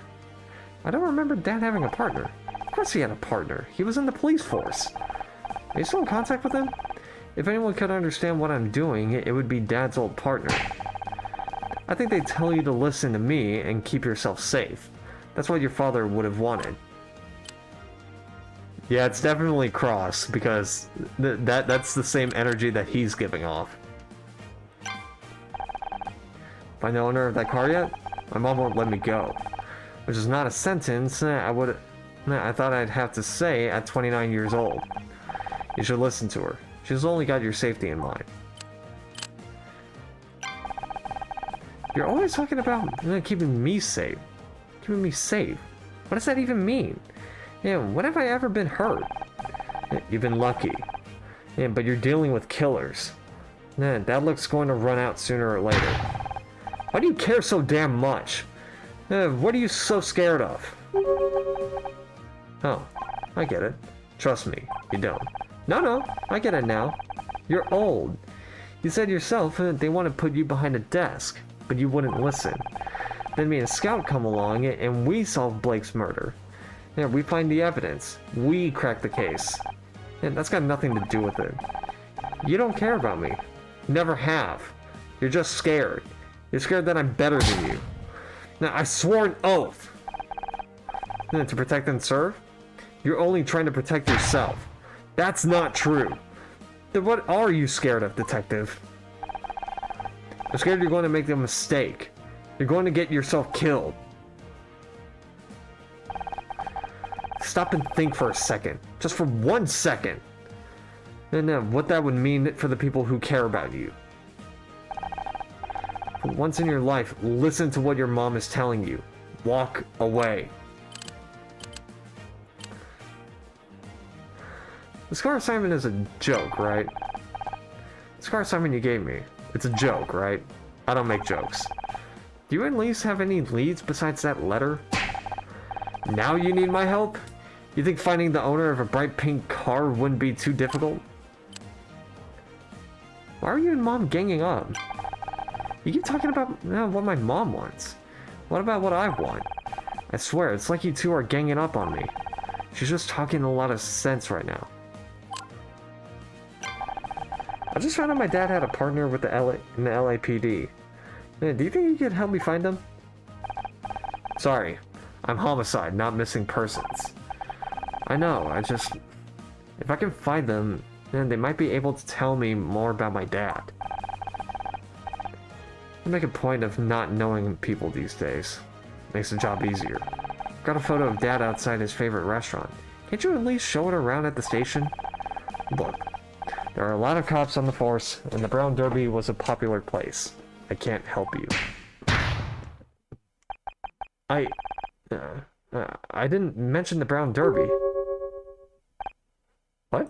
I don't remember Dad having a partner. Of course he had a partner. He was in the police force. Are you still in contact with him? If anyone could understand what I'm doing, it would be Dad's old partner. I think they tell you to listen to me and keep yourself safe. That's what your father would have wanted. Yeah, it's definitely Cross, because that's the same energy that he's giving off. Find the owner of that car yet? My mom won't let me go. Which is not a sentence I thought I'd have to say at 29 years old. You should listen to her. She's only got your safety in mind. You're always talking about keeping me safe. Keeping me safe? What does that even mean? Yeah, when have I ever been hurt? You've been lucky. Yeah, but you're dealing with killers. Man, that look's going to run out sooner or later. Why do you care so damn much? What are you so scared of? Oh, I get it. Trust me, you don't. No, I get it now. You're old. You said yourself they want to put you behind a desk, but you wouldn't listen. Then me and Scout come along and we solve Blake's murder. Yeah, we find the evidence. We crack the case. And that's got nothing to do with it. You don't care about me. Never have. You're just scared. You're scared that I'm better than you. Now, I swore an oath to protect and serve. You're only trying to protect yourself. That's not true. Then what are you scared of, detective? I'm scared you're going to make a mistake. You're going to get yourself killed. Stop and think for a second. Just for 1 second. And what that would mean for the people who care about you. For once in your life, listen to what your mom is telling you. Walk away. The scar assignment is a joke, right? The scar assignment you gave me, it's a joke, right? I don't make jokes. Do you at least have any leads besides that letter? Now you need my help? You think finding the owner of a bright pink car wouldn't be too difficult? Why are you and Mom ganging up? You keep talking about what my mom wants. What about what I want? I swear, it's like you two are ganging up on me. She's just talking a lot of sense right now. I just found out my dad had a partner with the LAPD. Do you think you could help me find them? Sorry, I'm homicide, not missing persons. I know, if I can find them, then they might be able to tell me more about my dad. I make a point of not knowing people these days. Makes the job easier. Got a photo of Dad outside his favorite restaurant. Can't you at least show it around at the station? Look, there are a lot of cops on the force, and the Brown Derby was a popular place. I can't help you. I didn't mention the Brown Derby. What?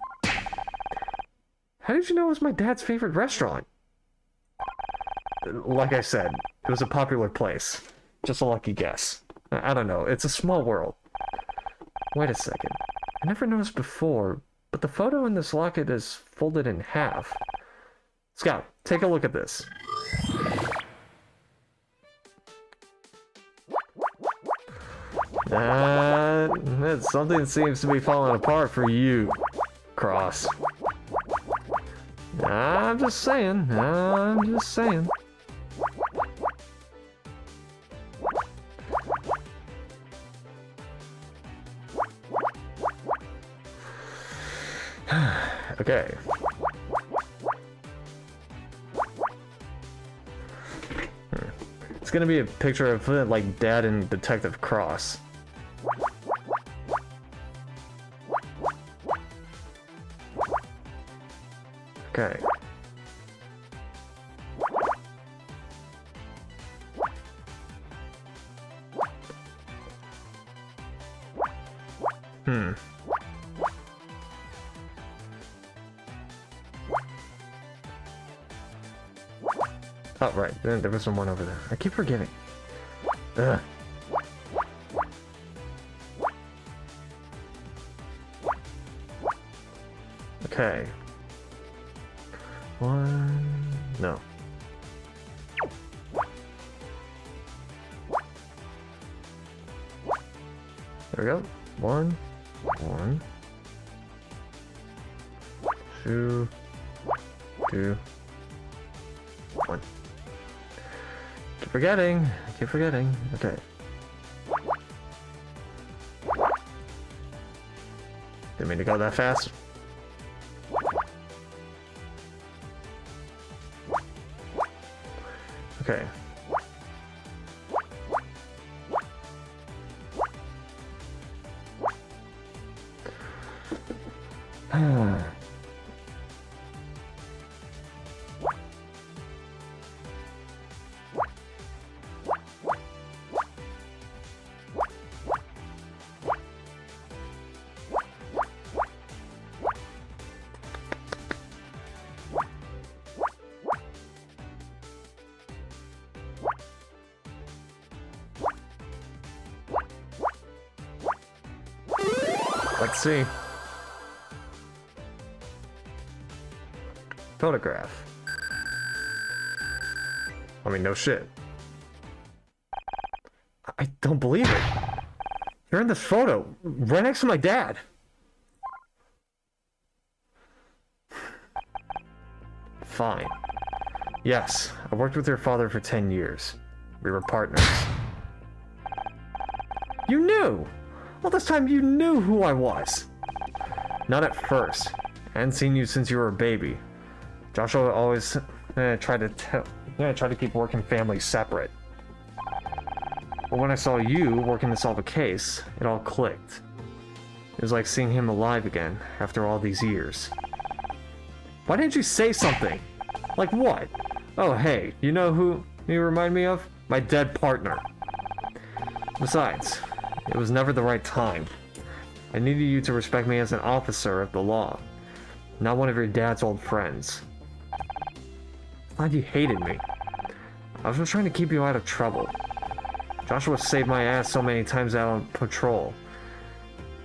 How did you know it was my dad's favorite restaurant? Like I said, it was a popular place. Just a lucky guess. I don't know, it's a small world. Wait a second. I never noticed before, but the photo in this locket is folded in half. Scout, take a look at this. Something seems to be falling apart for you, Cross. I'm just saying. Okay. It's gonna be a picture of like Dad and Detective Cross. Okay. Oh, right. There was one over there. I keep forgetting. Ugh. Okay. One... No. There we go. One. Two. 1. Keep forgetting. Okay. Didn't mean to go that fast. Okay. Let's see. Photograph. I mean, no shit. I don't believe it. You're in this photo, right next to my dad. Fine. Yes, I worked with your father for 10 years. We were partners. You knew! All this time you knew who I was. Not at first. I hadn't seen you since you were a baby. Joshua always tried to keep work and family separate. But when I saw you working to solve a case, it all clicked. It was like seeing him alive again after all these years. Why didn't you say something? Like what? Oh hey, you know who you remind me of? My dead partner. Besides, it was never the right time. I needed you to respect me as an officer of the law, not one of your dad's old friends. Glad you hated me. I was just trying to keep you out of trouble. Joshua saved my ass so many times out on patrol.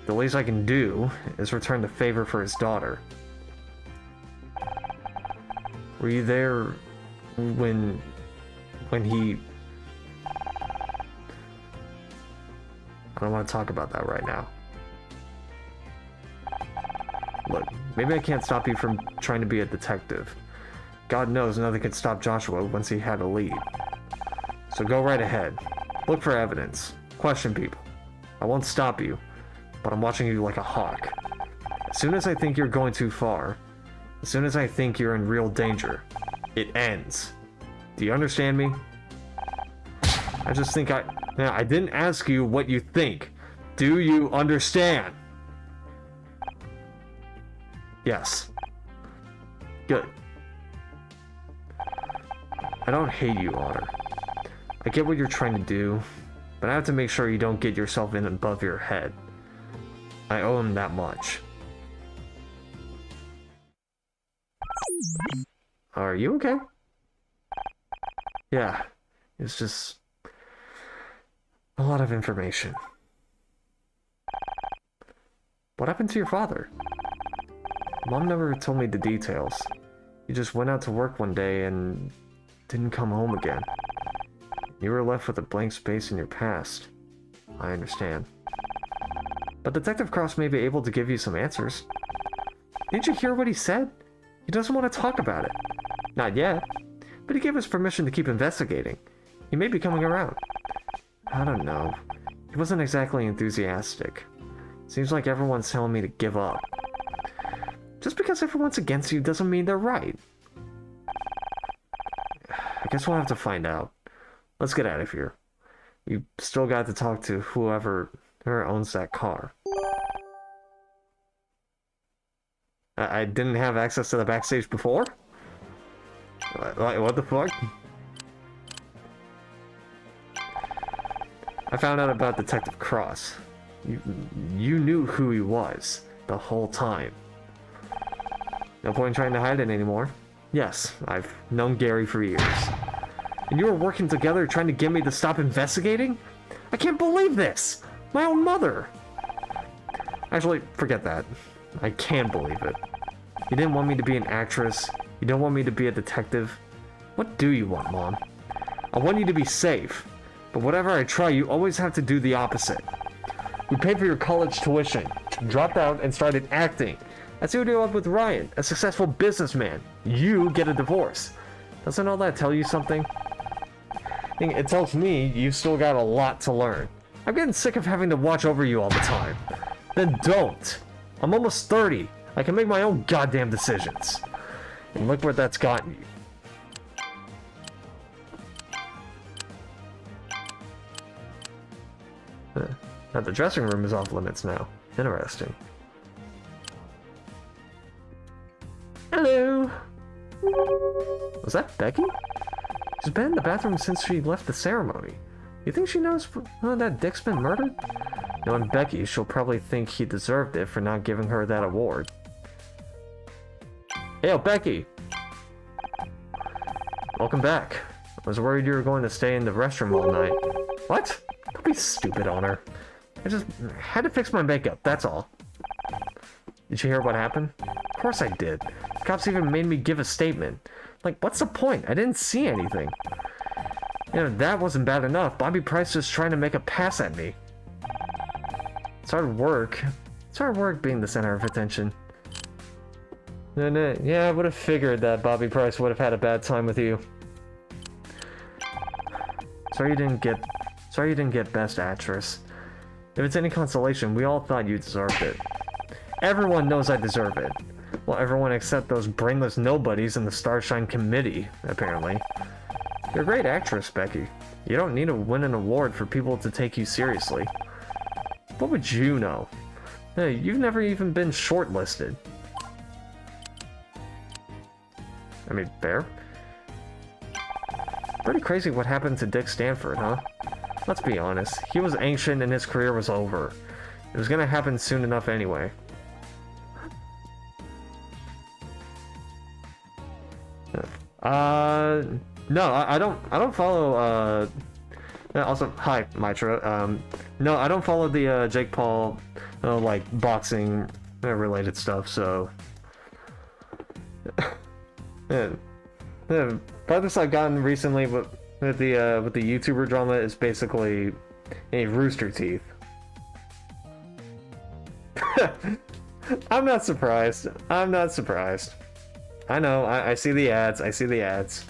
The least I can do is return the favor for his daughter. Were you there when he... I don't want to talk about that right now. Look, maybe I can't stop you from trying to be a detective. God knows nothing could stop Joshua once he had a lead. So go right ahead. Look for evidence. Question people. I won't stop you, but I'm watching you like a hawk. As soon as I think you're going too far, as soon as I think you're in real danger, it ends. Do you understand me? I just think I didn't ask you what you think. Do you understand? Yes. Good. I don't hate you, Honor. I get what you're trying to do, but I have to make sure you don't get yourself in above your head. I owe him that much. Are you okay? Yeah, it's just a lot of information. What happened to your father? Mom never told me the details. He just went out to work one day and didn't come home again. You were left with a blank space in your past. I understand. But Detective Cross may be able to give you some answers. Didn't you hear what he said? He doesn't want to talk about it. Not yet. But he gave us permission to keep investigating. He may be coming around. I don't know. He wasn't exactly enthusiastic. Seems like everyone's telling me to give up. Just because everyone's against you doesn't mean they're right. I guess we'll have to find out. Let's get out of here. We still got to talk to whoever owns that car. I didn't have access to the backstage before? What the fuck? I found out about Detective Cross. You knew who he was the whole time. No point in trying to hide it anymore. Yes, I've known Gary for years. And you were working together trying to get me to stop investigating? I can't believe this! My own mother! Actually, forget that. I can believe it. You didn't want me to be an actress. You don't want me to be a detective. What do you want, Mom? I want you to be safe. But whatever I try, you always have to do the opposite. We paid for your college tuition, dropped out, and started acting. I see what you up with Ryan, a successful businessman. You get a divorce. Doesn't all that tell you something? It tells me you've still got a lot to learn. I'm getting sick of having to watch over you all the time. Then don't. I'm almost 30. I can make my own goddamn decisions. And look where that's gotten you. Now the dressing room is off limits now. Interesting. Hello! Was that Becky? She's been in the bathroom since she left the ceremony. You think she knows that Dick's been murdered? Knowing Becky, she'll probably think he deserved it for not giving her that award. Hey, Becky! Welcome back. I was worried you were going to stay in the restroom all night. What? Don't be stupid, Honor. I just had to fix my makeup, that's all. Did you hear what happened? Of course I did. The cops even made me give a statement. Like, what's the point? I didn't see anything. You know, that wasn't bad enough. Bobby Price was trying to make a pass at me. It's hard work. It's hard work being the center of attention. Yeah, I would have figured that Bobby Price would have had a bad time with you. Sorry you didn't get Best Actress. If it's any consolation, we all thought you deserved it. Everyone knows I deserve it. Well, everyone except those brainless nobodies in the Starshine Committee, apparently. You're a great actress, Becky. You don't need to win an award for people to take you seriously. What would you know? Hey, you've never even been shortlisted. I mean, fair. Pretty crazy what happened to Dick Stanford, huh? Let's be honest, he was ancient and his career was over. It was gonna happen soon enough anyway. No, I don't follow, also, hi, Mitra. No, I don't follow the, Jake Paul, like, boxing related stuff, so... The farthest I've gotten recently with the YouTuber drama is basically a Rooster Teeth. I'm not surprised. I'm not surprised. I know, I see the ads, I see the ads.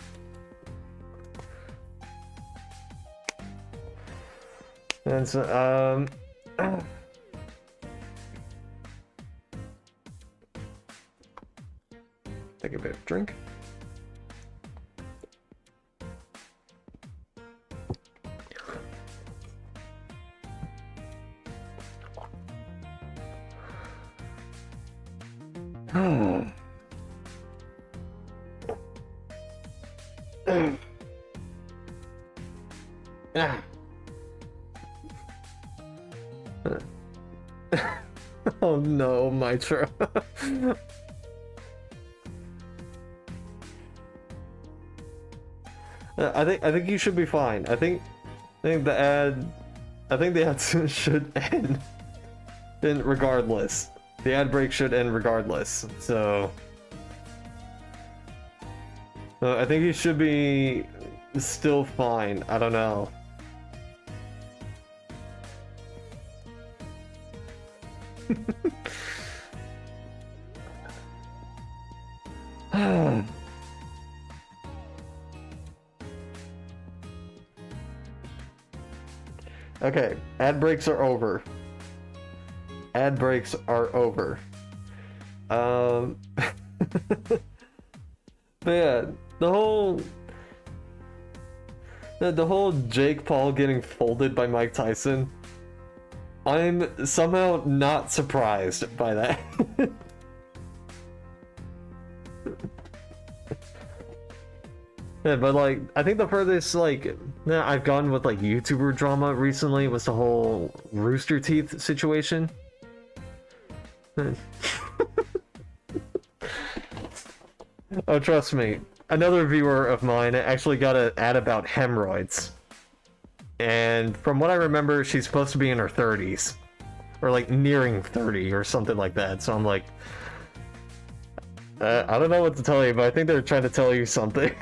And so, take a bit of drink. Oh no, Mitra. I think you should be fine. I think the ad should end regardless. The ad break should end regardless. So I think you should be still fine. I don't know. Okay, ad breaks are over. Ad breaks are over. But yeah, the whole Jake Paul getting folded by Mike Tyson, I'm somehow not surprised by that. Yeah, but like, I think the furthest like I've gone with like YouTuber drama recently was the whole Rooster Teeth situation. Oh, trust me, another viewer of mine actually got an ad about hemorrhoids. And from what I remember, she's supposed to be in her 30s. Or like nearing 30 or something like that. So I'm like, I don't know what to tell you, but I think they're trying to tell you something.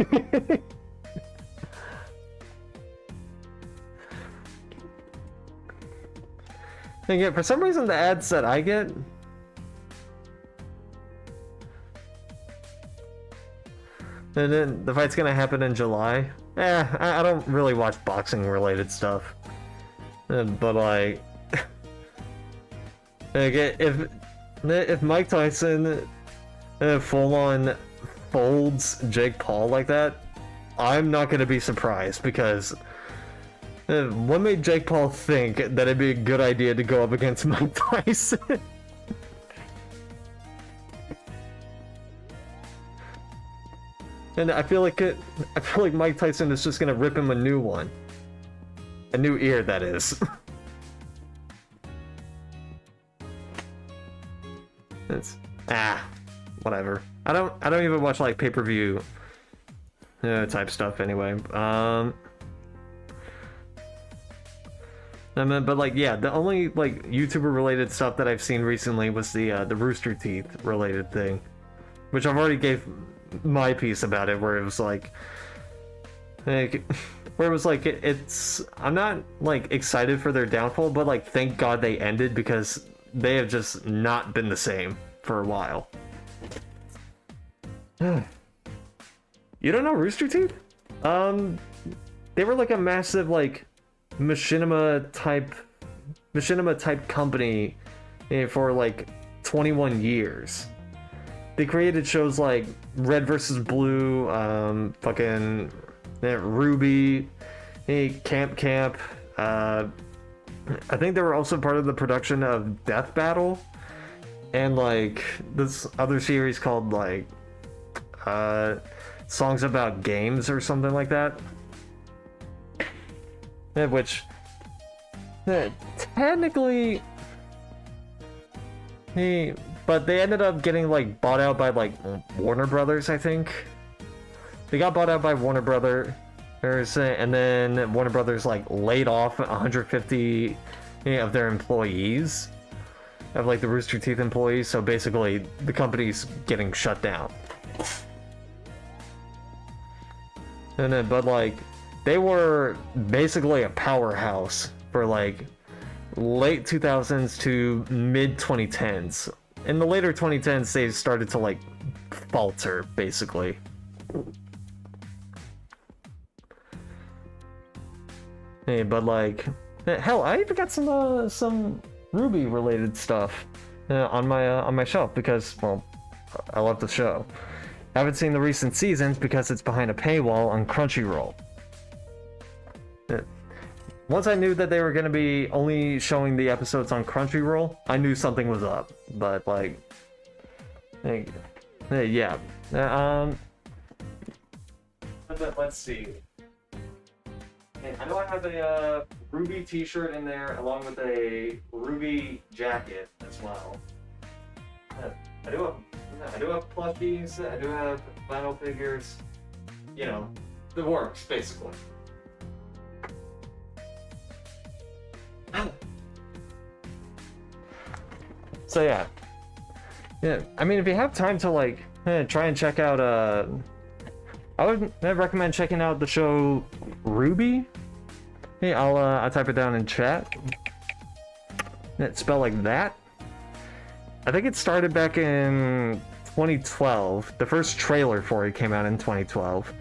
And yet, for some reason, the ads that I get... And then the fight's gonna happen in July. I don't really watch boxing related stuff. But like... if Mike Tyson full on folds Jake Paul like that, I'm not gonna be surprised, because what made Jake Paul think that it'd be a good idea to go up against Mike Tyson? And I feel like Mike Tyson is just gonna rip him a new one. A new ear, that is. It's whatever. I don't even watch like pay-per-view type stuff anyway. I mean, but like, yeah, the only like YouTuber related stuff that I've seen recently was the Rooster Teeth related thing, which I've already gave my piece about it, where it was like where it was like it's I'm not like excited for their downfall, but like thank God they ended, because they have just not been the same for a while. You don't know Rooster Teeth? They were like a massive like machinima type company for like 21 years. They created shows like Red vs. Blue, fucking Ruby, Camp. I think they were also part of the production of Death Battle, and like this other series called like Songs About Games or something like that. Which technically, but they ended up getting like bought out by like Warner Brothers, I think. They got bought out by Warner Brothers, and then Warner Brothers like laid off 150 of their employees, of like the Rooster Teeth employees. So basically, the company's getting shut down. And then, but like, they were basically a powerhouse for like late 2000s to mid 2010s. In the later 2010s, they started to like falter, basically. Hey, but like, hell, I even got some Ruby related stuff on my shelf, because, well, I love the show. I haven't seen the recent seasons because it's behind a paywall on Crunchyroll. Once I knew that they were going to be only showing the episodes on Crunchyroll, I knew something was up. But like, yeah. Let's see. I know I have a Ruby t-shirt in there along with a Ruby jacket as well. I do have plushies, I do have vinyl figures, you know, the works, basically. So yeah, I mean, if you have time to like try and check out I would recommend checking out the show Ruby. Hey, I'll type it down in chat. It's spelled like that. I think it started back in 2012. The first trailer for it came out in 2012.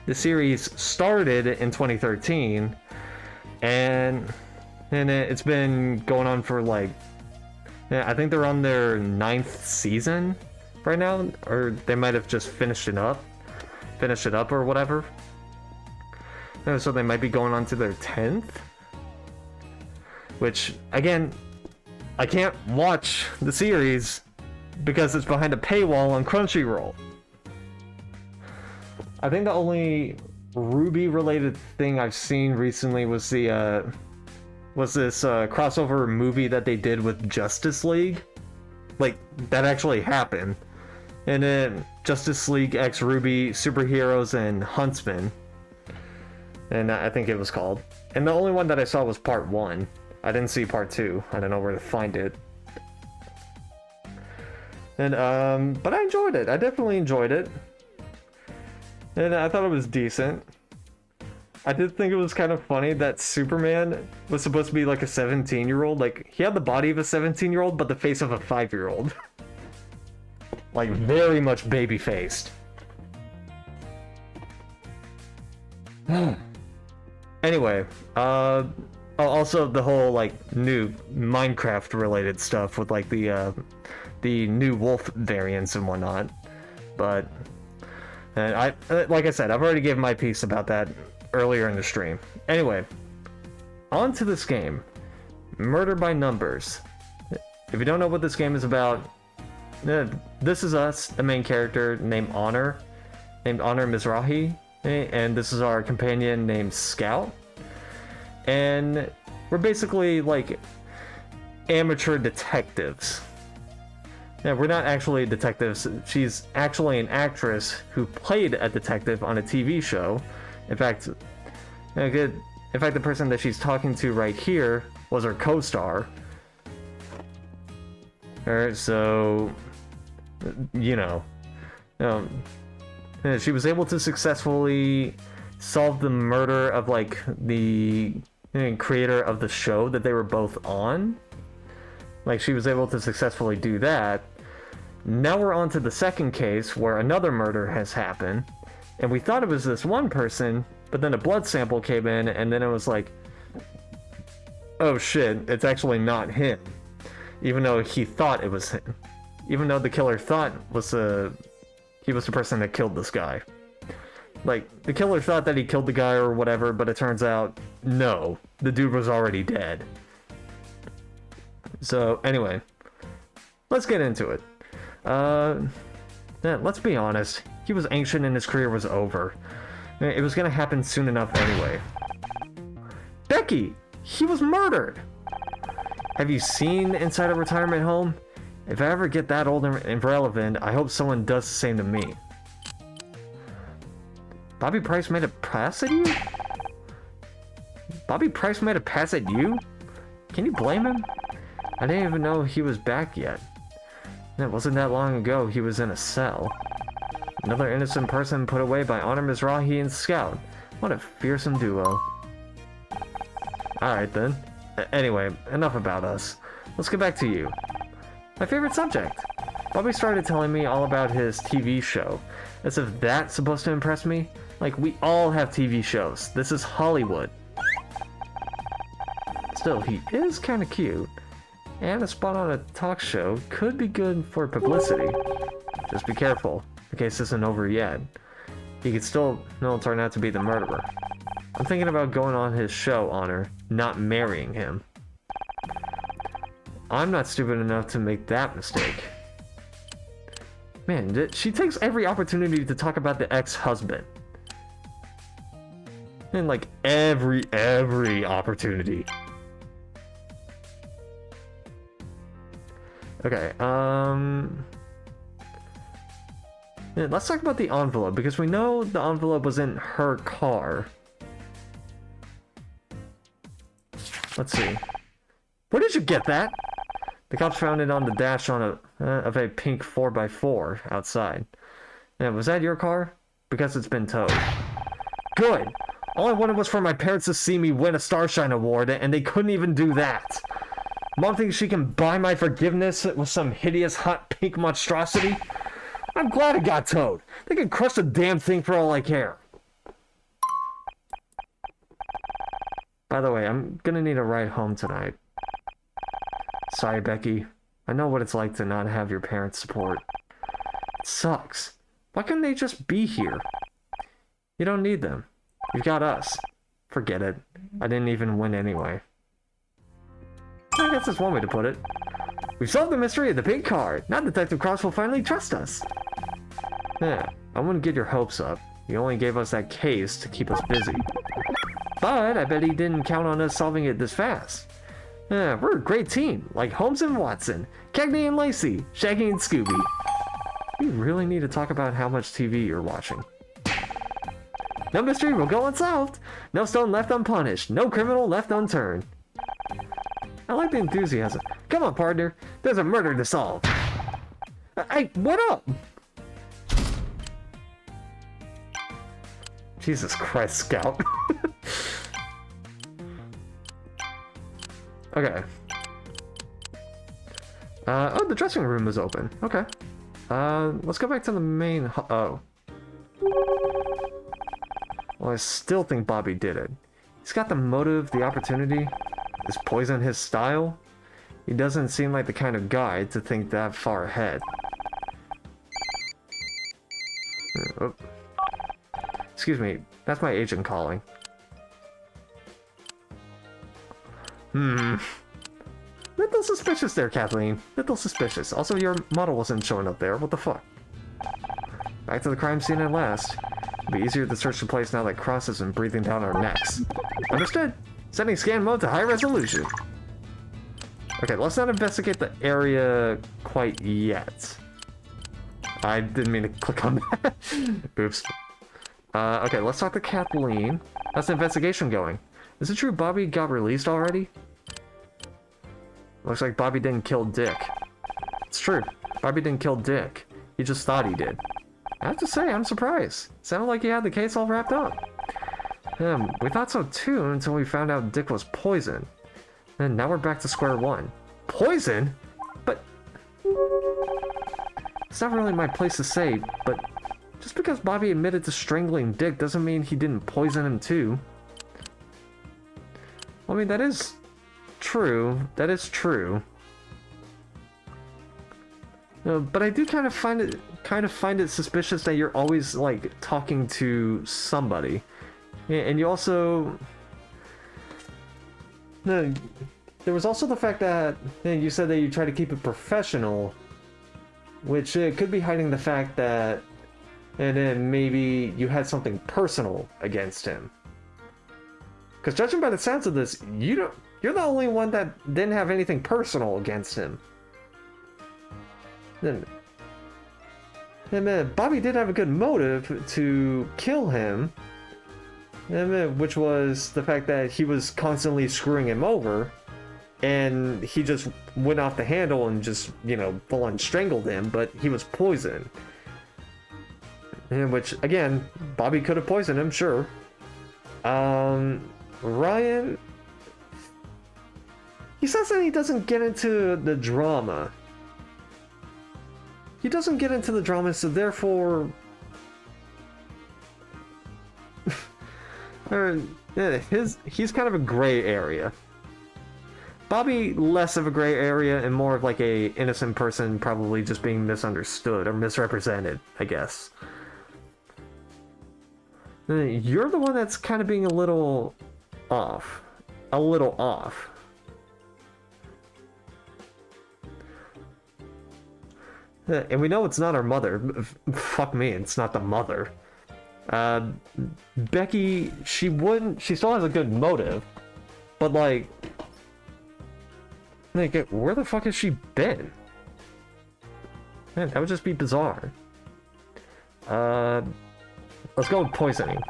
The series started in 2013, and it's been going on for like, I think they're on their 9th season right now, or they might have just finished it up or whatever. So they might be going on to their 10th, which again, I can't watch the series because it's behind a paywall on Crunchyroll. I think the only Ruby related thing I've seen recently was this crossover movie that they did with Justice League. Like, that actually happened. And then Justice League X Ruby Superheroes and Huntsman. And I think it was called. And the only one that I saw was part 1. I didn't see part 2. I don't know where to find it. And but I enjoyed it. I definitely enjoyed it. And I thought it was decent. I did think it was kind of funny that Superman was supposed to be like a 17-year-old. Like, he had the body of a 17-year-old, but the face of a 5-year-old. Like, very much baby-faced. Anyway, also the whole, like, new Minecraft-related stuff with, like, the new wolf variants and whatnot. But, and like I said, I've already given my piece about that earlier in the stream. Anyway, on to this game, Murder by Numbers. If you don't know what this game is about, this is us, the main character named Honor Mizrahi, and this is our companion named Scout. And we're basically like amateur detectives. Now, we're not actually detectives. She's actually an actress who played a detective on a TV show. In fact, the person that she's talking to right here was her co-star. Alright, so, you know, she was able to successfully solve the murder of, like, the creator of the show that they were both on. Like, she was able to successfully do that. Now we're on to the second case where another murder has happened, and we thought it was this one person, but then a blood sample came in, and then it was like, oh shit, it's actually not him. Even though he thought it was him. Even though the killer thought he was the person that killed this guy. Like, the killer thought that he killed the guy or whatever, but it turns out, no, the dude was already dead. So, anyway, let's get into it. Let's be honest, he was ancient and his career was over. It was gonna happen soon enough anyway. Becky! He was murdered! Have you seen inside a retirement home? If I ever get that old and irrelevant, I hope someone does the same to me. Bobby Price made a pass at you? Bobby Price made a pass at you? Can you blame him? I didn't even know he was back yet. And it wasn't that long ago he was in a cell. Another innocent person put away by Honor Mizrahi and Scout. What a fearsome duo. Alright then. Anyway, enough about us. Let's get back to you. My favorite subject. Bobby started telling me all about his TV show. As if that's supposed to impress me? Like, we all have TV shows. This is Hollywood. Still, he is kinda cute. And a spot on a talk show could be good for publicity. Just be careful. The case isn't over yet. He could still turn out to be the murderer. I'm thinking about going on his show, Honor, not marrying him. I'm not stupid enough to make that mistake. Man, she takes every opportunity to talk about the ex-husband. And like every opportunity. Okay, yeah, let's talk about the envelope, because we know the envelope was in her car. Let's see. Where did you get that? The cops found it on the dash of a pink 4x4 outside. Yeah, was that your car? Because it's been towed. Good! All I wanted was for my parents to see me win a Starshine Award, and they couldn't even do that. Mom thinks she can buy my forgiveness with some hideous hot pink monstrosity? I'm glad it got towed. They can crush the damn thing for all I care. By the way, I'm gonna need a ride home tonight. Sorry, Becky. I know what it's like to not have your parents' support. It sucks. Why couldn't they just be here? You don't need them. You've got us. Forget it. I didn't even win anyway. I guess that's one way to put it. We've solved the mystery of the pink card. Now Detective Cross will finally trust us. Yeah, I wouldn't get your hopes up. He only gave us that case to keep us busy. But I bet he didn't count on us solving it this fast. Yeah, we're a great team, like Holmes and Watson, Cagney and Lacey, Shaggy and Scooby. You really need to talk about how much TV you're watching. No mystery will go unsolved. No stone left unpunished. No criminal left unturned. I like the enthusiasm. Come on, partner. There's a murder to solve. Hey, what up? Jesus Christ, Scout. Okay. Oh, the dressing room is open. Okay. Let's go back to the main oh. Well, I still think Bobby did it. He's got the motive, the opportunity. Is poison his style? He doesn't seem like the kind of guy to think that far ahead. Oh. Excuse me, that's my agent calling. Little suspicious there, Kathleen. Little suspicious. Also, your model wasn't showing up there. What the fuck? Back to the crime scene at last. It'll be easier to search the place now that Cross isn't breathing down our necks. Understood. Setting scan mode to high resolution. Okay, let's not investigate the area quite yet. I didn't mean to click on that. Oops. Okay, let's talk to Kathleen. How's the investigation going? Is it true Bobby got released already? Looks like Bobby didn't kill Dick. It's true. Bobby didn't kill Dick. He just thought he did. I have to say, I'm surprised. Sounded like he had the case all wrapped up. We thought so too until we found out Dick was poisoned. And now we're back to square one. Poison? But... It's not really my place to say, but... Just because Bobby admitted to strangling Dick doesn't mean he didn't poison him too. I mean, that is true. That is true. But I do kind of find it suspicious that you're always like talking to somebody, and you also. No, there was also the fact that you said that you try to keep it professional, which could be hiding the fact that, and then maybe you had something personal against him. Because judging by the sounds of this, you're the only one that didn't have anything personal against him. Then Bobby did have a good motive to kill him, which was the fact that he was constantly screwing him over, and he just went off the handle and just, full on strangled him, but he was poisoned. Which, again, Bobby could have poisoned him, sure. Ryan, he says that he doesn't get into the drama. He doesn't get into the drama, so therefore... he's kind of a gray area. Bobby, less of a gray area and more of like a innocent person probably just being misunderstood or misrepresented, I guess. You're the one that's kind of being a little off. A little off. And we know it's not our mother. Fuck me, it's not the mother. Becky, she still has a good motive. But like, where the fuck has she been? Man, that would just be bizarre. Let's go with poisoning.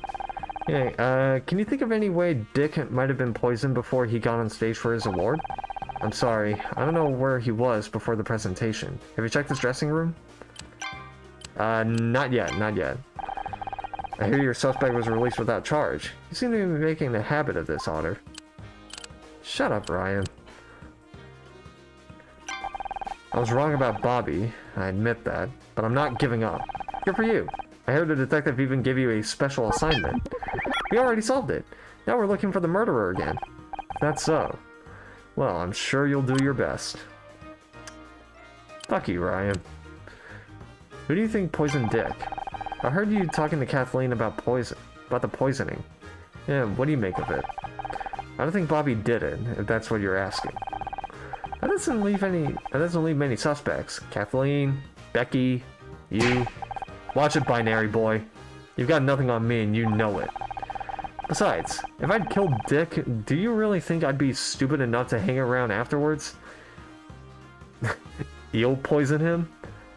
Yeah, can you think of any way Dick might have been poisoned before he got on stage for his award? I'm sorry, I don't know where he was before the presentation. Have you checked his dressing room? Not yet, not yet. I hear your suspect was released without charge. You seem to be making a habit of this, Otter. Shut up, Ryan. I was wrong about Bobby, I admit that, but I'm not giving up. Good for you. I heard the detective even gave you a special assignment. We already solved it. Now we're looking for the murderer again. That's so. Well, I'm sure you'll do your best. Fuck you, Ryan. Who do you think poisoned Dick? I heard you talking to Kathleen about the poisoning. Yeah, what do you make of it? I don't think Bobby did it, if that's what you're asking. That doesn't leave many suspects. Kathleen, Becky, you. Watch it, binary boy. You've got nothing on me and you know it. Besides, if I'd killed Dick, do you really think I'd be stupid enough to hang around afterwards? Eel poisoned him?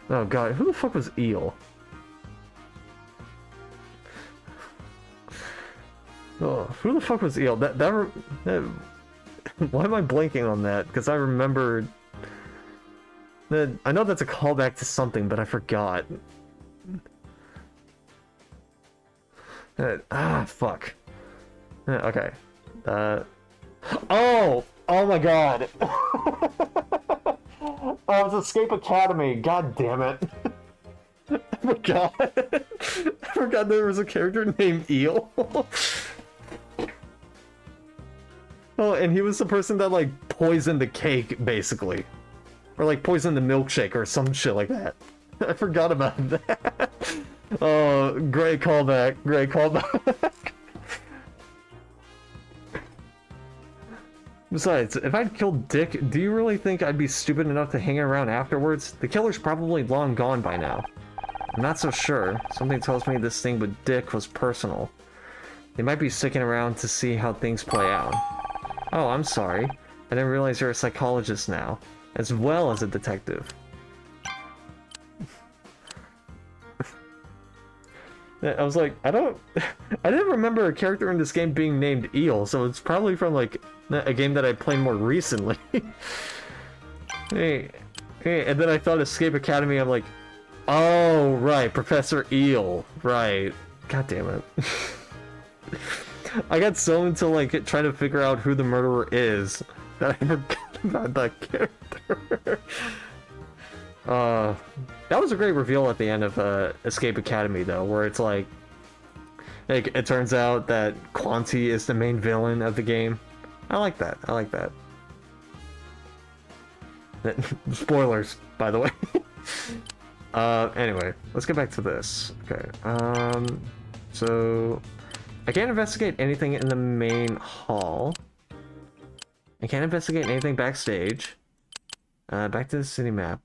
Oh god, who the fuck was Eel? Oh, who the fuck was Eel? That why am I blanking on that? Because I remembered... I know that's a callback to something, but I forgot. Fuck. Okay. Oh my god. Oh, it's Escape Academy. God damn it. I forgot. I forgot there was a character named Eel. Oh, and he was the person that, like, poisoned the cake, basically. Or, like, poisoned the milkshake or some shit like that. I forgot about that. Oh, great callback. Great callback. Besides, if I'd killed Dick, do you really think I'd be stupid enough to hang around afterwards? The killer's probably long gone by now. I'm not so sure. Something tells me this thing with Dick was personal. They might be sticking around to see how things play out. Oh, I'm sorry. I didn't realize you're a psychologist now, as well as a detective. I was like, I didn't remember a character in this game being named Eel, so it's probably from, like, a game that I played more recently. Hey, hey, and then I thought Escape Academy, I'm like, oh, right, Professor Eel, right. God damn it. I got so into, like, trying to figure out who the murderer is that I forgot about that character. That was a great reveal at the end of Escape Academy, though, where it's like, it turns out that Quanti is the main villain of the game. I like that. I like that. Spoilers, by the way. Anyway, let's get back to this. Okay, so I can't investigate anything in the main hall. I can't investigate anything backstage. Back to the city map.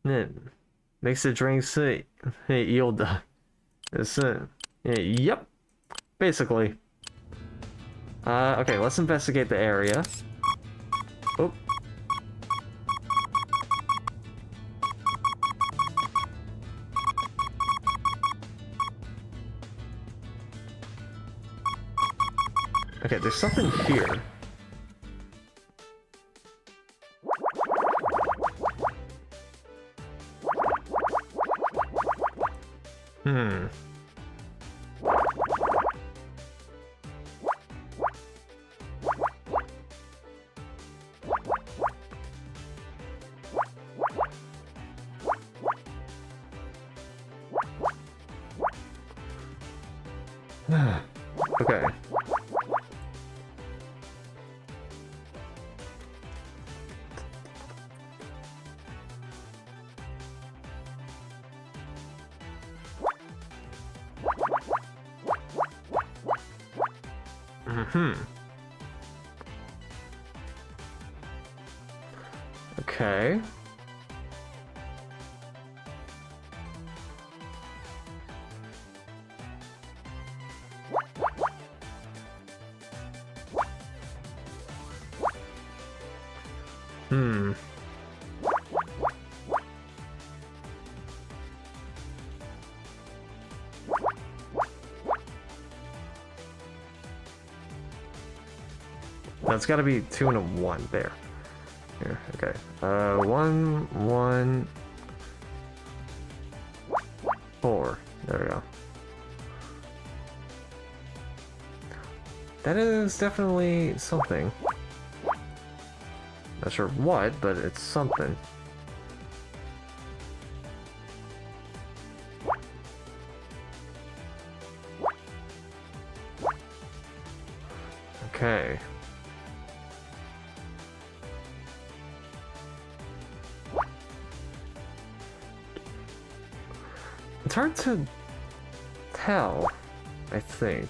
Then makes the drinks yield. Yep, basically. Okay, let's investigate the area. Oh. Okay, there's something here. Okay. Okay. That's gotta be 2 and a 1 there. Here, okay. 1, 1, 4. There we go. That is definitely something. Not sure what, but it's something. Okay. It's hard to tell, I think.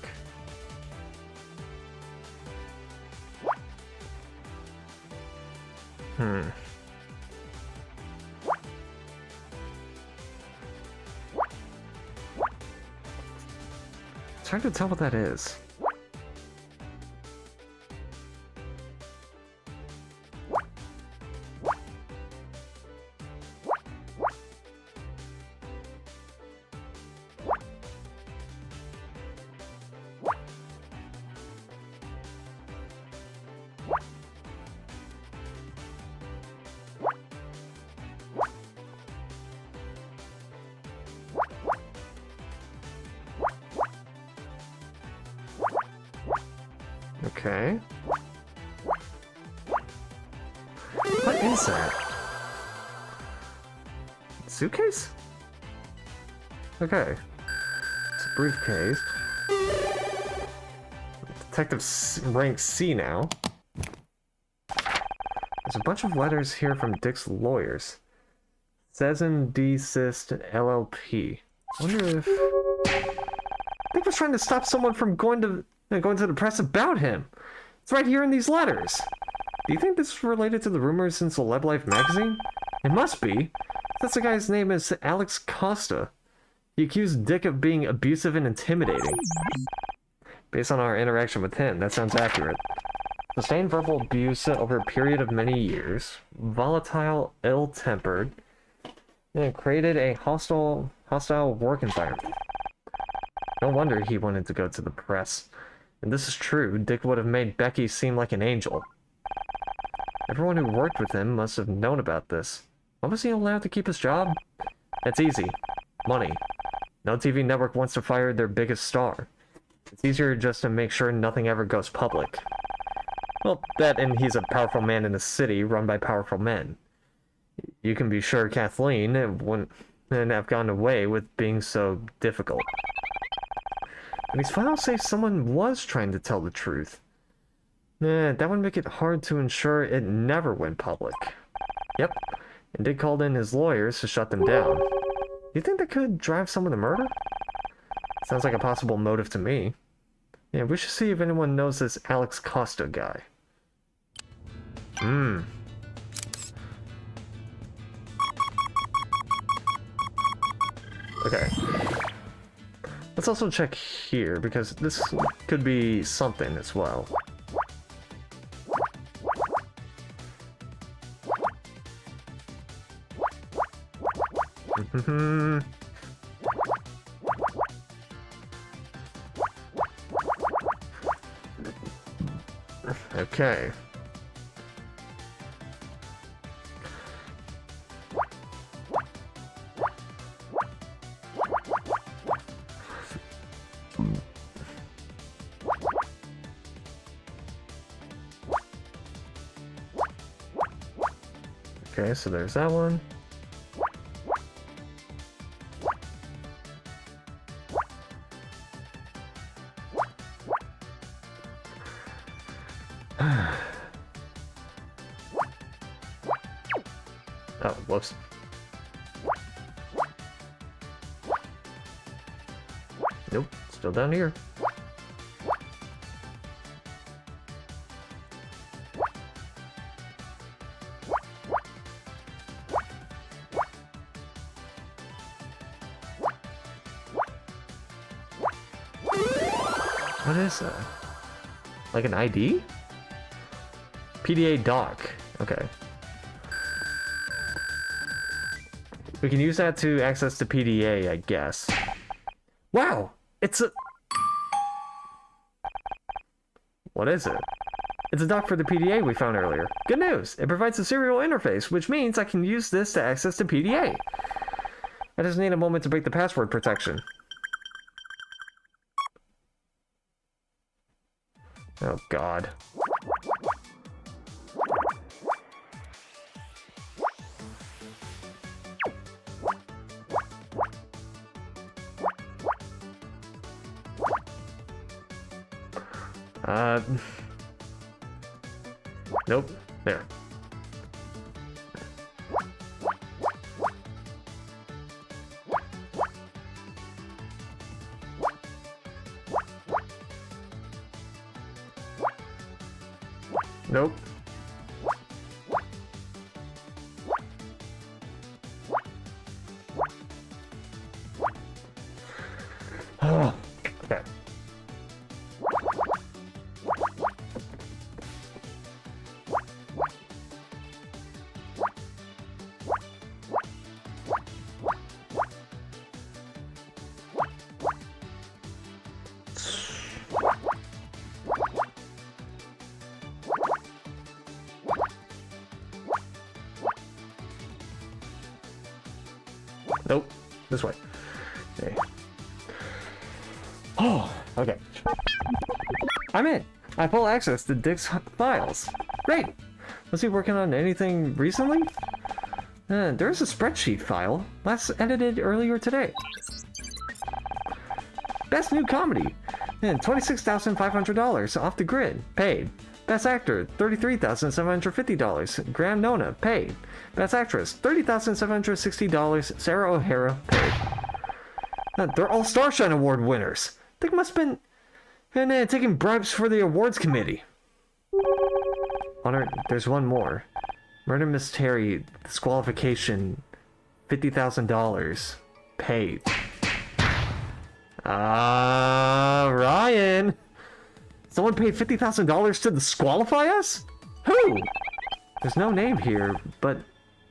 It's hard to tell what that is. Okay. What is that? Suitcase? Okay. It's a briefcase. Detective rank C now. There's a bunch of letters here from Dick's lawyers. Cezanne Desist LLP. Wonder if Dick was trying to stop someone from going to the press about him. It's right here in these letters. Do you think this is related to the rumors in Celeb Life magazine? It must be. That's the guy's name is Alex Costa. He accused Dick of being abusive and intimidating. Based on our interaction with him, that sounds accurate. Sustained verbal abuse over a period of many years, volatile, ill-tempered, and created a hostile work environment. No wonder he wanted to go to the press. And this is true, Dick would have made Becky seem like an angel. Everyone who worked with him must have known about this. Why was he allowed to keep his job? It's easy. Money. No TV network wants to fire their biggest star. It's easier just to make sure nothing ever goes public. Well, that and he's a powerful man in a city run by powerful men. You can be sure Kathleen wouldn't have gone away with being so difficult. And these files say someone was trying to tell the truth. That would make it hard to ensure it never went public. Yep, and Dick called in his lawyers to shut them down. You think that could drive someone to murder? Sounds like a possible motive to me. Yeah, we should see if anyone knows this Alex Costa guy. Okay. Let's also check here, because this could be something as well. Okay. Okay, so there's that one. Oh, whoops. Nope, still down here. What is that? Like an ID? PDA doc. Okay. We can use that to access the PDA, I guess. Wow! It's a... What is it? It's a doc for the PDA we found earlier. Good news! It provides a serial interface, which means I can use this to access the PDA. I just need a moment to break the password protection. Oh, God. Nope. There. Nope. Okay. Nope. This way. Okay. Oh, okay. I'm in. I have full access to Dick's files. Great. Was he working on anything recently? There's a spreadsheet file, last edited earlier today. Best new comedy. $26,500 off the grid. Paid. Best actor, $33,750. Graham Nona, paid. Best actress, $30,760. Sarah O'Hara, paid. They're all Starshine Award winners. They must have been taking bribes for the awards committee. Honor, there's one more. Murder Miss Terry, disqualification, $50,000. Paid. Ryan! Someone paid $50,000 to disqualify us? Who? There's no name here, but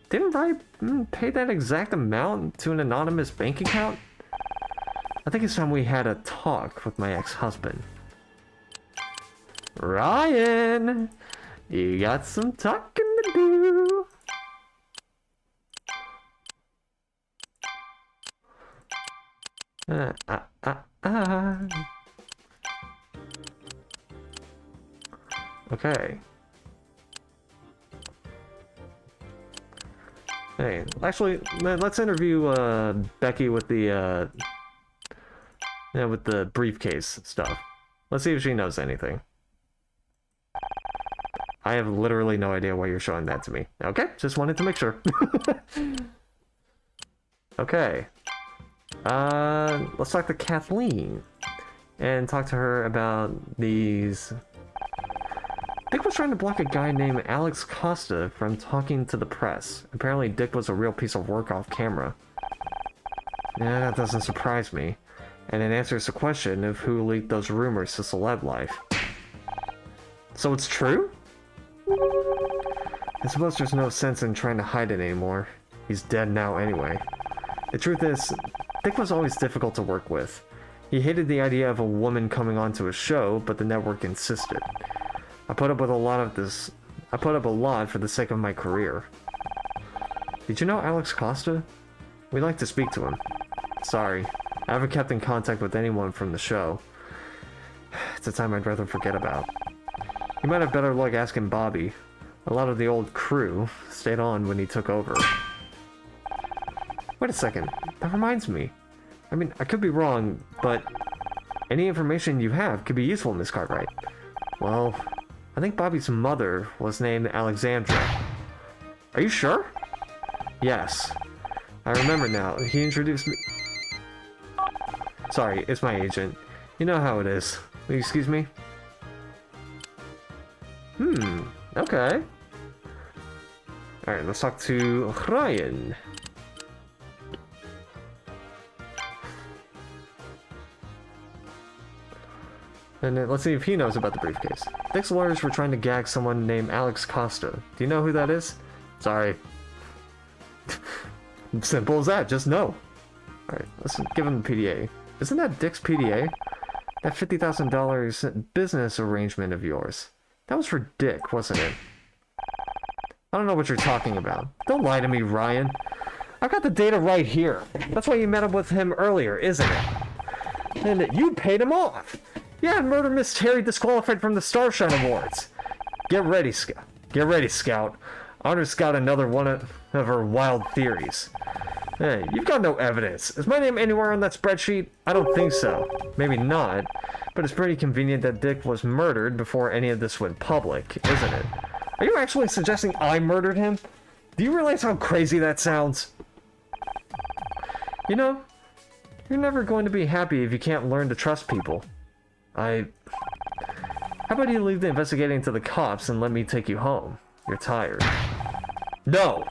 didn't Ryan pay that exact amount to an anonymous bank account? I think it's time we had a talk with my ex-husband. Ryan! You got some talking to do. Okay. Hey, actually, let's interview Becky with the briefcase stuff. Let's see if she knows anything. I have literally no idea why you're showing that to me. Okay, just wanted to make sure. Okay. Let's talk to Kathleen and talk to her about these. Dick was trying to block a guy named Alex Costa from talking to the press. Apparently Dick was a real piece of work off camera. Yeah, that doesn't surprise me. And it answers the question of who leaked those rumors to Celeb Life. So it's true? I suppose there's no sense in trying to hide it anymore. He's dead now anyway. The truth is, Dick was always difficult to work with. He hated the idea of a woman coming onto his show, but the network insisted. I put up a lot for the sake of my career. Did you know Alex Costa? We'd like to speak to him. Sorry, I haven't kept in contact with anyone from the show. It's a time I'd rather forget about. You might have better luck asking Bobby. A lot of the old crew stayed on when he took over. Wait a second, that reminds me. I mean, I could be wrong, but any information you have could be useful, Miss Cartwright. Well, I think Bobby's mother was named Alexandra. Are you sure? Yes. I remember now. He introduced me... Sorry, it's my agent. You know how it is. Will you excuse me? Okay. Alright, let's talk to Ryan. And then let's see if he knows about the briefcase. Dick's lawyers were trying to gag someone named Alex Costa. Do you know who that is? Sorry. Simple as that, just no. Alright, let's give him the PDA. Isn't that Dick's PDA? That $50,000 business arrangement of yours. That was for Dick, wasn't it? I don't know what you're talking about. Don't lie to me, Ryan. I've got the data right here. That's why you met up with him earlier, isn't it? And you paid him off. Yeah, Murder Miss Terry disqualified from the Starshine Awards. Get ready, Scout. Get ready, Scout. Honor Scout another one of her wild theories. Hey, you've got no evidence. Is my name anywhere on that spreadsheet? I don't think so. Maybe not. But it's pretty convenient that Dick was murdered before any of this went public, isn't it? Are you actually suggesting I murdered him? Do you realize how crazy that sounds? You know, you're never going to be happy if you can't learn to trust people. How about you leave the investigating to the cops and let me take you home? You're tired. No!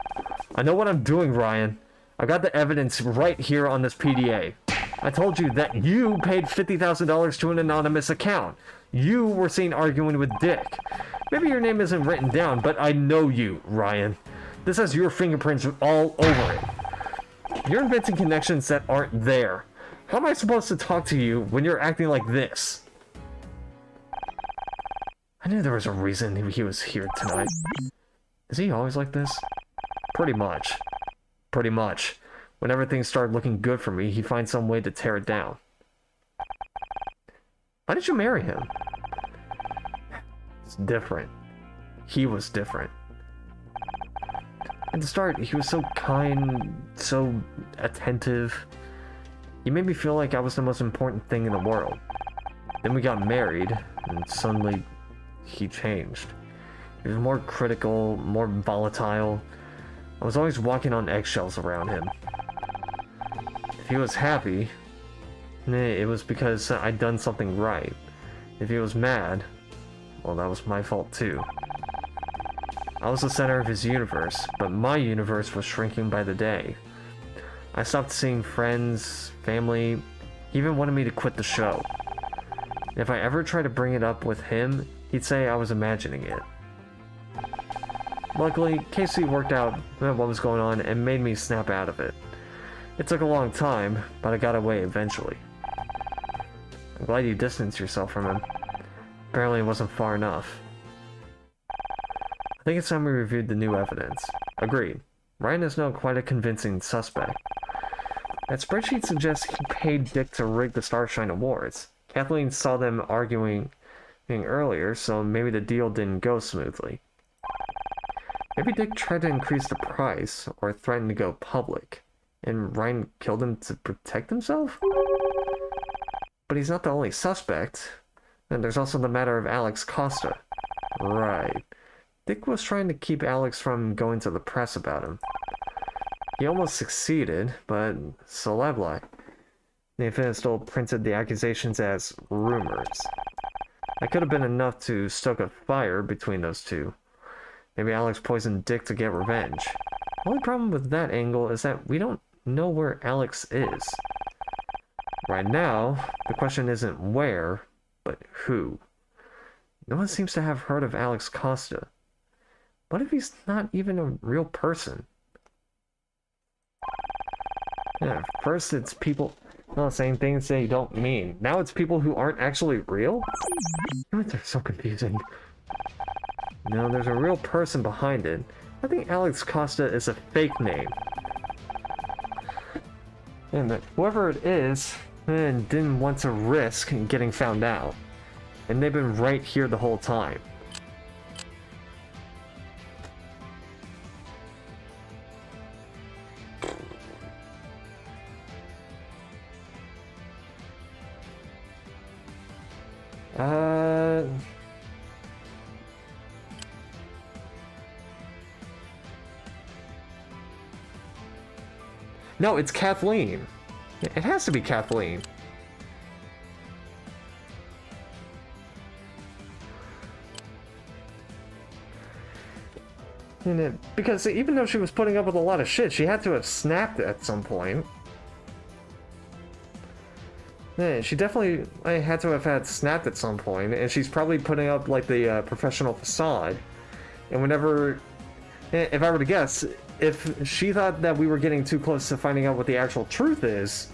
I know what I'm doing, Ryan. I got the evidence right here on this PDA. I told you that you paid $50,000 to an anonymous account. You were seen arguing with Dick. Maybe your name isn't written down, but I know you, Ryan. This has your fingerprints all over it. You're inventing connections that aren't there. How am I supposed to talk to you when you're acting like this? I knew there was a reason he was here tonight. Is he always like this? Pretty much. Pretty much. Whenever things start looking good for me, he finds some way to tear it down. Why did you marry him? It's different. He was different. At the start, he was so kind, so attentive. He made me feel like I was the most important thing in the world. Then we got married, and suddenly he changed. He was more critical, more volatile. I was always walking on eggshells around him. If he was happy, it was because I'd done something right. If he was mad, well, that was my fault too. I was the center of his universe, but my universe was shrinking by the day. I stopped seeing friends, family. He even wanted me to quit the show. If I ever tried to bring it up with him, he'd say I was imagining it. Luckily, Casey worked out what was going on and made me snap out of it. It took a long time, but I got away eventually. I'm glad you distanced yourself from him. Apparently it wasn't far enough. think it's time we reviewed the new evidence. Agreed. Ryan is now quite a convincing suspect. That spreadsheet suggests he paid Dick to rig the Starshine Awards. Kathleen saw them arguing earlier, so maybe the deal didn't go smoothly. Maybe Dick tried to increase the price, or threatened to go public, and Ryan killed him to protect himself? But he's not the only suspect. And there's also the matter of Alex Costa. Right. Dick was trying to keep Alex from going to the press about him. He almost succeeded, but Celebli. The Infinite Stole printed the accusations as rumors. That could have been enough to stoke a fire between those two. Maybe Alex poisoned Dick to get revenge. The only problem with that angle is that we don't know where Alex is. Right now, the question isn't where, but who. No one seems to have heard of Alex Costa. What if he's not even a real person? Yeah, first it's people saying things they don't mean. Now it's people who aren't actually real? They're so confusing. No, there's a real person behind it. I think Alex Costa is a fake name. And that whoever it is didn't want to risk getting found out. And they've been right here the whole time. No, it's Kathleen. It has to be Kathleen. Because even though she was putting up with a lot of shit, she had to have snapped at some point. Yeah, she definitely had to have had snapped at some point, and she's probably putting up like the professional facade. And whenever, if I were to guess, if she thought that we were getting too close to finding out what the actual truth is,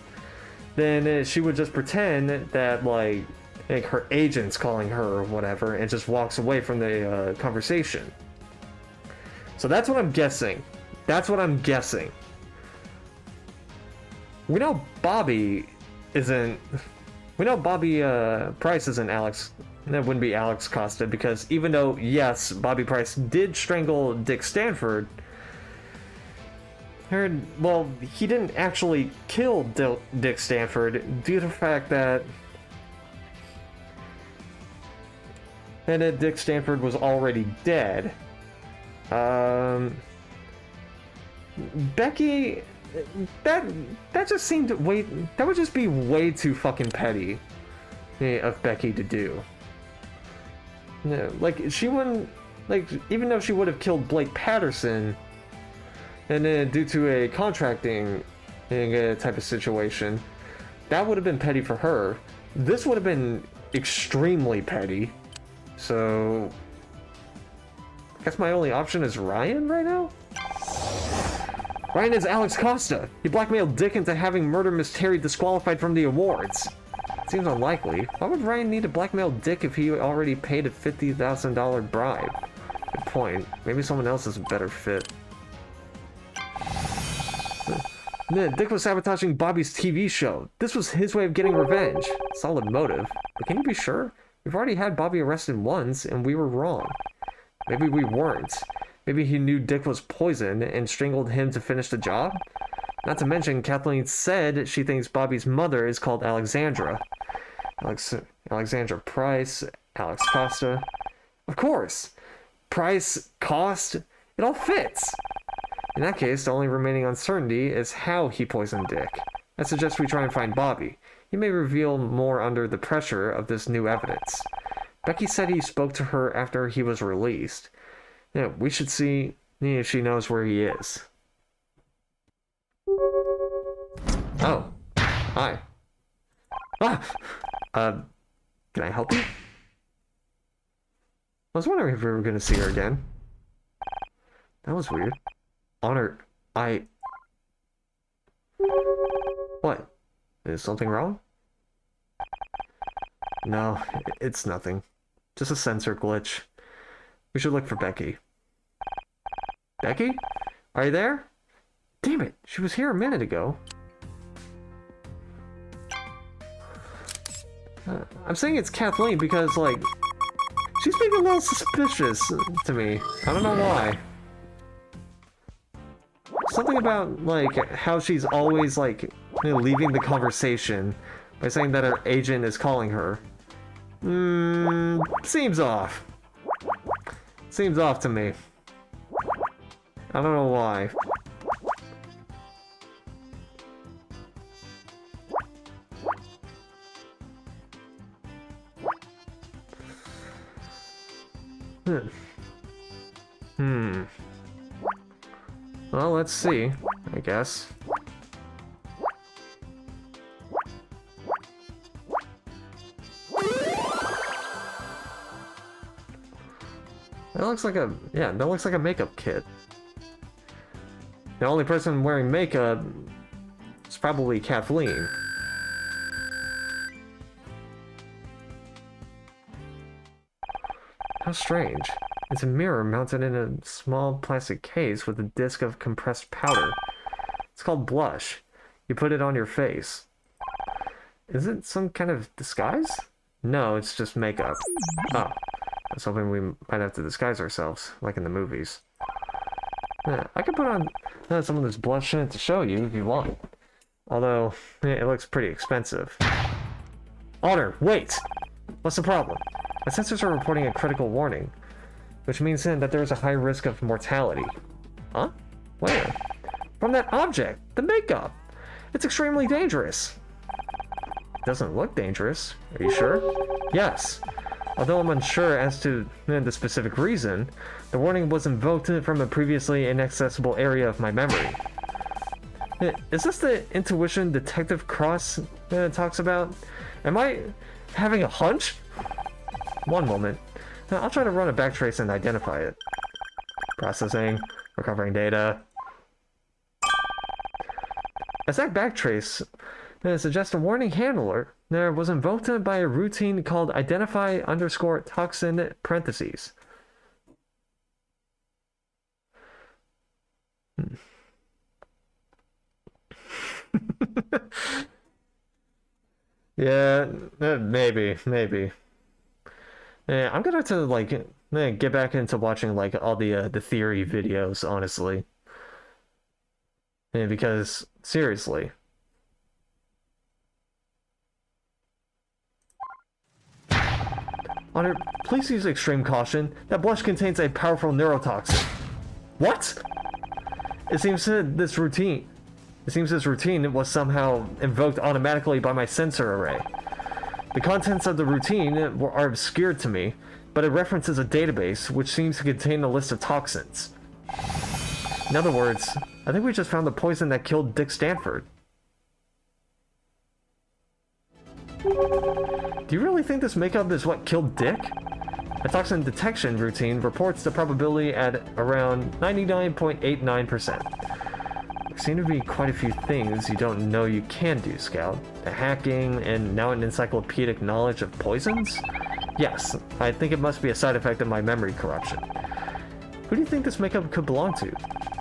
then she would just pretend that like her agent's calling her or whatever, and just walks away from the conversation. So that's what I'm guessing. That's what I'm guessing. We know Bobby isn't... We know Bobby Price isn't Alex... That wouldn't be Alex Costa, because even though, yes, Bobby Price did strangle Dick Stanford... Well, he didn't actually kill Dick Stanford due to the fact that... And that Dick Stanford was already dead. Becky, that just seemed way, that would just be way too fucking petty of Becky to do. No, like, she wouldn't, like, even though she would have killed Blake Patterson, and then due to a contracting type of situation, that would have been petty for her. This would have been extremely petty, so... I guess my only option is Ryan right now? Ryan is Alex Costa. He blackmailed Dick into having Murder Miss Terry disqualified from the awards. Seems unlikely. Why would Ryan need to blackmail Dick if he already paid a $50,000 bribe? Good point. Maybe someone else is a better fit. Dick was sabotaging Bobby's TV show. This was his way of getting revenge. Solid motive. But can you be sure? We've already had Bobby arrested once, and we were wrong. Maybe we weren't. Maybe he knew Dick was poisoned and strangled him to finish the job? Not to mention, Kathleen said she thinks Bobby's mother is called Alexandra. Alexandra Price, Alex Costa. Of course! Price, Cost, it all fits! In that case, the only remaining uncertainty is how he poisoned Dick. I suggest we try and find Bobby. He may reveal more under the pressure of this new evidence. Becky said he spoke to her after he was released. Yeah, we should see if she knows where he is. Oh. Hi. Ah! Can I help you? I was wondering if we were going to see her again. That was weird. Honor, What? Is something wrong? No, it's nothing. Just a sensor glitch. We should look for Becky. Becky? Are you there? Damn it, she was here a minute ago. I'm saying it's Kathleen because, like, she's being a little suspicious to me. I don't know why. Something about, like, how she's always, like, leaving the conversation by saying that her agent is calling her. Seems off. Seems off to me. I don't know why. Well, let's see, I guess. That looks like a, yeah, that looks like a makeup kit. The only person wearing makeup is probably Kathleen. How strange. It's a mirror mounted in a small plastic case with a disc of compressed powder. It's called blush. You put it on your face. Is it some kind of disguise? No, it's just makeup. Oh, I was hoping we might have to disguise ourselves, like in the movies. Yeah, I could put on some of this blush to show you if you want. Although, it looks pretty expensive. Honor, wait! What's the problem? My sensors are reporting a critical warning, which means then that there is a high risk of mortality. Huh? Where? From that object, the makeup! It's extremely dangerous! It doesn't look dangerous. Are you sure? Yes. Although I'm unsure as to the specific reason, the warning was invoked from a previously inaccessible area of my memory. Is this the intuition Detective Cross talks about? Am I having a hunch? One moment. I'll try to run a backtrace and identify it. Processing. Recovering data. As that backtrace suggests a warning handler was invoked by a routine called identify_toxin parentheses. Yeah, maybe. Yeah, I'm gonna have to like get back into watching like all the theory videos, honestly. Yeah, because seriously. Honor, please use extreme caution. That blush contains a powerful neurotoxin. What? It seems this routine was somehow invoked automatically by my sensor array. The contents of the routine are obscured to me, but it references a database which seems to contain a list of toxins. In other words, I think we just found the poison that killed Dick Stanford. Do you really think this makeup is what killed Dick? A toxin detection routine reports the probability at around 99.89%. There seem to be quite a few things you don't know you can do, Scout. The hacking, and now an encyclopedic knowledge of poisons? Yes, I think it must be a side effect of my memory corruption. Who do you think this makeup could belong to?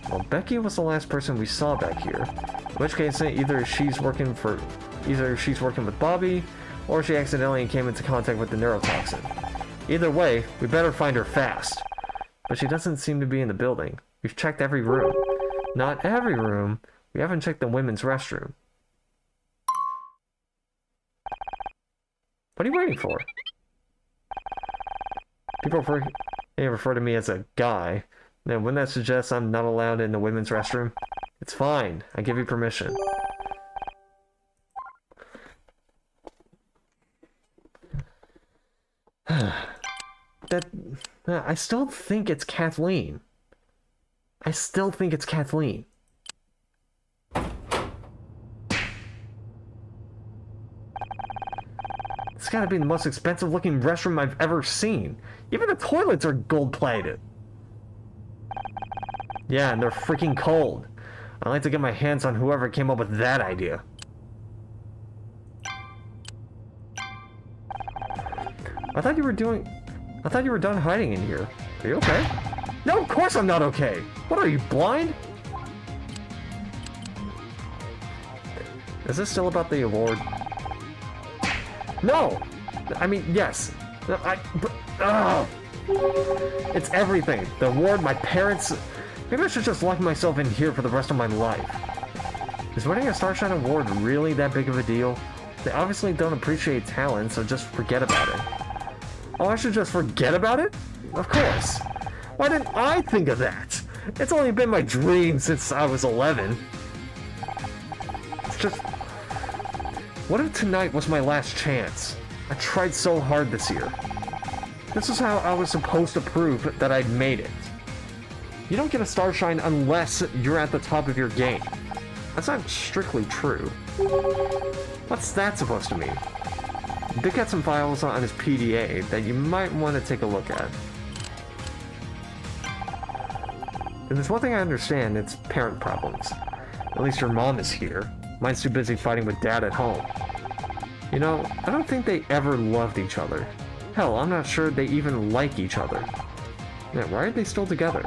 Well, Becky was the last person we saw back here. In which case, either she's working with Bobby, or she accidentally came into contact with the neurotoxin. Either way, we better find her fast. But she doesn't seem to be in the building. We've checked every room. Not every room. We haven't checked the women's restroom. What are you waiting for? People refer to me as a guy. Now, wouldn't that suggest I'm not allowed in the women's restroom? It's fine. I give you permission. I still think it's Kathleen. It's gotta be the most expensive looking restroom I've ever seen. Even the toilets are gold-plated. Yeah, and they're freaking cold. I'd like to get my hands on whoever came up with that idea. I thought you were done hiding in here. Are you okay? No, of course I'm not okay. What are you, blind? Is this still about the award? No! I mean, yes. It's everything. The award, my parents... Maybe I should just lock myself in here for the rest of my life. Is winning a Starshine Award really that big of a deal? They obviously don't appreciate talent, so just forget about it. Oh, I should just forget about it? Of course. Why didn't I think of that? It's only been my dream since I was 11. It's just... What if tonight was my last chance? I tried so hard this year. This is how I was supposed to prove that I'd made it. You don't get a Starshine unless you're at the top of your game. That's not strictly true. What's that supposed to mean? Dick had some files on his PDA that you might want to take a look at. If there's one thing I understand, it's parent problems. At least your mom is here. Mine's too busy fighting with dad at home. You know, I don't think they ever loved each other. Hell, I'm not sure they even like each other. Yeah, why are they still together?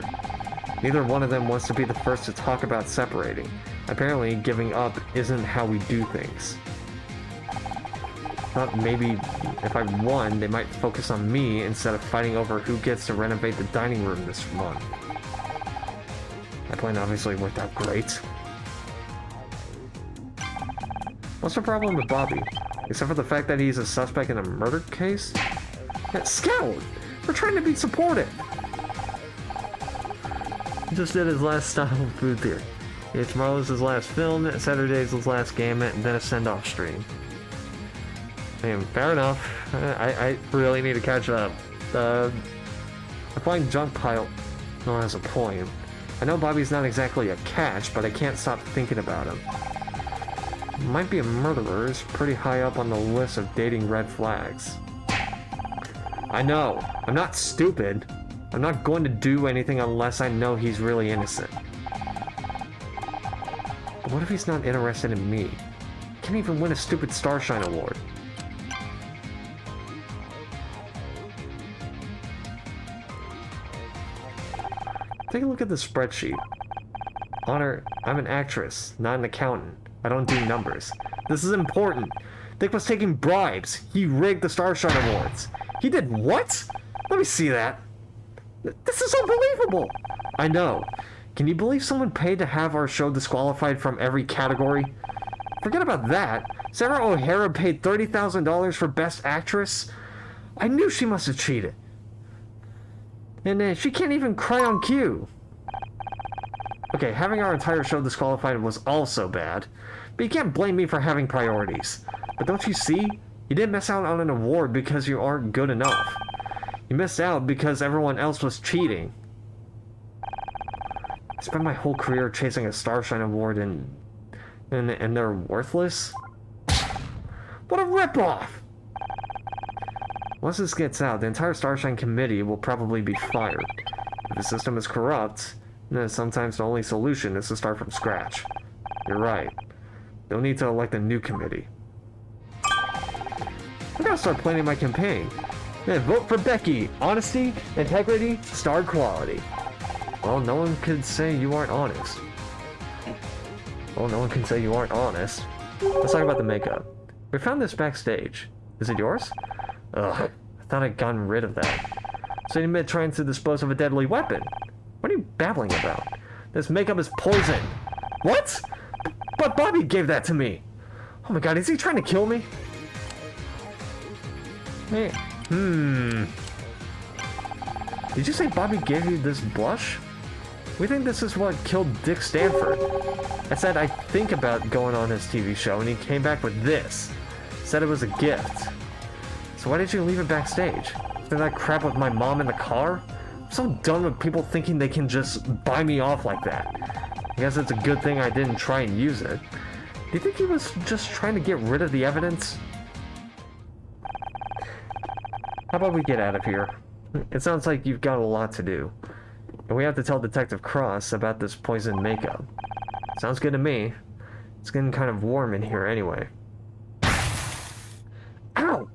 Neither one of them wants to be the first to talk about separating. Apparently, giving up isn't how we do things. Thought maybe if I won, they might focus on me instead of fighting over who gets to renovate the dining room this month. My plan obviously worked out great. What's the problem with Bobby? Except for the fact that he's a suspect in a murder case? Yeah, Scout! We're trying to be supportive! He just did his last stop of Food Theory. Yeah, tomorrow's his last film, Saturday's his last gamut, and then a send-off stream. I mean, fair enough. I really need to catch up. I find Junk Pile no has a point. I know Bobby's not exactly a catch, but I can't stop thinking about him. Might be a murderer is pretty high up on the list of dating red flags. I know. I'm not stupid. I'm not going to do anything unless I know he's really innocent. But what if he's not interested in me? Can't even win a stupid Starshine Award. Take a look at the spreadsheet. Honor, I'm an actress, not an accountant. I don't do numbers. This is important. Dick was taking bribes. He rigged the Starshine Awards. He did what? Let me see that. This is unbelievable. I know. Can you believe someone paid to have our show disqualified from every category? Forget about that. Sarah O'Hara paid $30,000 for Best Actress. I knew she must have cheated. And she can't even cry on cue. Okay, having our entire show disqualified was also bad. But you can't blame me for having priorities. But don't you see? You didn't miss out on an award because you aren't good enough. You missed out because everyone else was cheating. I spent my whole career chasing a Starshine Award and they're worthless? What a ripoff! Once this gets out, the entire Starshine committee will probably be fired. If the system is corrupt, then sometimes the only solution is to start from scratch. You're right. They'll need to elect a new committee. I gotta start planning my campaign. Yeah, vote for Becky. Honesty, integrity, star quality. Well, no one could say you aren't honest. Well, no one can say you aren't honest. Let's talk about the makeup. We found this backstage. Is it yours? Ugh, I thought I'd gotten rid of that. So you admit trying to dispose of a deadly weapon. What are you babbling about? This makeup is poison. What? But Bobby gave that to me. Oh my god, is he trying to kill me? Hey, Did you say Bobby gave you this blush? We think this is what killed Dick Stanford. I said I'd think about going on his TV show, and he came back with this. Said it was a gift. So why did you leave it backstage? Did that crap with my mom in the car? I'm so done with people thinking they can just buy me off like that. I guess it's a good thing I didn't try and use it. Do you think he was just trying to get rid of the evidence? How about we get out of here? It sounds like you've got a lot to do. And we have to tell Detective Cross about this poison makeup. Sounds good to me. It's getting kind of warm in here anyway. Ow!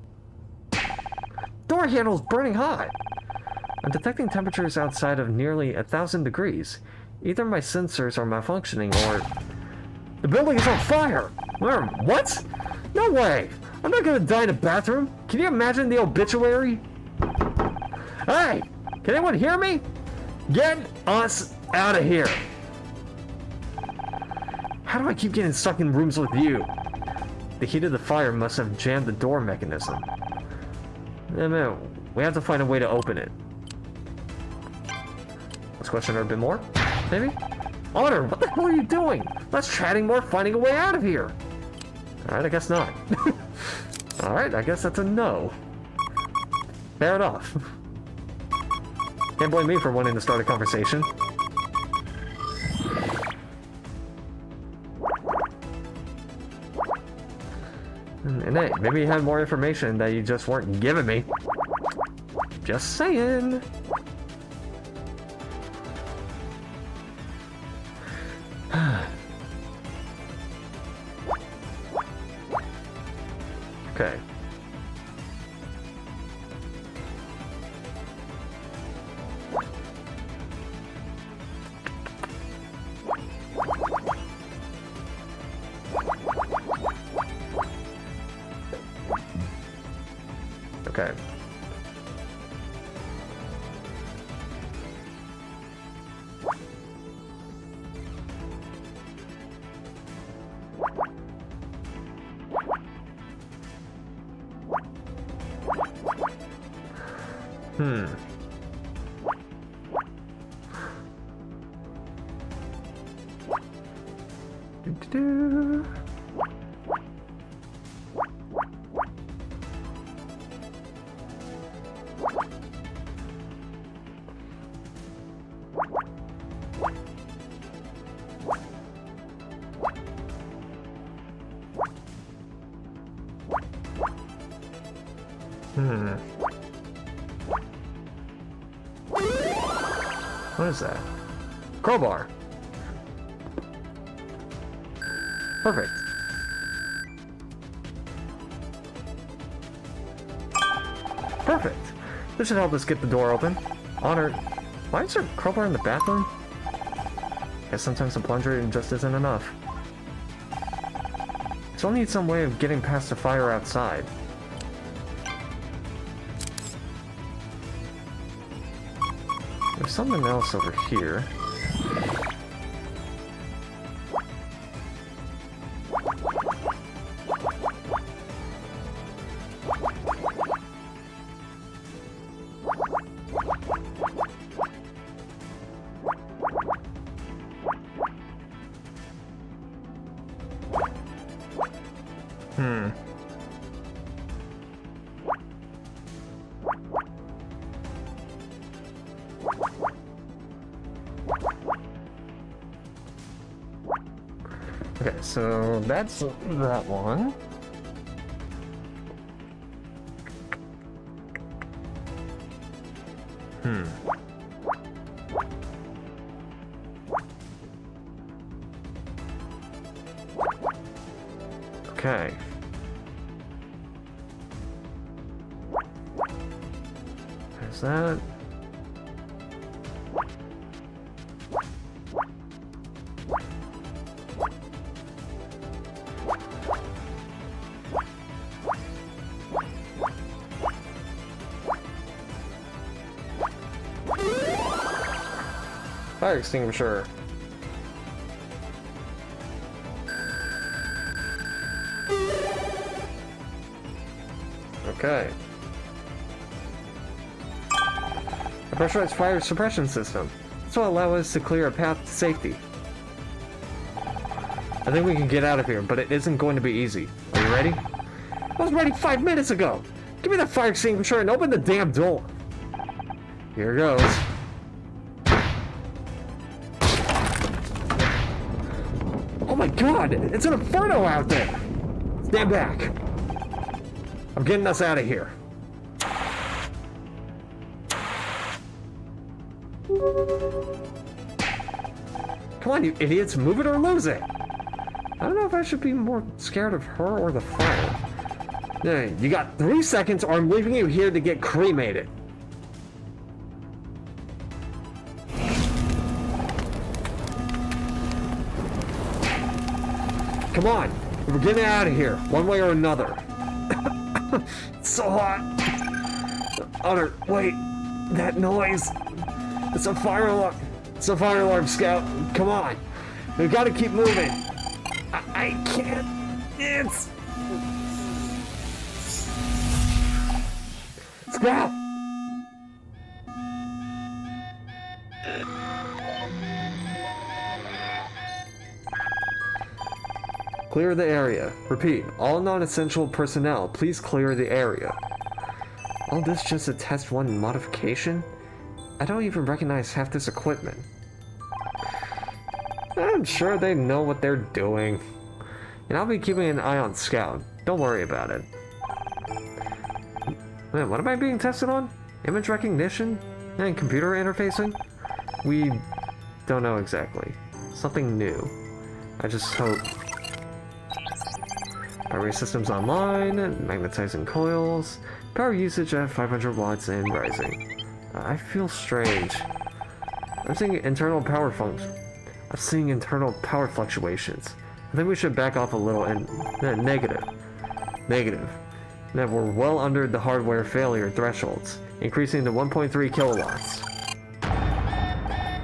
Door handle's burning hot! I'm detecting temperatures outside of nearly 1,000 degrees. Either my sensors are malfunctioning or... The building is on fire! What? No way! I'm not gonna die in a bathroom! Can you imagine the obituary? Hey! Can anyone hear me? Get us out of here! How do I keep getting stuck in rooms with you? The heat of the fire must have jammed the door mechanism. Man, we have to find a way to open it. Let's question her a bit more, maybe? Honor, what the hell are you doing? Let's chatting more, finding a way out of here. Alright, I guess not. Alright, I guess that's a no. Fair enough. Can't blame me for wanting to start a conversation. And hey, maybe you had more information that you just weren't giving me. Just saying. Okay. Okay. Do-do-do. What is that? Crowbar. Perfect. Perfect. This should help us get the door open. Honor, why is there a crowbar in the bathroom? Guess sometimes a plunger just isn't enough. Still need some way of getting past the fire outside. There's something else over here. Okay, so that's that one. Okay. There's that. Fire extinguisher. Okay. A pressurized fire suppression system. This will allow us to clear a path to safety. I think we can get out of here, but it isn't going to be easy. Are you ready? I was ready 5 minutes ago! Give me the fire extinguisher and open the damn door! Here goes. Oh my god! It's an inferno out there! Stand back! I'm getting us out of here. Come on, you idiots, move it or lose it! I don't know if I should be more scared of her or the fire. Yeah, you got 3 seconds or I'm leaving you here to get cremated. Come on. We're getting out of here, one way or another. It's so hot. Otter, wait. That noise. It's a fire alarm. It's a fire alarm, Scout. Come on. We gotta keep moving. I can't. It's... Scout! Clear the area. Repeat, all non-essential personnel, please clear the area. All this just a test 1 modification? I don't even recognize half this equipment. I'm sure they know what they're doing. And I'll be keeping an eye on Scout. Don't worry about it. Man, what am I being tested on? Image recognition? And computer interfacing? We don't know exactly. Something new. I just hope... Battery systems online, magnetizing coils, power usage at 500 watts and rising. I feel strange. I'm seeing internal power fluctuations. I think we should back off a little and... negative. That we're well under the hardware failure thresholds, increasing to 1.3 kilowatts.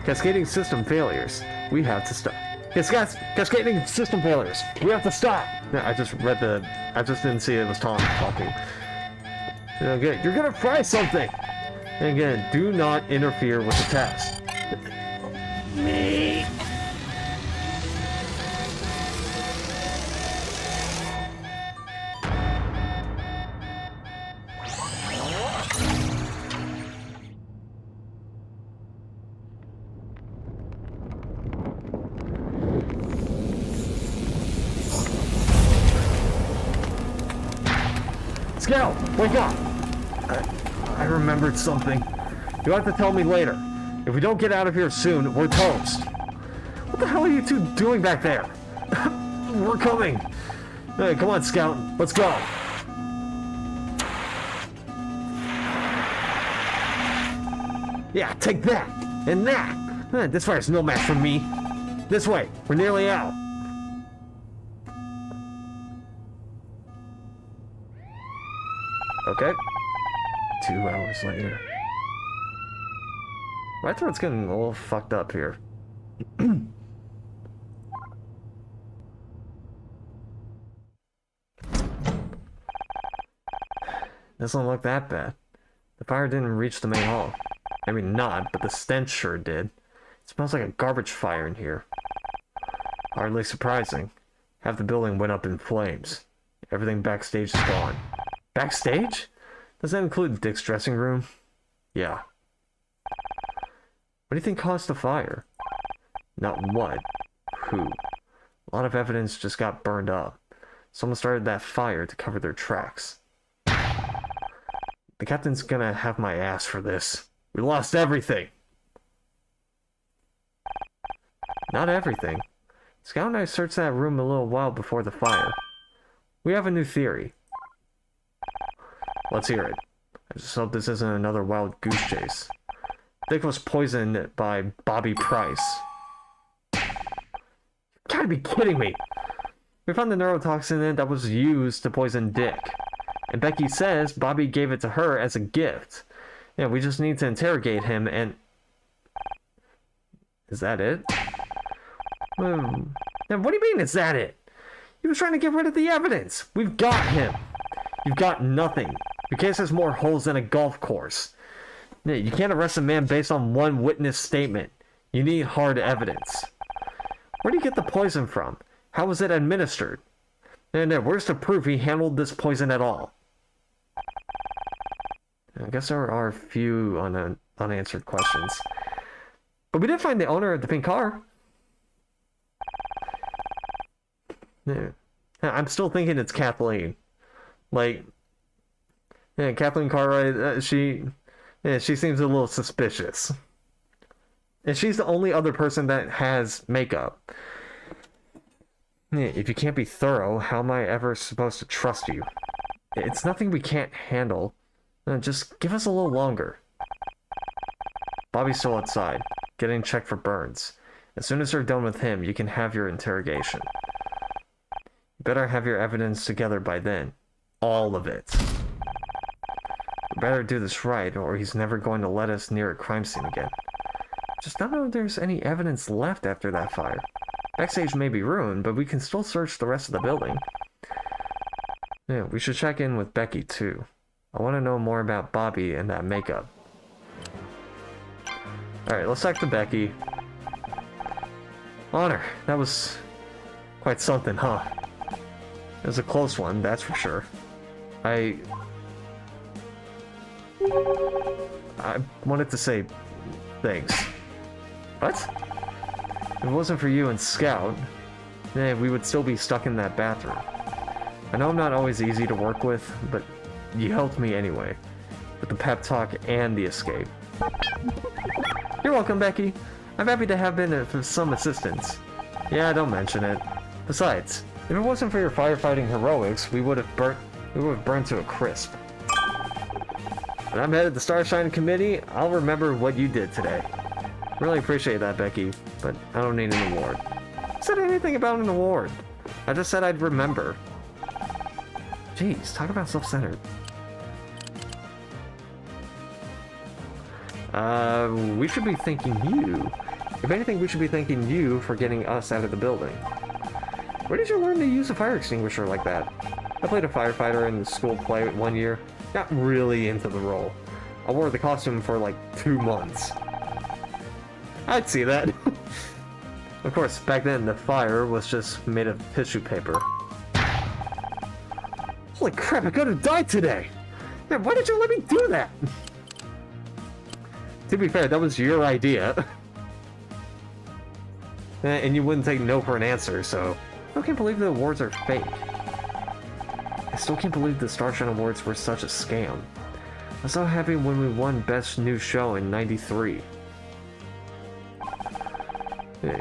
Cascading system failures. We have to stop. Cascading system failures. We have to stop. No, I just didn't see it was Tom talking. Okay, you're gonna fry something. And again, do not interfere with the test. Me. Scout, wake up! I remembered something. You'll have to tell me later. If we don't get out of here soon, we're toast. What the hell are you two doing back there? We're coming. Hey, come on, Scout. Let's go. Yeah, take that. And that. This fire's no match for me. This way. We're nearly out. Okay. 2 hours later. My throat's getting a little fucked up here. Doesn't look that bad. The fire didn't reach the main hall. I mean, not, but the stench sure did. It smells like a garbage fire in here. Hardly surprising. Half the building went up in flames. Everything backstage is gone. Backstage? Does that include Dick's dressing room? Yeah. What do you think caused the fire? Not what. Who? A lot of evidence just got burned up. Someone started that fire to cover their tracks. The captain's gonna have my ass for this. We lost everything! Not everything. Scout and I searched that room a little while before the fire. We have a new theory. Let's hear it. I just hope this isn't another wild goose chase. Dick was poisoned by Bobby Price. You gotta be kidding me! We found the neurotoxin in it that was used to poison Dick. And Becky says Bobby gave it to her as a gift. Yeah, we just need to interrogate him and... Is that it? Now, what do you mean, is that it? He was trying to get rid of the evidence. We've got him. You've got nothing. Your case has more holes than a golf course. You can't arrest a man based on one witness statement. You need hard evidence. Where do you get the poison from? How was it administered? And where's the proof he handled this poison at all? I guess there are a few unanswered questions. But we did find the owner of the pink car. Yeah. I'm still thinking it's Kathleen. Like, yeah, Kathleen Cartwright, she seems a little suspicious. And she's the only other person that has makeup. Yeah, if you can't be thorough, how am I ever supposed to trust you? It's nothing we can't handle. Just give us a little longer. Bobby's still outside, getting checked for burns. As soon as they're done with him, you can have your interrogation. Better have your evidence together by then. All of it. We better do this right, or he's never going to let us near a crime scene again. Just don't know if there's any evidence left after that fire. Backstage may be ruined, but we can still search the rest of the building. Yeah, we should check in with Becky, too. I want to know more about Bobby and that makeup. Alright, let's talk to Becky. Honor, that was quite something, huh? It was a close one, that's for sure. I wanted to say thanks. What? If it wasn't for you and Scout, we would still be stuck in that bathroom. I know I'm not always easy to work with, but you helped me anyway. With the pep talk and the escape. You're welcome, Becky. I'm happy to have been of some assistance. Yeah, don't mention it. Besides, if it wasn't for your firefighting heroics, we would have burned to a crisp. When I'm head of the Starshine Committee, I'll remember what you did today. Really appreciate that, Becky, but I don't need an award. I said anything about an award. I just said I'd remember. Jeez, talk about self-centered. We should be thanking you. If anything, we should be thanking you for getting us out of the building. Where did you learn to use a fire extinguisher like that? I played a firefighter in the school play 1 year. Got really into the role. I wore the costume for like 2 months. I'd see that. Of course, back then the fire was just made of tissue paper. Holy crap, I could have died today! Man, why did you let me do that? To be fair, that was your idea. And you wouldn't take no for an answer, so... I can't believe the awards are fake. I still can't believe the Starshine Awards were such a scam. I was so happy when we won Best New Show in '93. Hey.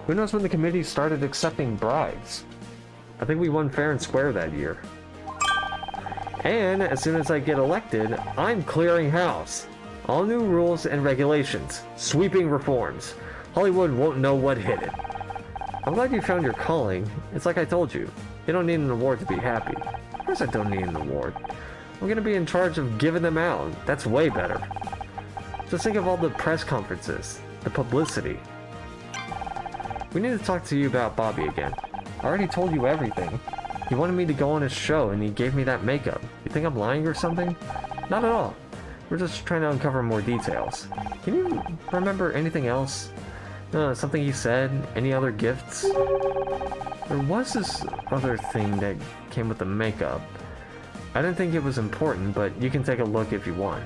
Who knows when the committee started accepting bribes? I think we won fair and square that year. And as soon as I get elected, I'm clearing house. All new rules and regulations. Sweeping reforms. Hollywood won't know what hit it. I'm glad you found your calling. It's like I told you. You don't need an award to be happy. Of course I don't need an award. I'm gonna be in charge of giving them out. That's way better. Just think of all the press conferences. The publicity. We need to talk to you about Bobby again. I already told you everything. He wanted me to go on his show and he gave me that makeup. You think I'm lying or something? Not at all. We're just trying to uncover more details. Can you remember anything else? Something he said? Any other gifts? There was this other thing that came with the makeup. I didn't think it was important, but you can take a look if you want.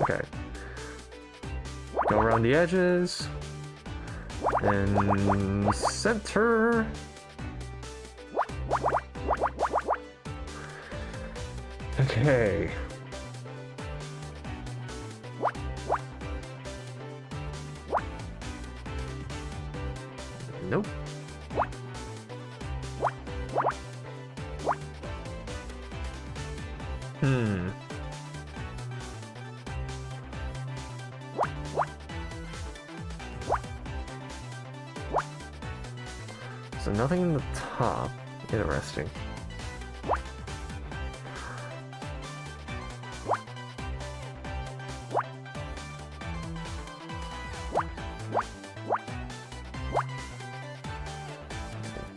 Okay. Go around the edges. And center. Okay. Nope. So nothing in the top. Interesting.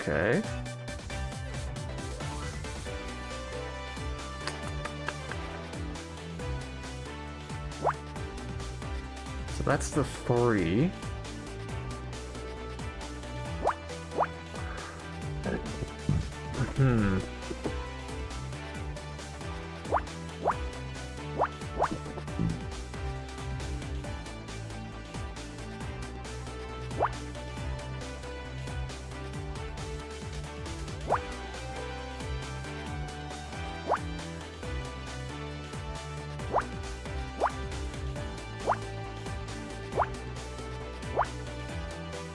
Okay. So that's the 3.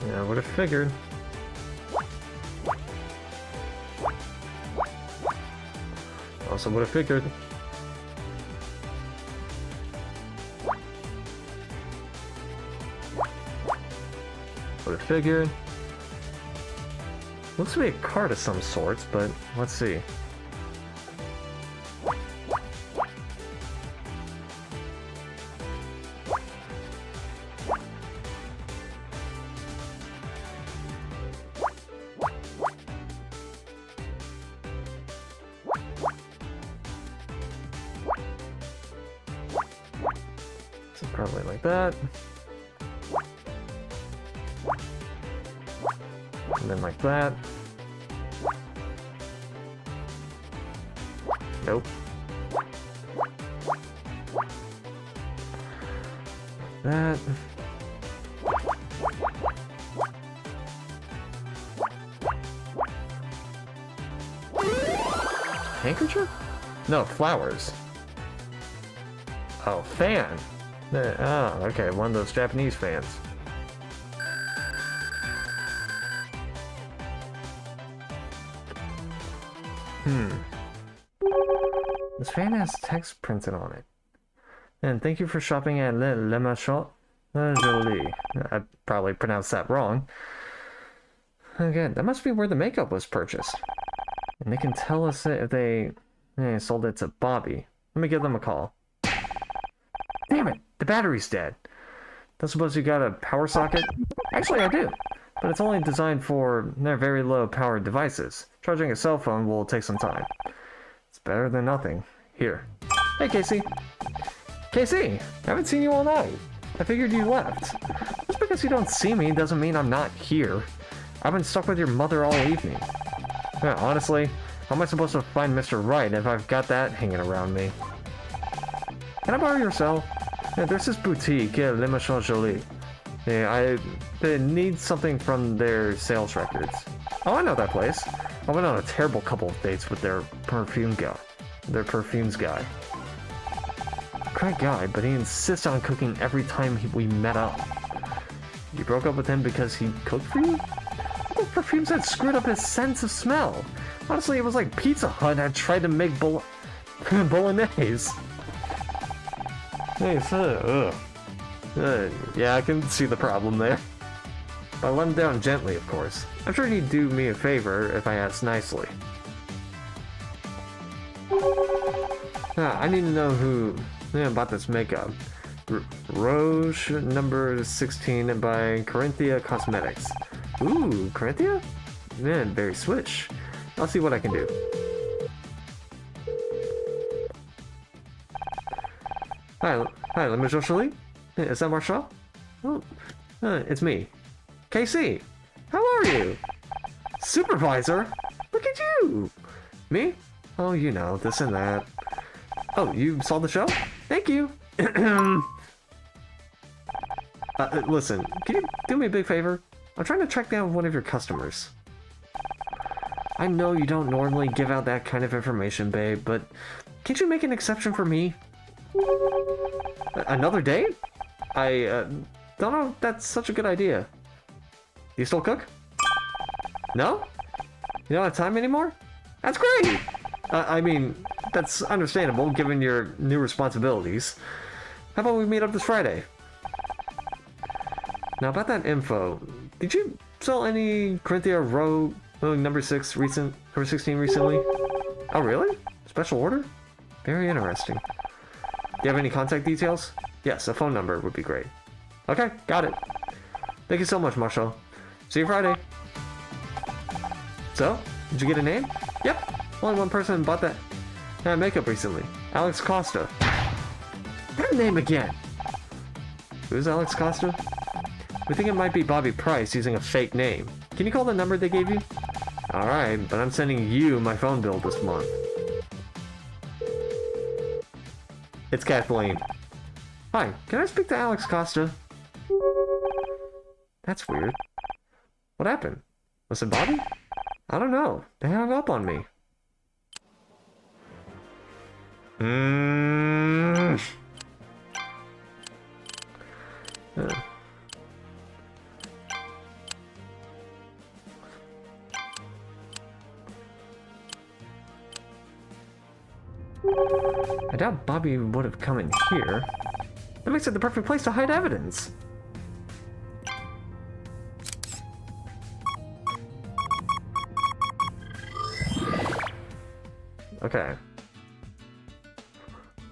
Yeah, I would have figured. Also would have figured. figure. Looks to be a card of some sorts, but let's see. So probably like that. And then like that. Nope. That. Handkerchief? No, flowers. Oh, fan. Oh, okay, one of those Japanese fans. This fan has text printed on it. And thank you for shopping at Le Marchand Jolie. I probably pronounced that wrong. Again, that must be where the makeup was purchased. And they can tell us if they sold it to Bobby. Let me give them a call. Damn it, the battery's dead. Don't suppose you got a power socket? Actually, I do. But it's only designed for their very low powered devices. Charging a cell phone will take some time. It's better than nothing. Here. Hey, Casey. Casey, I haven't seen you all night. I figured you left. Just because you don't see me doesn't mean I'm not here. I've been stuck with your mother all evening. Yeah, honestly, how am I supposed to find Mr. Right if I've got that hanging around me? Can I borrow your cell? Yeah, there's this boutique, Le Marchand Jolie. Yeah, they need something from their sales records. Oh, I know that place. I went on a terrible couple of dates with their perfumes guy. Great guy, but he insists on cooking every time we met up. You broke up with him because he cooked for you? Those perfumes had screwed up his sense of smell. Honestly, it was like Pizza Hut had tried to make bolognese. Hey, so, yeah, I can see the problem there. But I let him down gently, of course. I'm sure he'd do me a favor if I asked nicely. I need to know who bought this makeup. Rouge number 16 by Corinthia Cosmetics. Ooh, Corinthia? Man, very switch. I'll see what I can do. Hi, Le Marchand Jolie? Is that Marshall? Oh, it's me. KC, how are you? Supervisor? Look at you! Me? Oh, you know, this and that. Oh, you saw the show? Thank you! Listen, can you do me a big favor? I'm trying to track down one of your customers. I know you don't normally give out that kind of information, babe, but can't you make an exception for me? Another date? I don't know if that's such a good idea. Do you still cook? No? You don't have time anymore? That's great! I mean, that's understandable given your new responsibilities. How about we meet up this Friday? Now about that info, did you sell any Corinthia Row number 16 recently? Oh really? Special order? Very interesting. Do you have any contact details? Yes, a phone number would be great. Okay, got it. Thank you so much, Marshall. See you Friday. So, did you get a name? Yep, only one person bought that makeup recently. Alex Costa. That name again! Who's Alex Costa? We think it might be Bobby Price using a fake name. Can you call the number they gave you? Alright, but I'm sending you my phone bill this month. It's Kathleen. Hi, can I speak to Alex Costa? That's weird. What happened? Was it Bobby? I don't know. They hung up on me. I doubt Bobby would have come in here. That makes it the perfect place to hide evidence. Okay.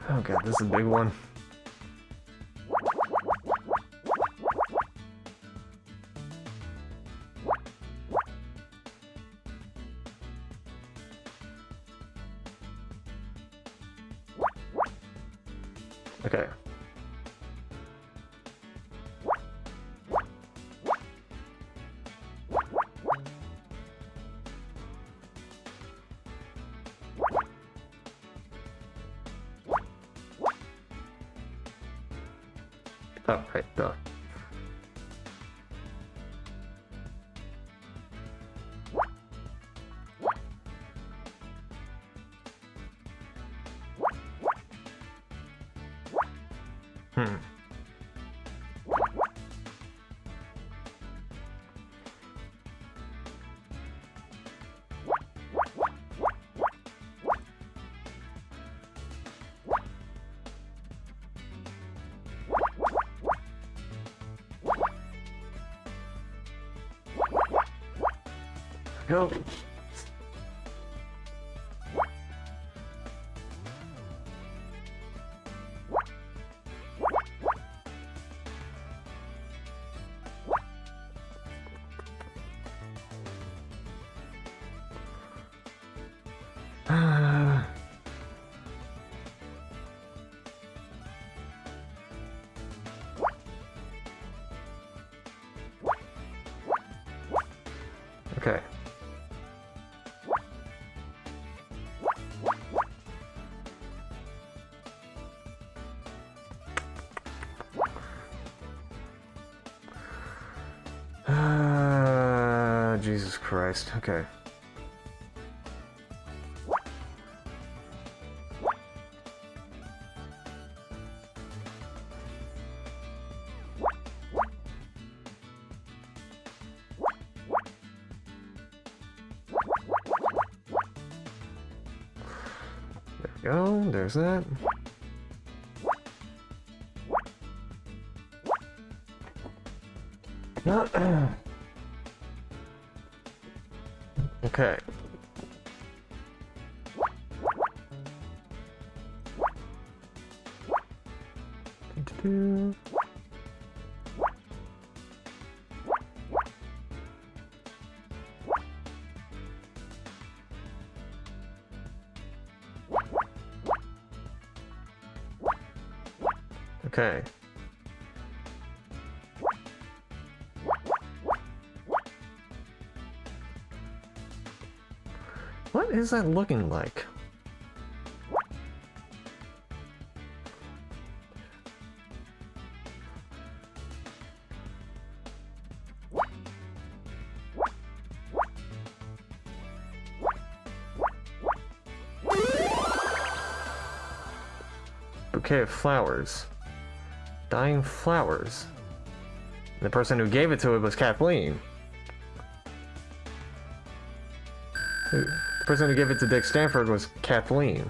Oh god, this is a big one. Okay. Oh, right, duh. Hmm. Go. Okay. Jesus Christ. Okay. There we go. There's that. Okay. Okay. What is that looking like? Bouquet of flowers. Dying flowers. The person who gave it to it was Kathleen. The person who gave it to Dick Stanford was Kathleen.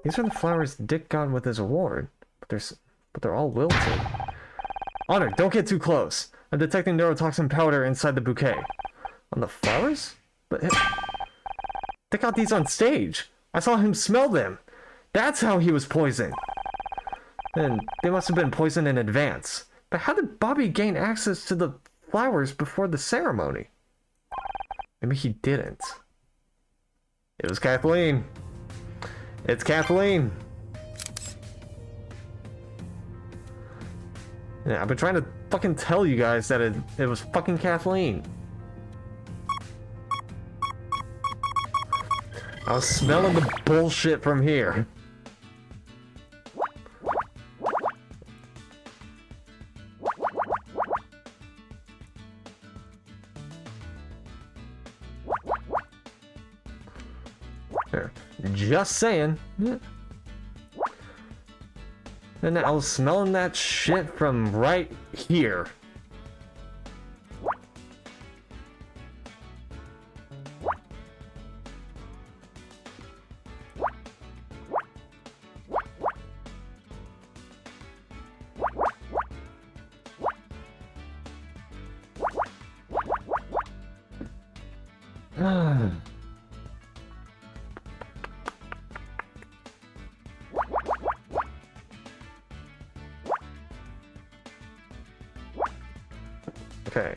These are the flowers Dick got with his award, but they're all wilted. Honor, don't get too close. I'm detecting neurotoxin powder inside the bouquet. On the flowers? But Dick got these on stage. I saw him smell them. That's how he was poisoned. Then they must have been poisoned in advance. But how did Bobby gain access to the flowers before the ceremony? Maybe he didn't. It was Kathleen. It's Kathleen. Yeah, I've been trying to fucking tell you guys that it was fucking Kathleen. I was smelling the bullshit from here. There. Just saying. And I was smelling that shit from right here. Okay.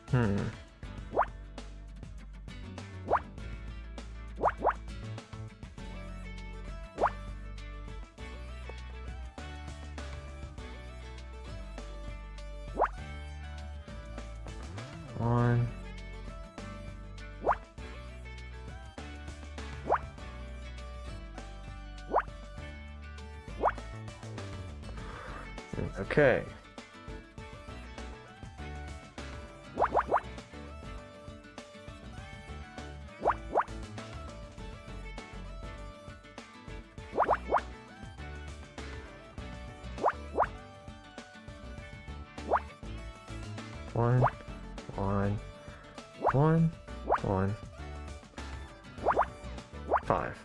Hmm. One. Okay. One, one, one, one, 5.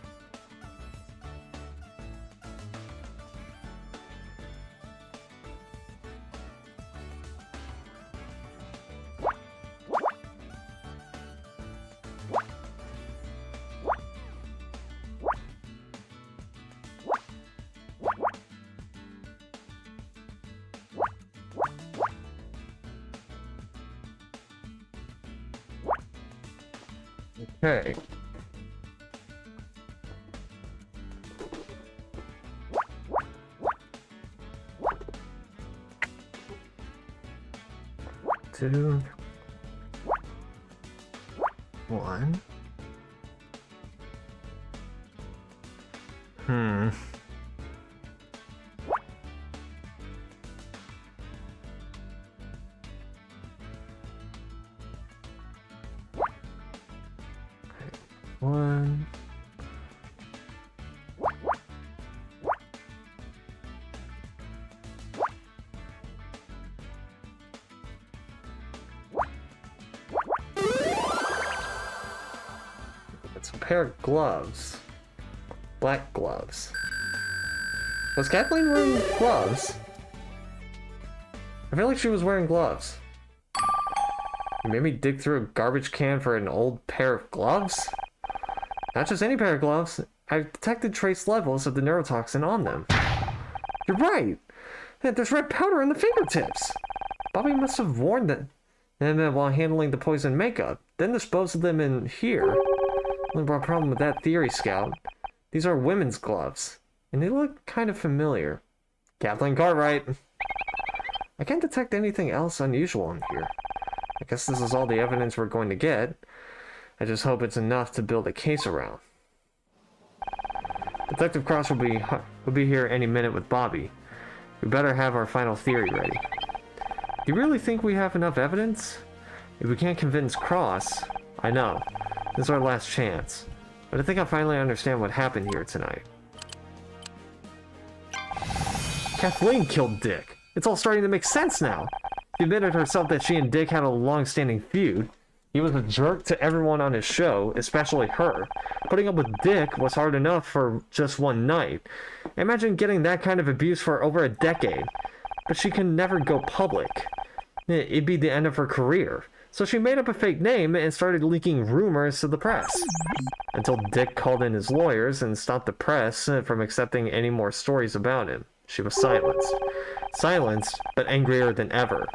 Okay. Two. 1. Hmm. One. It's a pair of gloves. Black gloves. Was Kathleen wearing gloves? I feel like she was wearing gloves. You made me dig through a garbage can for an old pair of gloves? Not just any pair of gloves. I've detected trace levels of the neurotoxin on them. You're right! There's red powder in the fingertips! Bobby must have worn them while handling the poison makeup, then disposed of them in here. Only problem with that theory, Scout. These are women's gloves, and they look kind of familiar. Kathleen Cartwright! I can't detect anything else unusual in here. I guess this is all the evidence we're going to get. I just hope it's enough to build a case around. Detective Cross will be here any minute with Bobby. We better have our final theory ready. Do you really think we have enough evidence? If we can't convince Cross, I know. This is our last chance. But I think I finally understand what happened here tonight. Kathleen killed Dick. It's all starting to make sense now. She admitted herself that she and Dick had a long-standing feud. He was a jerk to everyone on his show, especially her. Putting up with Dick was hard enough for just one night. Imagine getting that kind of abuse for over a decade. But she can never go public. It'd be the end of her career. So she made up a fake name and started leaking rumors to the press. Until Dick called in his lawyers and stopped the press from accepting any more stories about him. She was silenced. Silenced, but angrier than ever.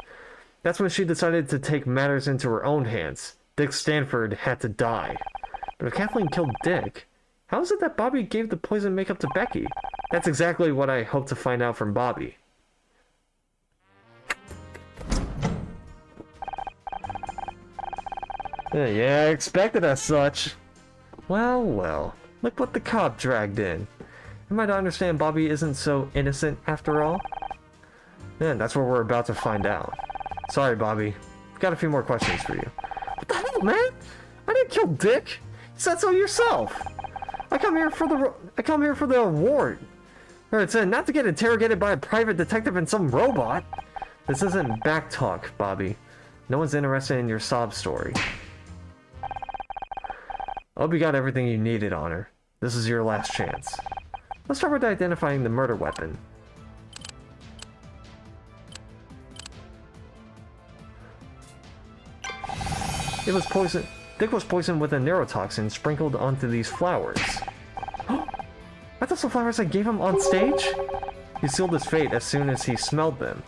That's when she decided to take matters into her own hands. Dick Stanford had to die. But if Kathleen killed Dick, how is it that Bobby gave the poison makeup to Becky? That's exactly what I hope to find out from Bobby. Yeah, I expected as such. Well, well. Look what the cop dragged in. I might understand Bobby isn't so innocent after all. Yeah, that's what we're about to find out. Sorry, Bobby. I've got a few more questions for you. What the hell, man? I didn't kill Dick. You said so yourself. I come here for the award. Or it's not to get interrogated by a private detective and some robot. This isn't back talk, Bobby. No one's interested in your sob story. I hope you got everything you needed, Honor. This is your last chance. Let's start with identifying the murder weapon. It was poison. Dick was poisoned with a neurotoxin sprinkled onto these flowers. Are those the flowers I gave him on stage? He sealed his fate as soon as he smelled them.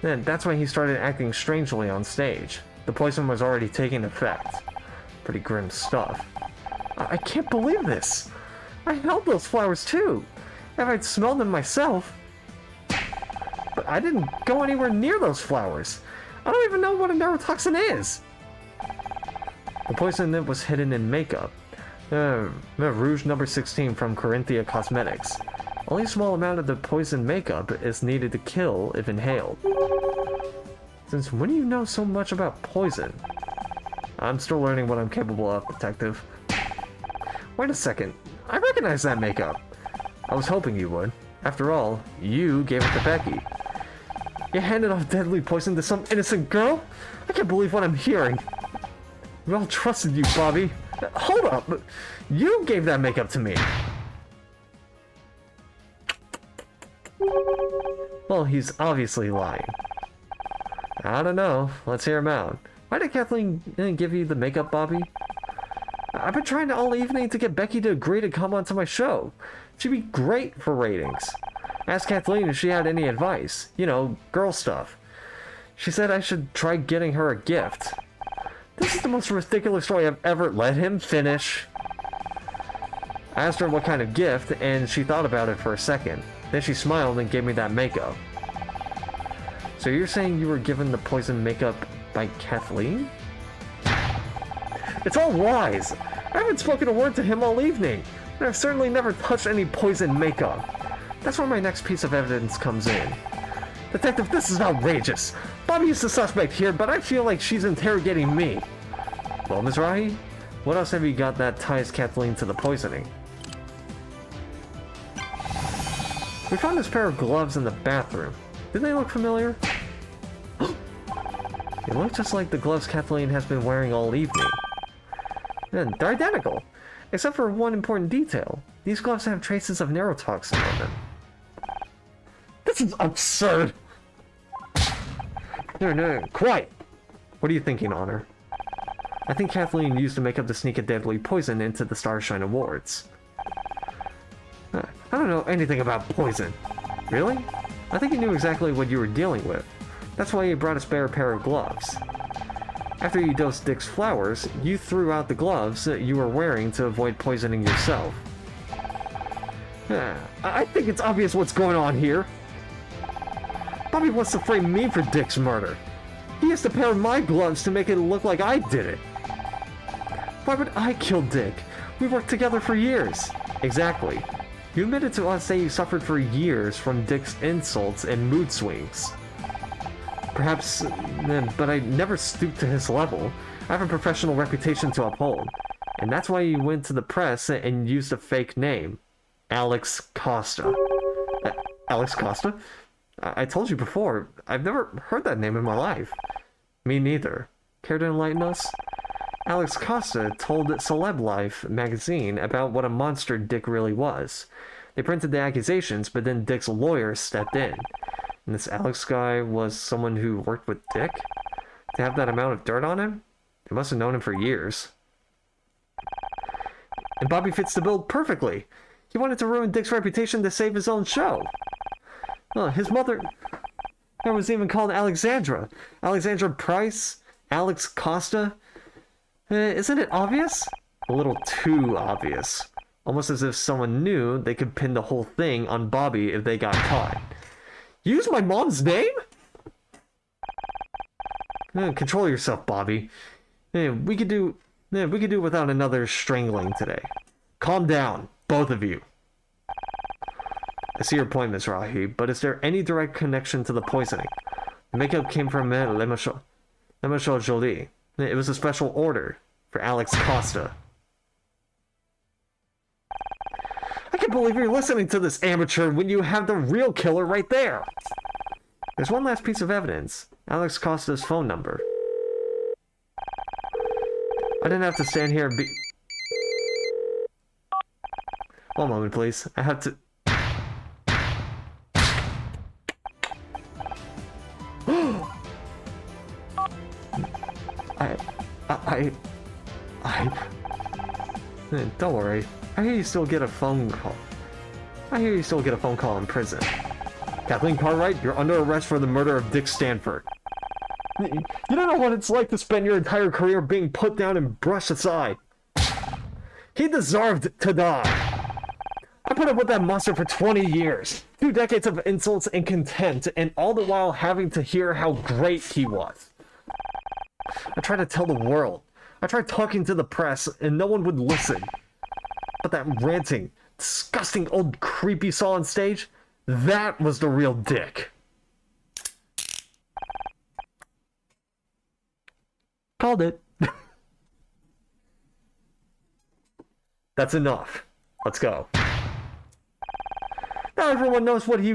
Then that's when he started acting strangely on stage. The poison was already taking effect. Pretty grim stuff. I can't believe this. I held those flowers too. If I'd smelled them myself. But I didn't go anywhere near those flowers. I don't even know what a neurotoxin is. The poison that was hidden in makeup. Rouge number 16 from Corinthia Cosmetics. Only a small amount of the poison makeup is needed to kill if inhaled. Since when do you know so much about poison? I'm still learning what I'm capable of, Detective. Wait a second. I recognize that makeup. I was hoping you would. After all, you gave it to Becky. You handed off deadly poison to some innocent girl? I can't believe what I'm hearing. We all trusted you, Bobby. Hold up! You gave that makeup to me! Well, he's obviously lying. I don't know. Let's hear him out. Why did Kathleen give you the makeup, Bobby? I've been trying all evening to get Becky to agree to come onto my show. She'd be great for ratings. Asked Kathleen if she had any advice. You know, girl stuff. She said I should try getting her a gift. This is the most ridiculous story I've ever let him finish. I asked her what kind of gift, and she thought about it for a second. Then she smiled and gave me that makeup. So you're saying you were given the poison makeup by Kathleen? It's all lies! I haven't spoken a word to him all evening, and I've certainly never touched any poison makeup. That's where my next piece of evidence comes in. Detective, this is outrageous! Bobby is the suspect here, but I feel like she's interrogating me. Well, Ms. Rahi, what else have you got that ties Kathleen to the poisoning? We found this pair of gloves in the bathroom. Did they look familiar? They look just like the gloves Kathleen has been wearing all evening. And they're identical, except for one important detail. These gloves have traces of neurotoxin on them. This is absurd! No, quiet! What are you thinking, Honor? I think Kathleen used the makeup to sneak a deadly poison into the Starshine Awards. I don't know anything about poison. Really? I think you knew exactly what you were dealing with. That's why you brought a spare pair of gloves. After you dosed Dick's flowers, you threw out the gloves that you were wearing to avoid poisoning yourself. I think it's obvious what's going on here. Bobby wants to frame me for Dick's murder. He has to pair my gloves to make it look like I did it. Why would I kill Dick? We worked together for years. Exactly. You admitted to us that you suffered for years from Dick's insults and mood swings. Perhaps, but I never stooped to his level. I have a professional reputation to uphold. And that's why you went to the press and used a fake name. Alex Costa. Alex Costa? I told you before, I've never heard that name in my life. Me neither. Care to enlighten us? Alex Costa told Celeb Life magazine about what a monster Dick really was. They printed the accusations, but then Dick's lawyer stepped in. And this Alex guy was someone who worked with Dick? To have that amount of dirt on him? They must have known him for years. And Bobby fits the bill perfectly. He wanted to ruin Dick's reputation to save his own show. His mother was even called Alexandra. Alexandra Price? Alex Costa? Isn't it obvious? A little too obvious. Almost as if someone knew they could pin the whole thing on Bobby if they got caught. Use my mom's name? Control yourself, Bobby. We could do without another strangling today. Calm down, both of you. I see your point, Ms. Rahi, but is there any direct connection to the poisoning? The makeup came from Le Michel Jolie. It was a special order for Alex Costa. I can't believe you're listening to this amateur when you have the real killer right there. There's one last piece of evidence. Alex Costa's phone number. I didn't have to stand here and be... One moment, please. I have to... Don't worry. I hear you still get a phone call. In prison. Kathleen Cartwright, you're under arrest for the murder of Dick Stanford. You don't know what it's like to spend your entire career being put down and brushed aside. He deserved to die. I put up with that monster for 20 years. 2 decades of insults and contempt, and all the while having to hear how great he was. I tried to tell the world. I tried talking to the press, and no one would listen. But that ranting, disgusting old creepy saw on stage, that was the real Dick. Called it. That's enough. Let's go. Now everyone knows what he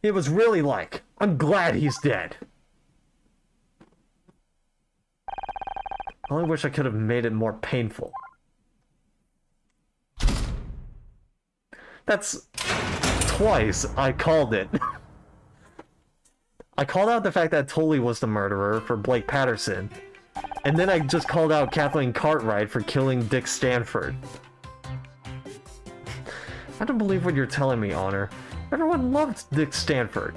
was really like. I'm glad he's dead. I only wish I could have made it more painful. That's twice I called it. I called out the fact that Tully was the murderer for Blake Patterson. And then I just called out Kathleen Cartwright for killing Dick Stanford. I don't believe what you're telling me, Honor. Everyone loved Dick Stanford.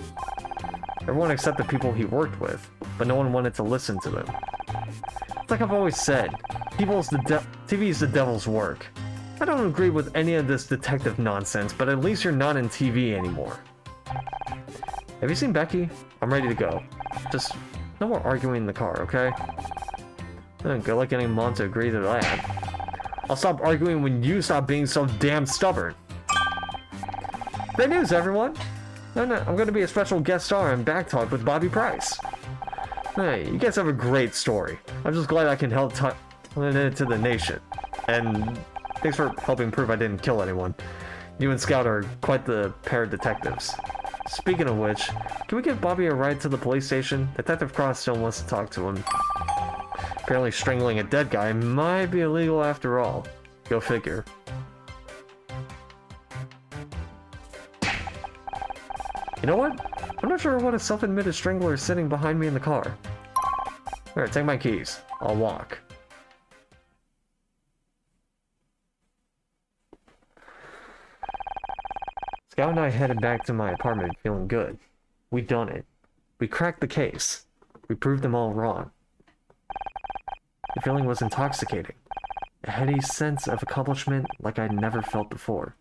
Everyone except the people he worked with, but no one wanted to listen to them. It's like I've always said, TV is the devil's work. I don't agree with any of this detective nonsense, but at least you're not in TV anymore. Have you seen Becky? I'm ready to go. Just no more arguing in the car, okay? Good luck getting Mom to agree to that. I'll stop arguing when you stop being so damn stubborn. Great news, everyone! I'm going to be a special guest star in Backtalk with Bobby Price. Hey, you guys have a great story. I'm just glad I can help tell it to the nation. And thanks for helping prove I didn't kill anyone. You and Scout are quite the pair of detectives. Speaking of which, can we give Bobby a ride to the police station? Detective Cross still wants to talk to him. Apparently strangling a dead guy might be illegal after all. Go figure. You know what? I'm not sure what a self-admitted strangler is sitting behind me in the car. Here, take my keys. I'll walk. Scout and I headed back to my apartment feeling good. We done it. We cracked the case. We proved them all wrong. The feeling was intoxicating. A heady sense of accomplishment like I'd never felt before.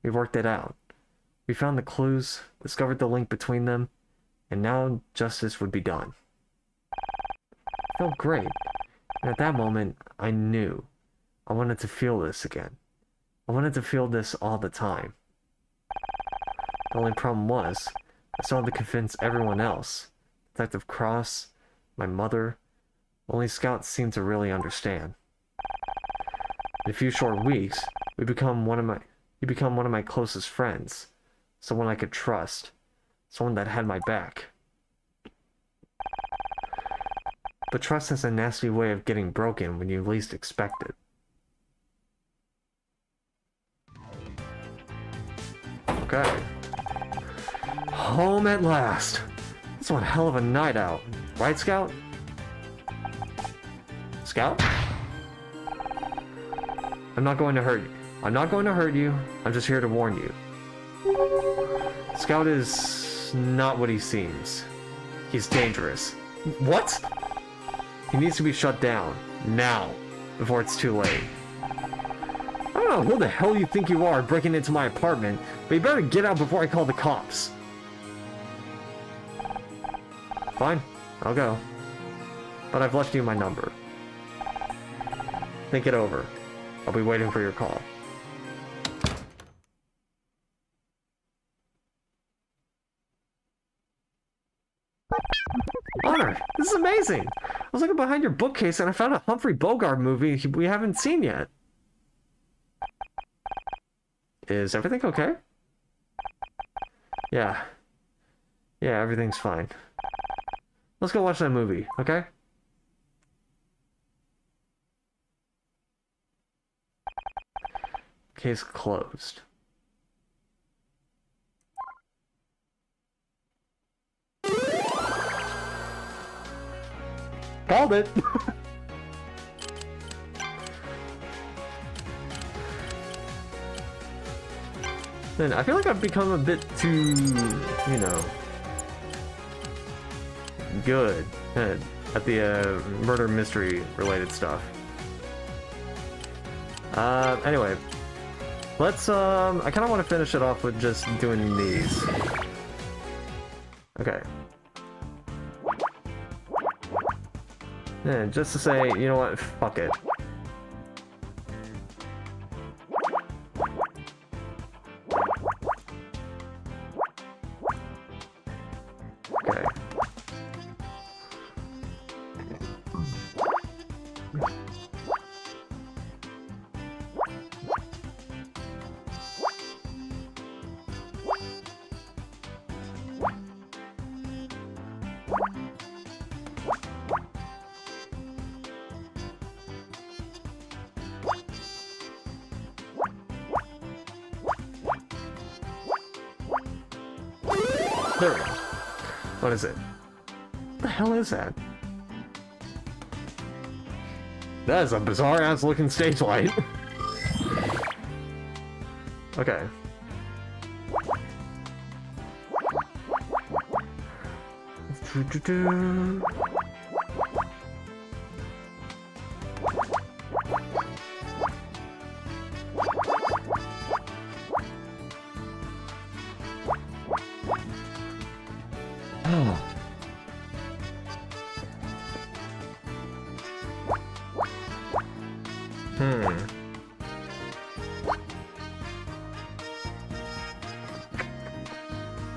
We worked it out. We found the clues, discovered the link between them, and now justice would be done. It felt great, and at that moment, I knew I wanted to feel this again. I wanted to feel this all the time. The only problem was, I still had to convince everyone else. Detective Cross, my mother, only Scout seemed to really understand. In a few short weeks, you become one of my closest friends. Someone I could trust. Someone that had my back. But trust has a nasty way of getting broken when you least expect it. Okay. Home at last. That's one hell of a night out. Right, Scout? Scout? I'm not going to hurt you. I'm not going to hurt you. I'm just here to warn you. Scout is not what he seems. He's dangerous. What? He needs to be shut down. Now. Before it's too late. I don't know who the hell you think you are breaking into my apartment, but you better get out before I call the cops. Fine. I'll go. But I've left you my number. Think it over. I'll be waiting for your call. Honor, this is amazing! I was looking behind your bookcase and I found a Humphrey Bogart movie we haven't seen yet. Is everything okay? Yeah. Yeah, everything's fine. Let's go watch that movie, okay? Case closed. Called it! And I feel like I've become a bit too, you know, good at the murder mystery related stuff. Anyway, let's I kind of want to finish it off with just doing these. Okay. And just to say, you know what, fuck it. Okay. There we go. What is it? What the hell is that? That is a bizarre-ass looking stage light. Okay.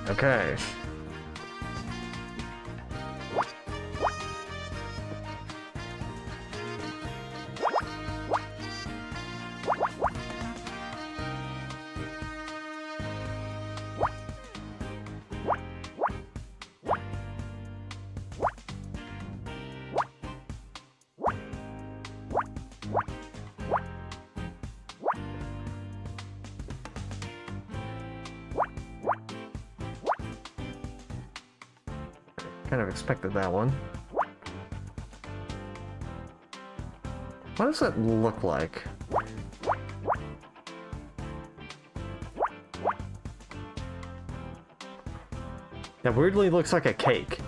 Okay. Kind of expected that one. What does that look like? That weirdly looks like a cake.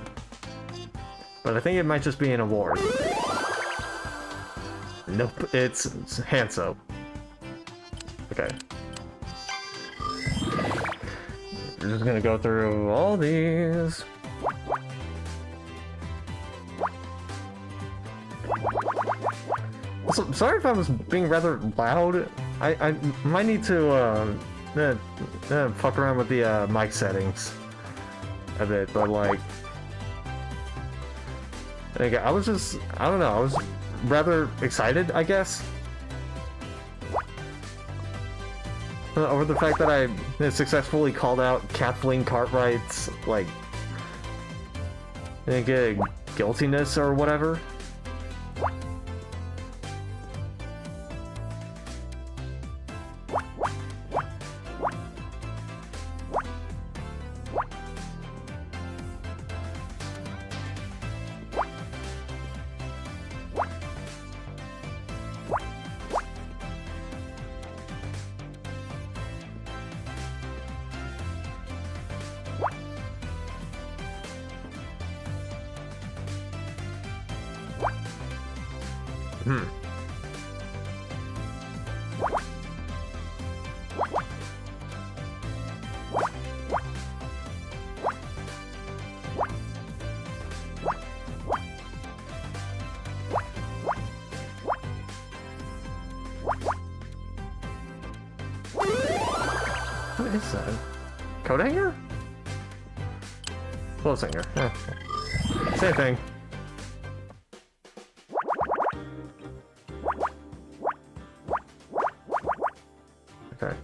But I think it might just be an award. Nope, it's hand soap. Okay. We're just gonna go through all these. Also, sorry if I was being rather loud. I might need to fuck around with the mic settings a bit, but like, I was just, I don't know, I was rather excited, I guess, over the fact that I successfully called out Kathleen Cartwright's like, I think, guiltiness or whatever. What is that? Coat hanger? Clothes hanger. Yeah. Same thing. Okay.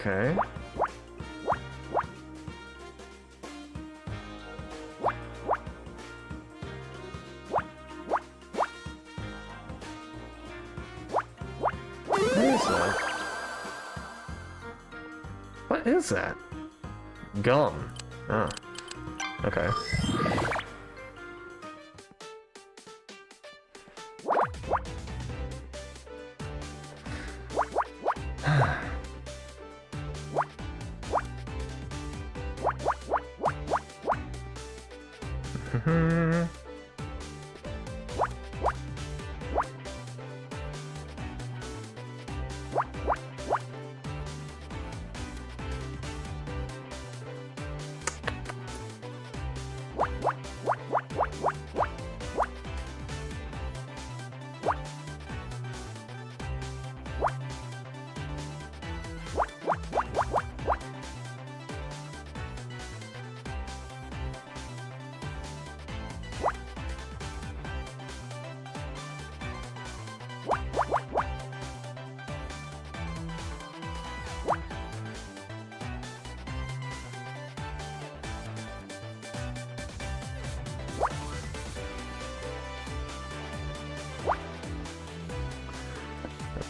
Okay. What is that? What is that? Gum. Oh. Okay.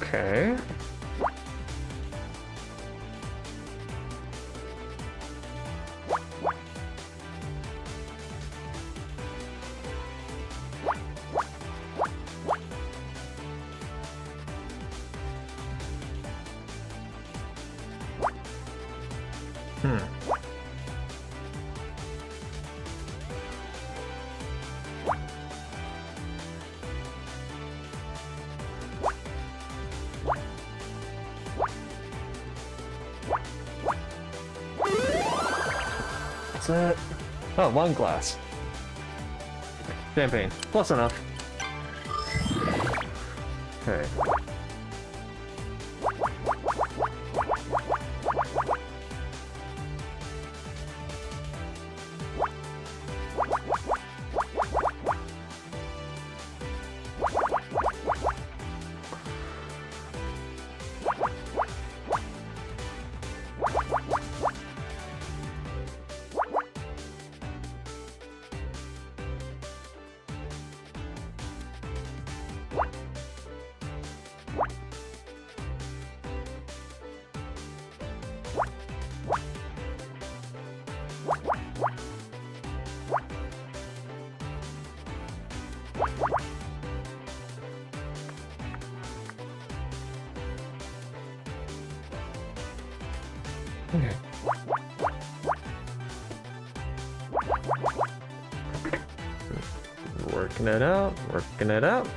Okay. What's that? Oh, wine glass. Champagne. Close enough. Okay. Okay. Working it out, working it out.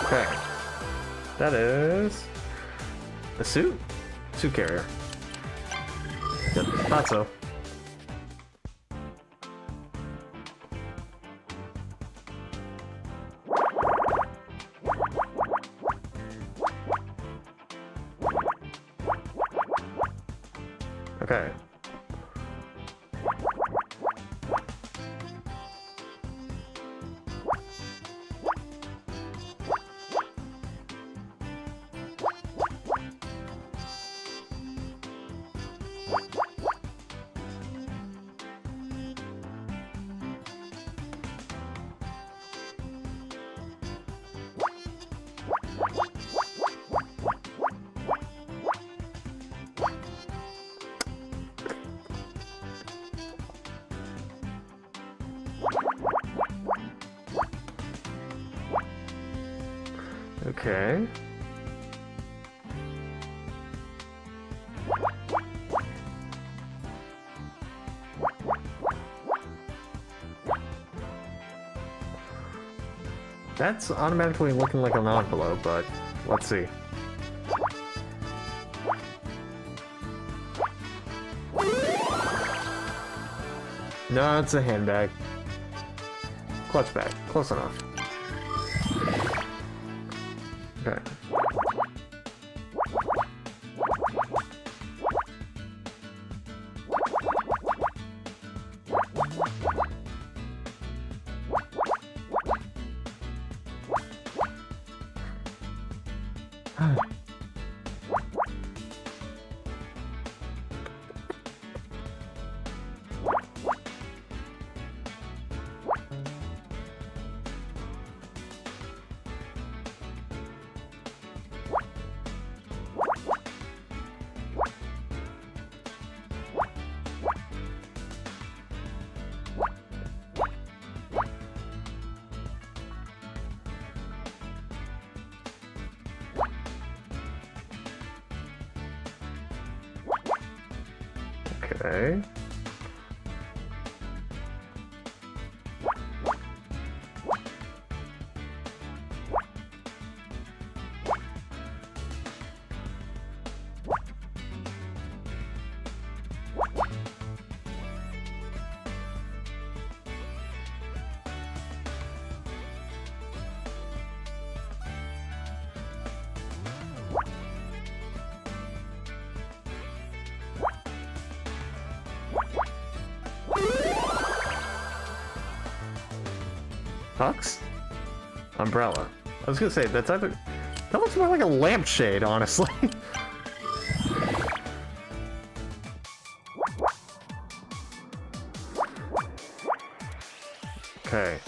Okay. That is a suit? Suit carrier. Yep, thought so. Okay. Okay. That's automatically looking like an envelope, but let's see. No, it's a handbag. Clutch bag. Close enough. Okay. Okay. Tux? Umbrella. I was gonna say, that's either... That looks more like a lampshade, honestly. Okay.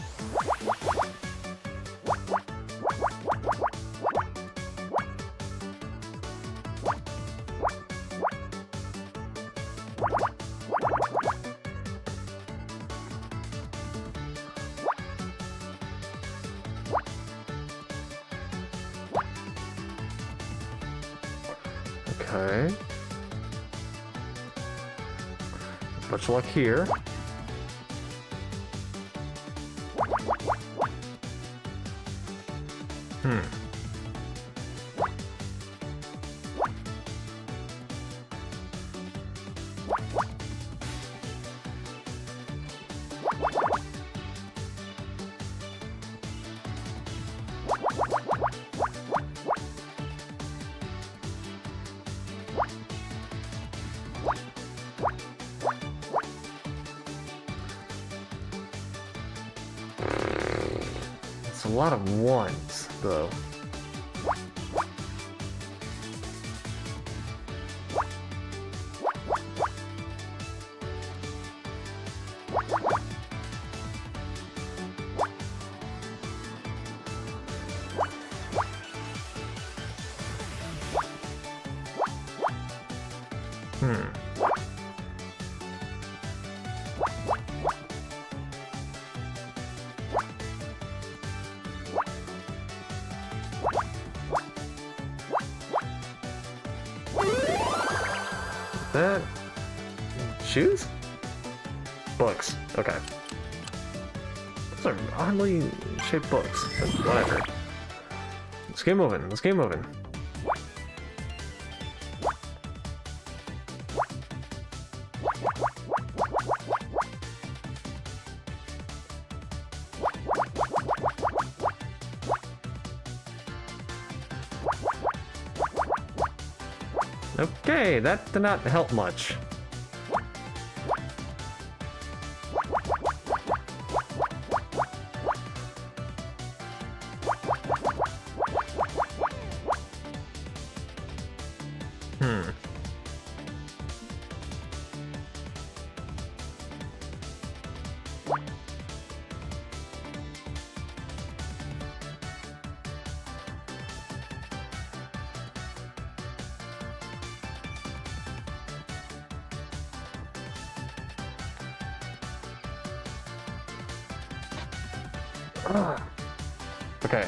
Okay. Much luck here. It's a lot of ones, though. That... shoes? Books. Okay. Those are oddly shaped books, but whatever. Let's get moving. Let's get moving. Okay, that did not help much. Ugh. Okay.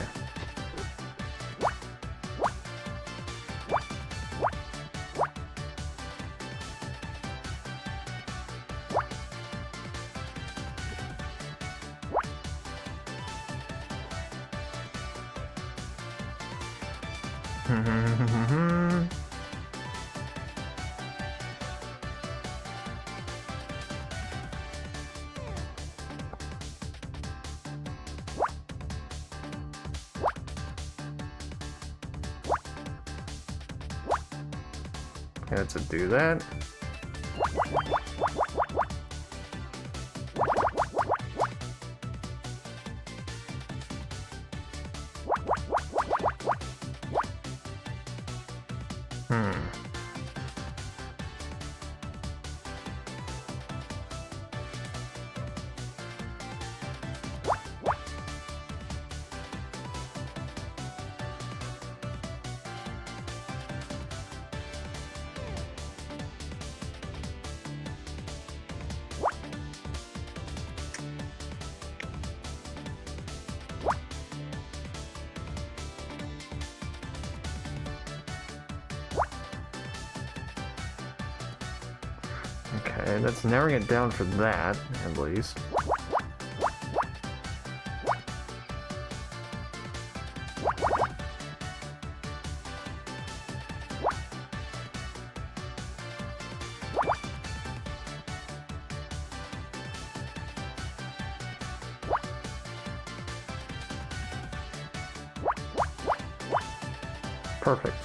Had to do that. Okay, that's narrowing it down for that, at least. Perfect.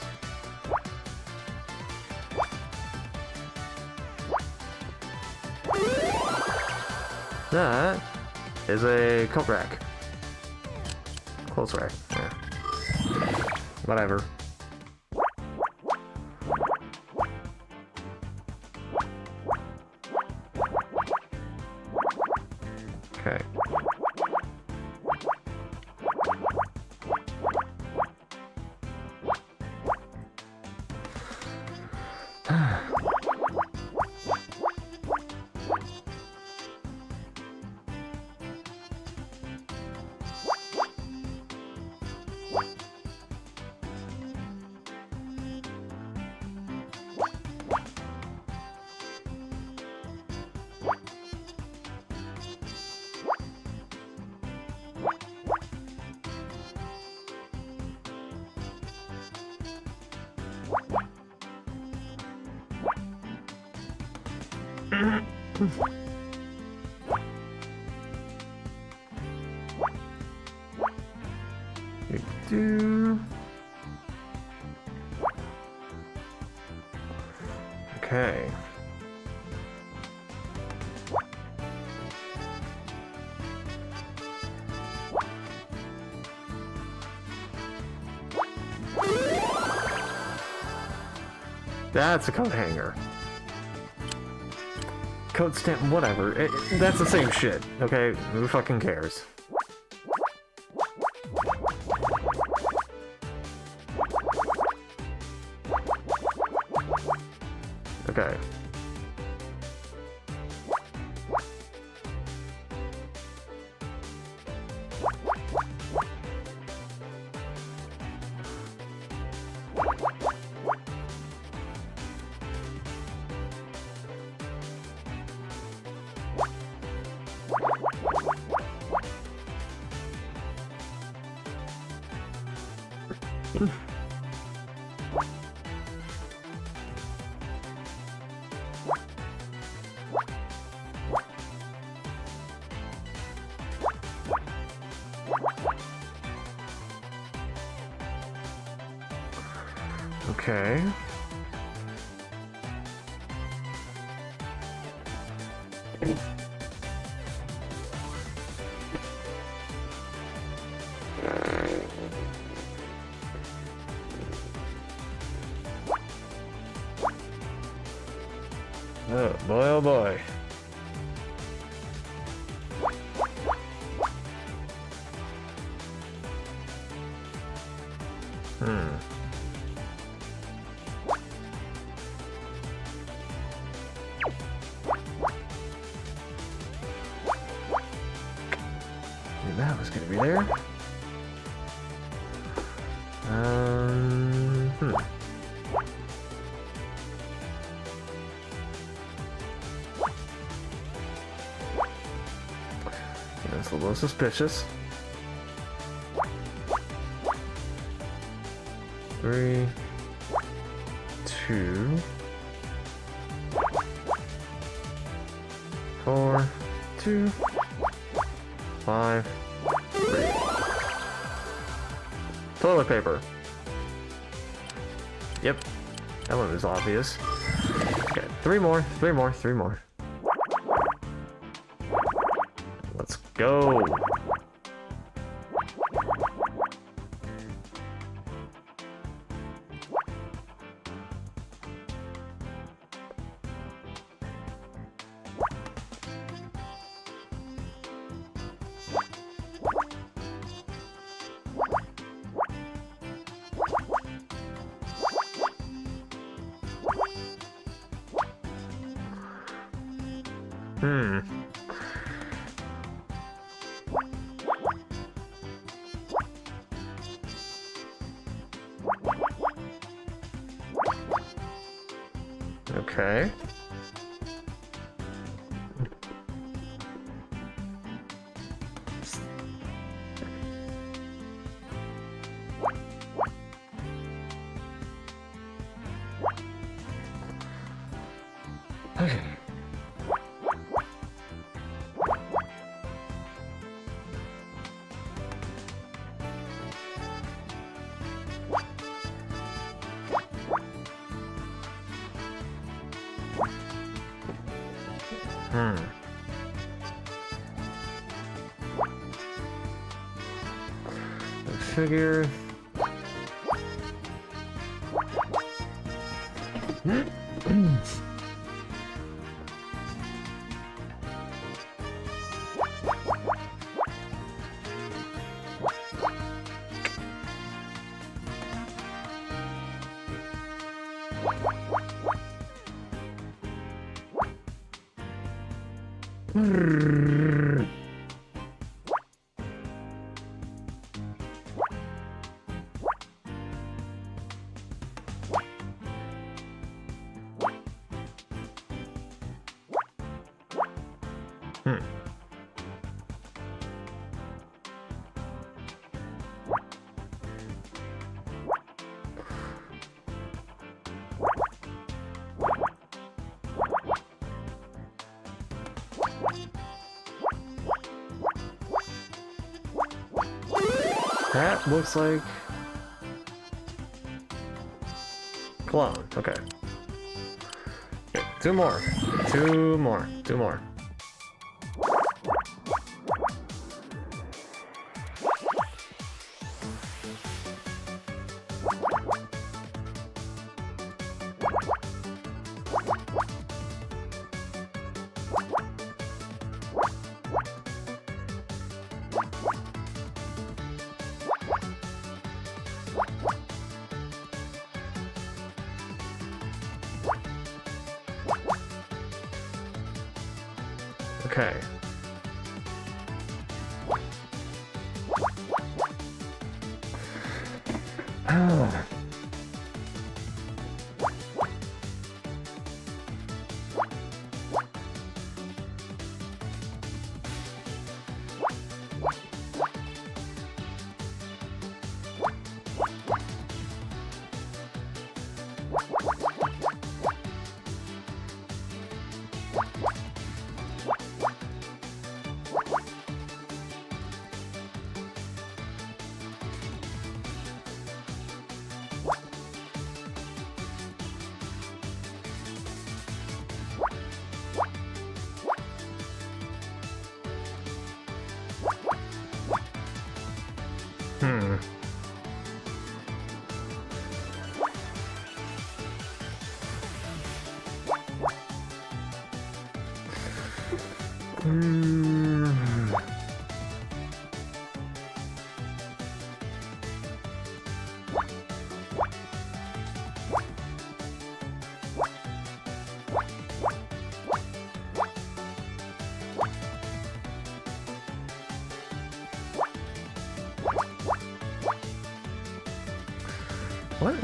That is a coat rack. Clothes rack. Yeah. Whatever. Okay. Do. Okay. That's a coat hanger. Coat stamp, whatever. That's the same shit, okay? Who fucking cares? Okay. Okay. Oh boy, oh boy. That was gonna be there. Hmm. That's a little suspicious. 3, 2, 4, 2, 5, 3. Toilet paper. Yep, that one was obvious. Okay, 3 more, 3 more, 3 more. Let's go. Okay. Okay. Figure. That looks like clone. Okay. Okay, 2 more. 2 more. 2 more. Okay.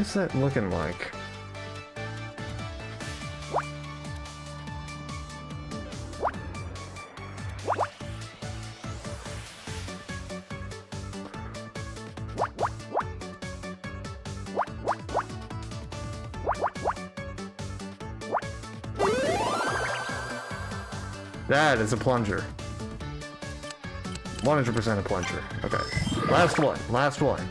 is that looking like? That is a plunger. 100% a plunger. Okay. Last one. Last one.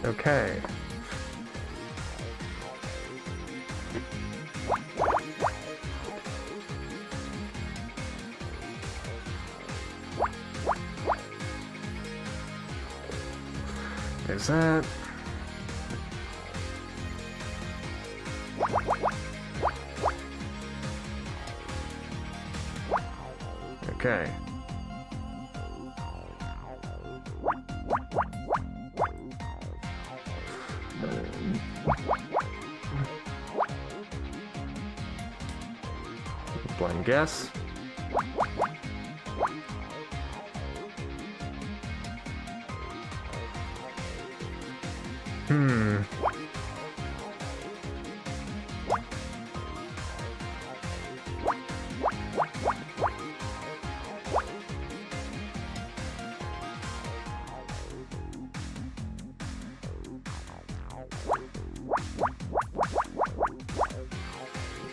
Okay. There's that. Okay. Blind guess.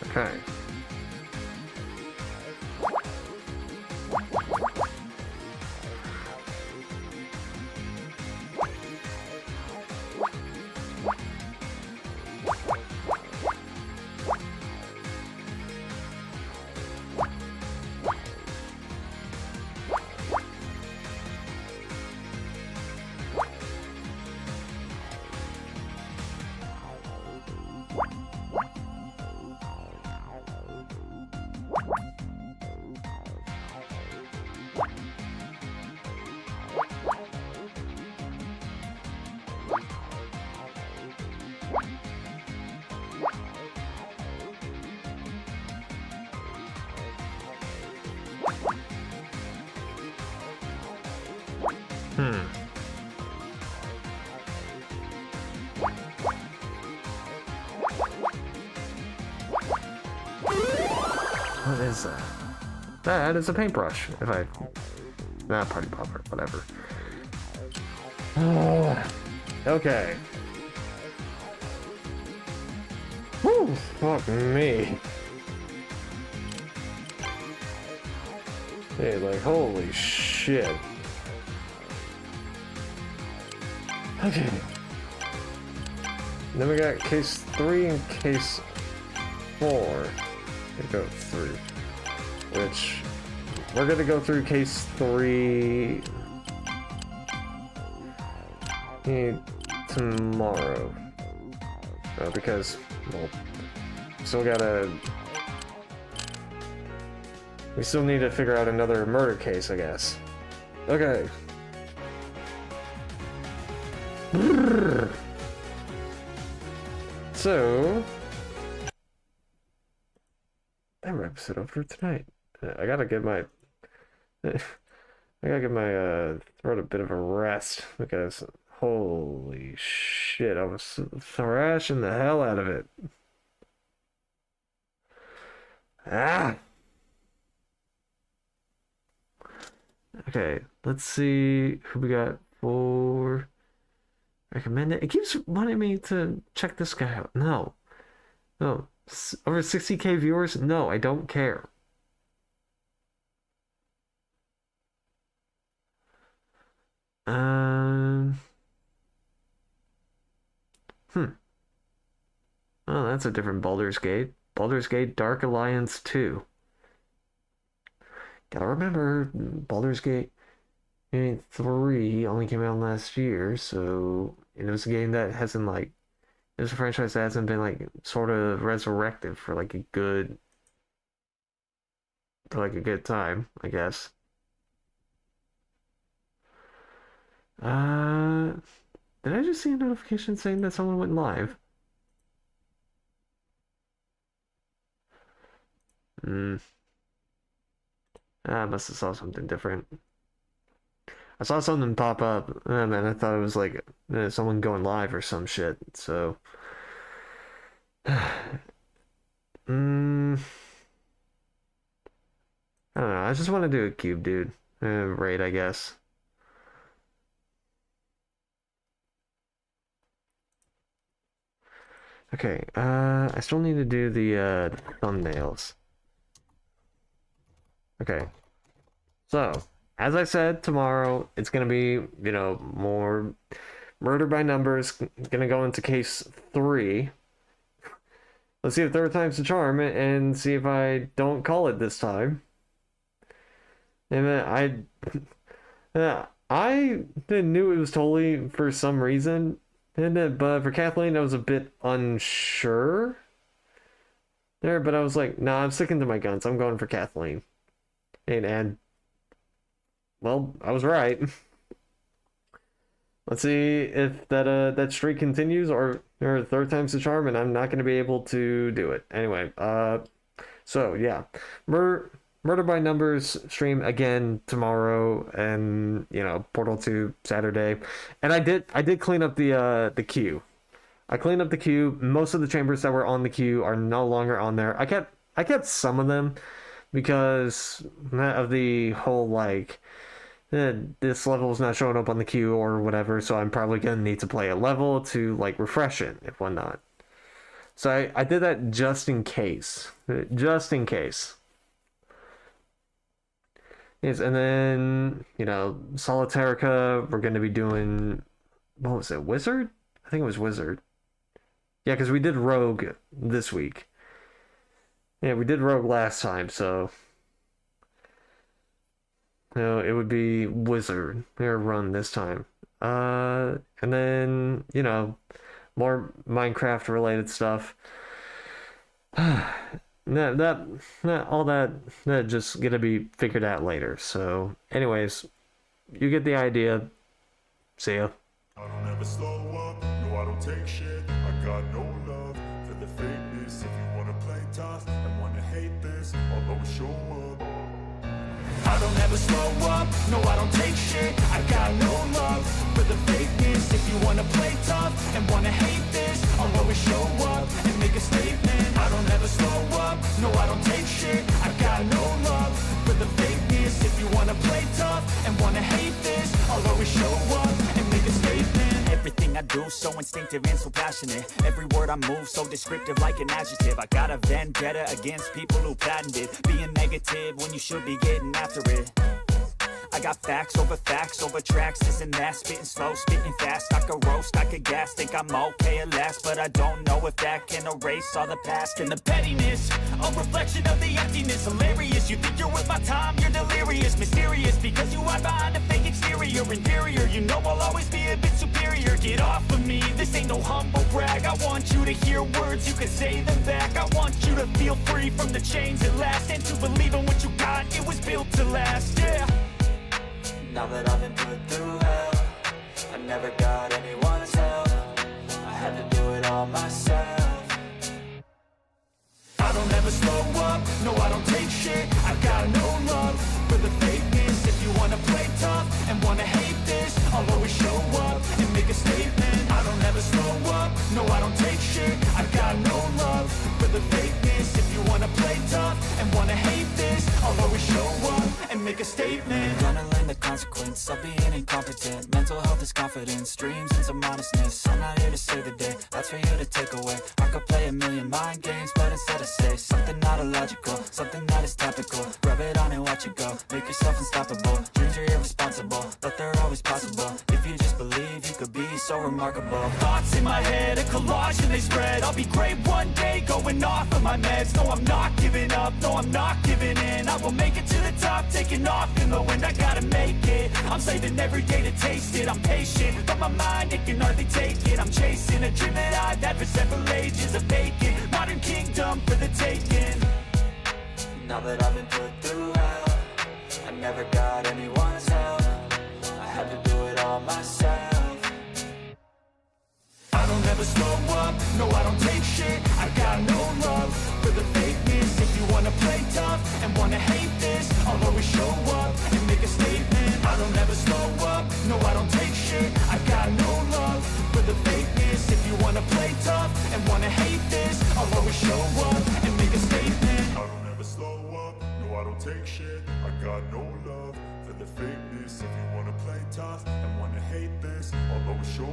Okay. What is that? That is a paintbrush. If I... Nah, party popper, whatever. Okay. Whew, fuck me. Hey, like, holy shit. Okay. Then we got case 3 and case 4. We go through. Which, we're gonna go through case 3 tomorrow. Because, well, we still need to figure out another murder case, I guess. Okay. So, that wraps it up for tonight. I gotta get my throat a bit of a rest because holy shit, I was thrashing the hell out of it. Okay, let's see who we got for recommended. It keeps wanting me to check this guy out. No. Over 60k viewers? No, I don't care. Oh, that's a different Baldur's Gate. Baldur's Gate Dark Alliance 2. Gotta remember, Baldur's Gate 3 only came out last year, so it was a game that hasn't like, it was a franchise that hasn't been like sort of resurrected for like a good time, I guess. Did I just see a notification saying that someone went live? I must have saw something different. I saw something pop up, and I thought it was like someone going live or some shit. So, I don't know. I just want to do a cube, dude. Raid, I guess. Okay. I still need to do the thumbnails. Okay. So, as I said, tomorrow it's gonna be, you know, more murder by numbers. Gonna go into case 3. Let's see if third time's the charm, and see if I don't call it this time. And then I knew it was totally for some reason, but for Kathleen I was a bit unsure there. But I was like, nah, I'm sticking to my guns. I'm going for Kathleen. And well, I was right. Let's see if that streak continues, or third time's the charm, and I'm not going to be able to do it. Anyway, so yeah, Murder by Numbers stream again tomorrow, and you know, Portal 2 Saturday. And I did clean up the queue. I cleaned up the queue. Most of the chambers that were on the queue are no longer on there. I kept some of them because of the whole like, this level is not showing up on the queue or whatever, so I'm probably gonna need to play a level to like refresh it and whatnot. So I did that just in case. Just in case. Yes, and then, you know, Solitarica, we're gonna be doing, what was it, Wizard? I think it was Wizard. Yeah, because we did Rogue this week. Yeah, we did Rogue last time, so you know, it would be Wizard their run this time. And then, you know, more Minecraft related stuff. All that just gonna be figured out later. So anyways, you get the idea. See ya. I don't ever slow up, no I don't take shit. I got no love for the fakeness. If you wanna play tough and wanna hate this, I'll always show up. I don't ever slow up, no I don't take shit. I got no love for the fakeness. If you wanna play tough and wanna hate this, I'll always show up and make a statement. I don't ever slow up, no I don't take shit. I got no love for the fakeness. If you wanna play tough and wanna hate this, I'll always show up and make a statement. Everything I do so instinctive and so passionate. Every word I move so descriptive like an adjective. I got a vendetta against people who patented being negative when you should be getting after it. I got facts over tracks, this and that. Spitting slow, spitting fast. I could roast, I could gas. Think I'm okay at last, but I don't know if that can erase all the past. And the pettiness, a reflection of the emptiness. Hilarious, you think you're worth my time, you're delirious. Mysterious, because you hide behind a fake exterior. Inferior, you know I'll always be a bit superior. Get off of me, this ain't no humble brag. I want you to hear words, you can say them back. I want you to feel free from the chains at last, and to believe in what you got, it was built to last, yeah. Now that I've been put through hell, I never got anyone's help. I had to do it all myself. I don't ever slow up, no I don't take shit. I got no love for the fakeness. If you wanna play tough and wanna hate this, I'll always show up and make a statement. I don't ever slow up, no I don't take shit. I got no love for the fakeness. If you wanna play tough and wanna hate this, I'll always show up and make a statement. Gonna learn the consequence of being incompetent. Mental health is confidence, dreams and some honestness. I'm not here to save the day, that's for you to take away. I could play a million mind games, but instead I say something not illogical, something that is topical. Rub it on and watch it go, make yourself unstoppable. Dreams are irresponsible, but they're always possible. If you just believe, you could be so remarkable. Thoughts in my head, a collage and they spread. I'll be great one day, going off of my meds. No, I'm not giving up, no, I'm not giving in. I will make it to the top, taking off in the wind. I gotta make it, I'm saving every day to taste it. I'm patient, but my mind, it can hardly take it. I'm chasing a dream that I've had for several ages. A vacant, modern kingdom for the taking. Now that I've been put through hell, I never got anyone's help. I had to do it all myself. I don't ever slow up, no I don't take shit. I got no love for the fakeness. If you wanna play tough and wanna hate this, I'll always show up and make a statement. I don't ever slow up, no I don't take shit. I got no love for the fakeness. If you wanna play tough and wanna hate this, I'll always show up and make a statement. I don't ever slow up, no I don't take shit. I got no love for the fakeness. If you wanna play tough and wanna hate this, I'll always show